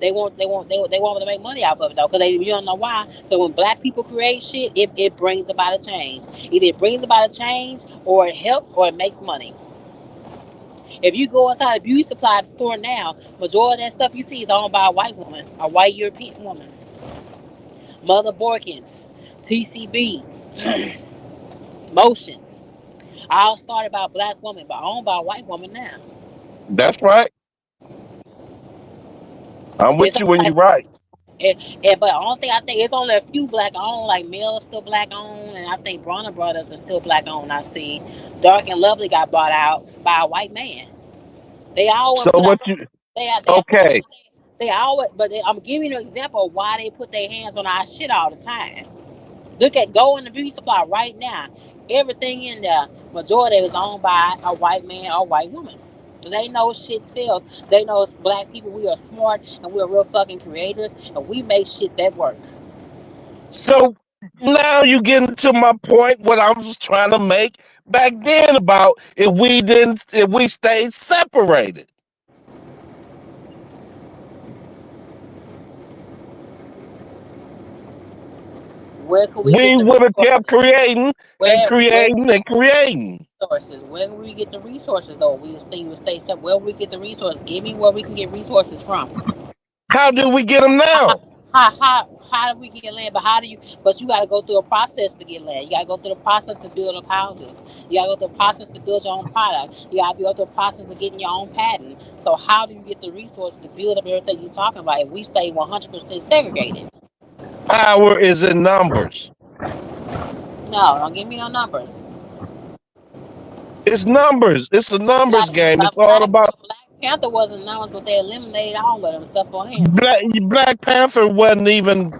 they want to make money off of it though, because they you don't know why. So when black people create shit, it brings about a change. Either it brings about a change, or it helps, or it makes money. If you go inside a beauty supply store now, majority of that stuff you see is owned by a white woman, a white European woman. Mother Borkins, TCB, Motions, all started by a black woman, but owned by a white woman now. That's right. I'm It's with you when like you're right. But I don't think I think it's only a few black owned, like Mill is still black owned, and I think Bronner Brothers are still black owned. I see Dark and Lovely got bought out by a white man. They always So put out what you they always okay. put they always I'm giving you an example of why they put their hands on our shit all the time. Look at go in the beauty supply right now. Everything in there, majority is owned by a white man or white woman. Cause they know shit sells. They know it's black people. We are smart and we're real fucking creators, and we make shit that work. So now you getting to my point, what I was trying to make back then about if we stayed separated, Where could we get we the would have kept resources? creating and Where creating and creating. resources? Where would we get the resources though? We would stay set. Where would we get the resources? Give me where we can get resources from. How do we get them How now? how do we get land? But how do you? But you got to go through a process to get land. You got to go through the process to build up houses. You got to go through the process to build your own product. You got to go through the process of getting your own patent. So how do you get the resources to build up everything you're talking about if we stay 100% segregated? Power is in numbers. No, don't give me no numbers. It's numbers. It's a numbers Like game. It's a all about Black Panther wasn't numbers, but they eliminated all of them except for a handful. Black Panther wasn't even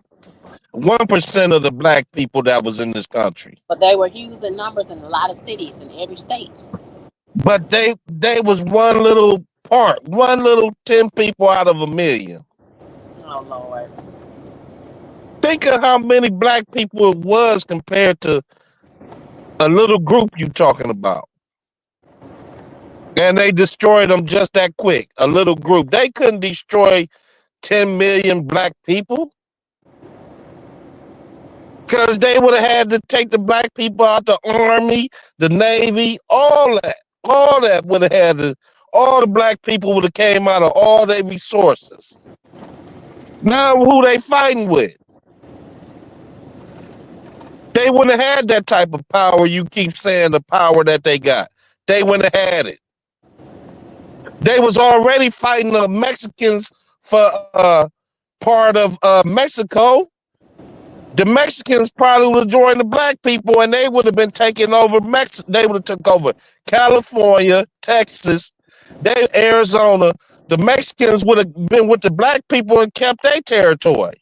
1% of the black people that was in this country. But they were huge in numbers in a lot of cities in every state. But they was one little part, one little 10 people out of a million. Oh Lord. Think of how many black people it was compared to a little group you talking about. And they destroyed them just that quick. A little group. They couldn't destroy 10 million black people because they would have had to take the black people out the army, the navy, all that. All that would have had to, all the black people would have came out of all their resources. Now who they fighting with? They wouldn't have had that type of power you keep saying, the power that they got. They wouldn't have had it. They was already fighting the Mexicans for part of Mexico. The Mexicans probably would have joined the black people, and they would have been taking over Mexico. They would have took over California, Texas, Arizona. The Mexicans would have been with the black people and kept their territory.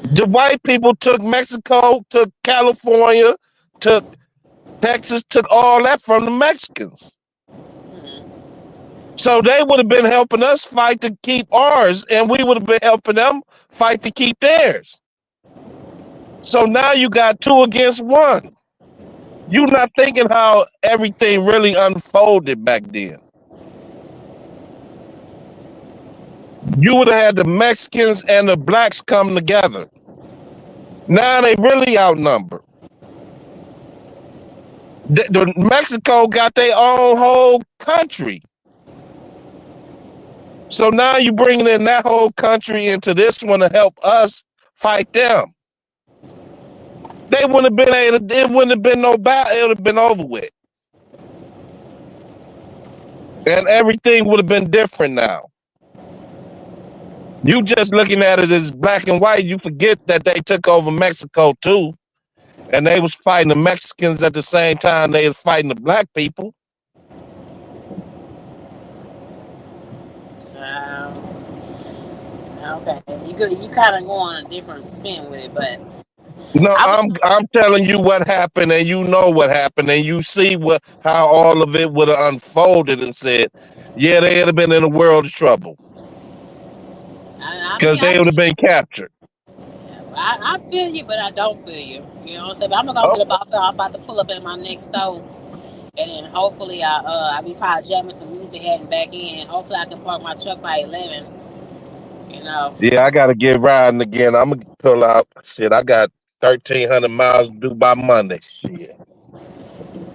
The white people took Mexico, took California, took Texas, took all that from the Mexicans. So they would have been helping us fight to keep ours, and we would have been helping them fight to keep theirs. So now you got 2 against 1. You're not thinking how everything really unfolded back then. You would have had the Mexicans and the blacks come together. Now they really outnumbered. The Mexico got their own whole country. So now you bringing in that whole country into this one to help us fight them. They wouldn't have been able to, it wouldn't have been no battle, it would have been over with. And everything would have been different now. You just looking at it as black and white, you forget that they took over Mexico too. And they was fighting the Mexicans at the same time they was fighting the black people. So, okay, you kind of go on a different spin with it, but No, I'm telling you what happened, and you know what happened, and you see how all of it would have unfolded and said, yeah, they would have been in a world of trouble. Because they would have been captured. I feel you, but I don't feel you. You know what I'm saying? But I'm gonna go I'm about to pull up at my next store, and then hopefully I'll be probably jamming some music, heading back in. Hopefully I can park my truck by 11. You know. Yeah, I gotta get riding again. I'm gonna pull out. Shit, I got 1,300 miles due by Monday. Shit.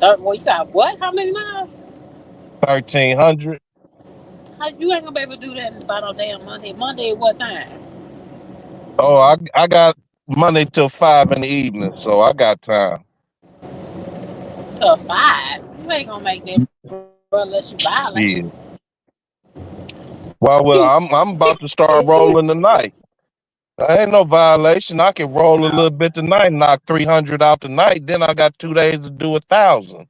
Well, you got what? How many miles? 1,300. You ain't gonna be able to do that by no damn Monday. Monday at what time? Oh, I got Monday till 5 in the evening, so I got time. Till 5? You ain't gonna make that, bro, unless you violate. Yeah. Well, I'm about to start rolling tonight. Ain't no violation. I can roll a little bit tonight, knock 300 out tonight. Then I got 2 days to do 1,000.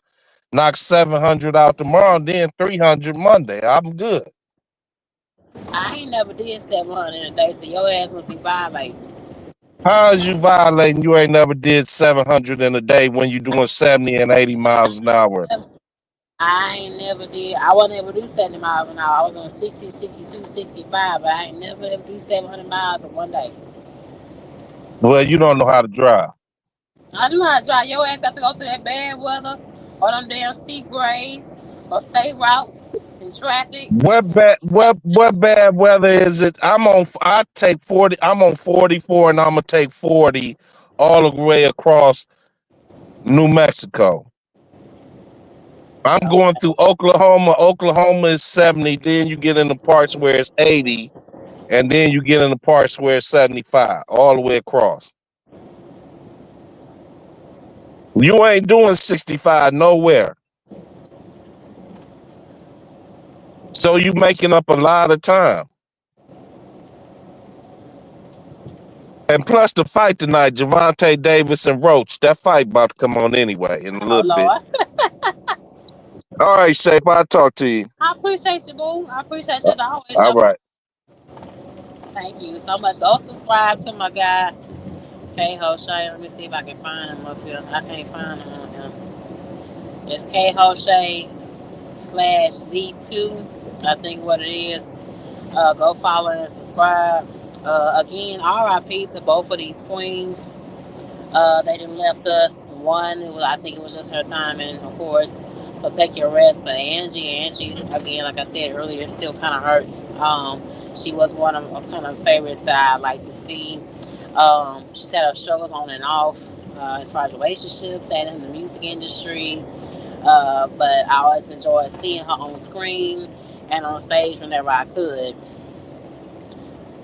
Knock 700 out tomorrow, then 300 Monday. I'm good. I ain't never did 700 in a day, so your ass must be violating. How is you violating? You ain't never did 700 in a day when you doing 70 and 80 miles an hour. I ain't never did. I wasn't able to do 70 miles an hour. I was on 60, 62, 65, but I ain't never ever do 700 miles in one day. Well, you don't know how to drive. I do know how to drive. Your ass have to go through that bad weather or them damn steep grades or state routes and traffic. What bad weather is it? I take 40. I'm on 44 and I'm gonna take 40 all the way across New Mexico. I'm going through Oklahoma. Oklahoma is 70. Then you get in the parts where it's 80. And then you get in the parts where it's 75. All the way across. You ain't doing 65 nowhere. So you making up a lot of time. And plus the fight tonight, Gervonta Davis and Roach. That fight about to come on anyway in a little bit. All right, Shape, I'll talk to you. I appreciate you, boo. I appreciate you as always. All right. Thank you so much. Go subscribe to my guy, K-Ho Shay. Let me see if I can find him up here. I can't find him on him. It's K-Ho Shay /Z2. I think what it is. Go follow and subscribe. Again, RIP to both of these queens. They didn't left us. One, I think it was just her timing, of course. So take your rest. But Angie, again, like I said earlier, still kind of hurts. She was one of kind of favorites that I like to see. She's had her struggles on and off as far as relationships and in the music industry. But I always enjoyed seeing her on screen and on stage whenever I could.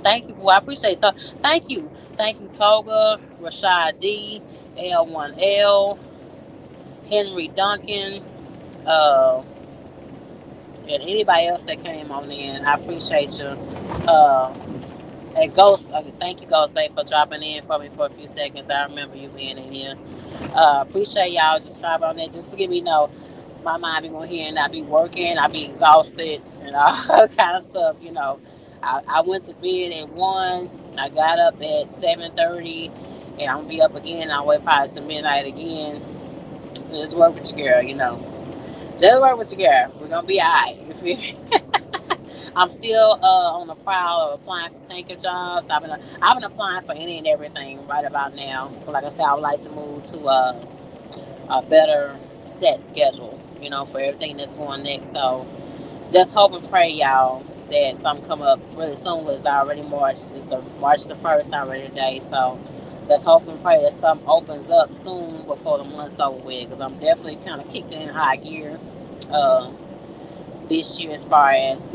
Thank you, boy. I appreciate it. Thank you, Toga, Rashad D, L1L, Henry Duncan, uh, and anybody else that came on in. I appreciate you. And Ghost, thank you, Ghost Day, for dropping in for me for a few seconds. I remember you being in here. Appreciate y'all just dropping on there. Just forgive me, my mind be going here and I be working, I be exhausted and all that kind of stuff. I went to bed at 1. I got up at 7:30, and I'm gonna be up again. I'll wait probably to midnight again. Just work with your girl. Just work with your girl. We're gonna be alright. You feel me? I'm still on the prowl of applying for tanker jobs. I've been applying for any and everything right about now. Like I said, I would like to move to a better set schedule, for everything that's going next. So just hope and pray, y'all, that something come up really soon. It's already March. It's March the 1st already today. So let's hope and pray that something opens up soon before the month's over with. Because I'm definitely kind of kicked in high gear this year as far as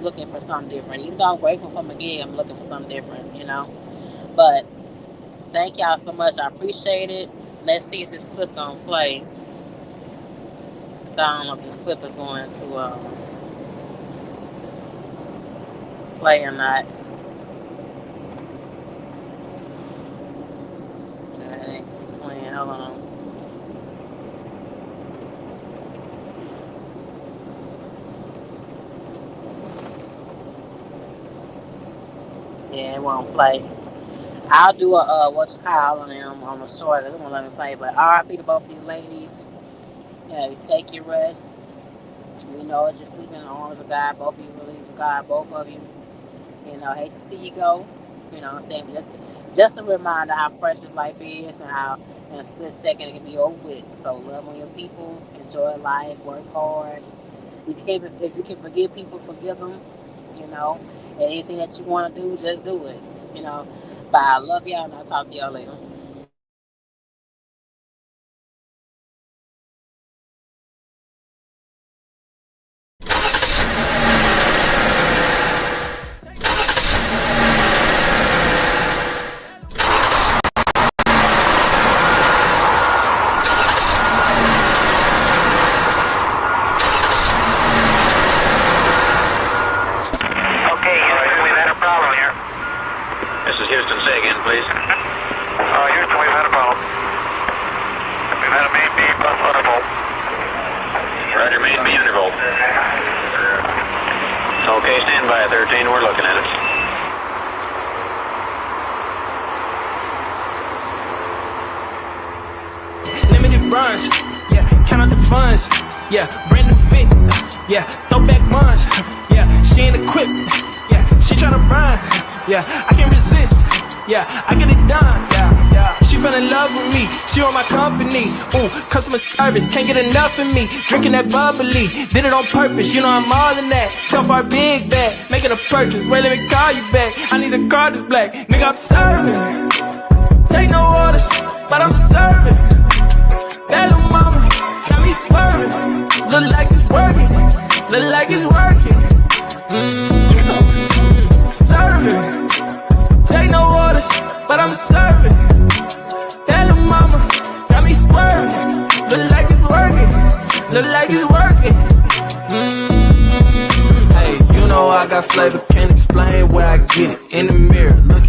looking for something different. Even though I'm grateful for my gig, I'm looking for something different, But thank y'all so much. I appreciate it. Let's see if this clip gonna play. So I don't know if this clip is going to play or not. It ain't playing. Hold on. Yeah, it won't play. I'll do a what you call on them on the short. It won't let me play, but RIP to both of these ladies. Yeah, you take your rest. We know it's just sleeping in the arms of God. Both of you believe in God. Both of you. Hate to see you go. You know what I'm saying? Just a reminder how precious life is and how in a split second it can be over with. So love on your people. Enjoy life. Work hard. If you can forgive people, forgive them. And anything that you want to do, just do it. But I love y'all, and I'll talk to y'all later. Okay, stand by, 13. We're looking at it. Limited runs, yeah, count out the funds, yeah, brand new fit, yeah, throwback ones, yeah, she ain't equipped, yeah, she tryna run, yeah, I can't resist, yeah, I get it done, yeah, she fell in love with me, she on my company, ooh, customer service, can't get enough of me, drinking that bubbly, did it on purpose, I'm all in that, so far big bag, making a purchase, wait, let me call you back, I need a car that's black, nigga, I'm serving, take no orders, but I'm serving. That little mama got me swerving. Look like it's working. Look like it's working. Serving. Take no orders, but I'm serving. That little mama got me swerving. Look like it's working. Look like it's working. Hey, I got flavor, can't explain where I get it. In the mirror, look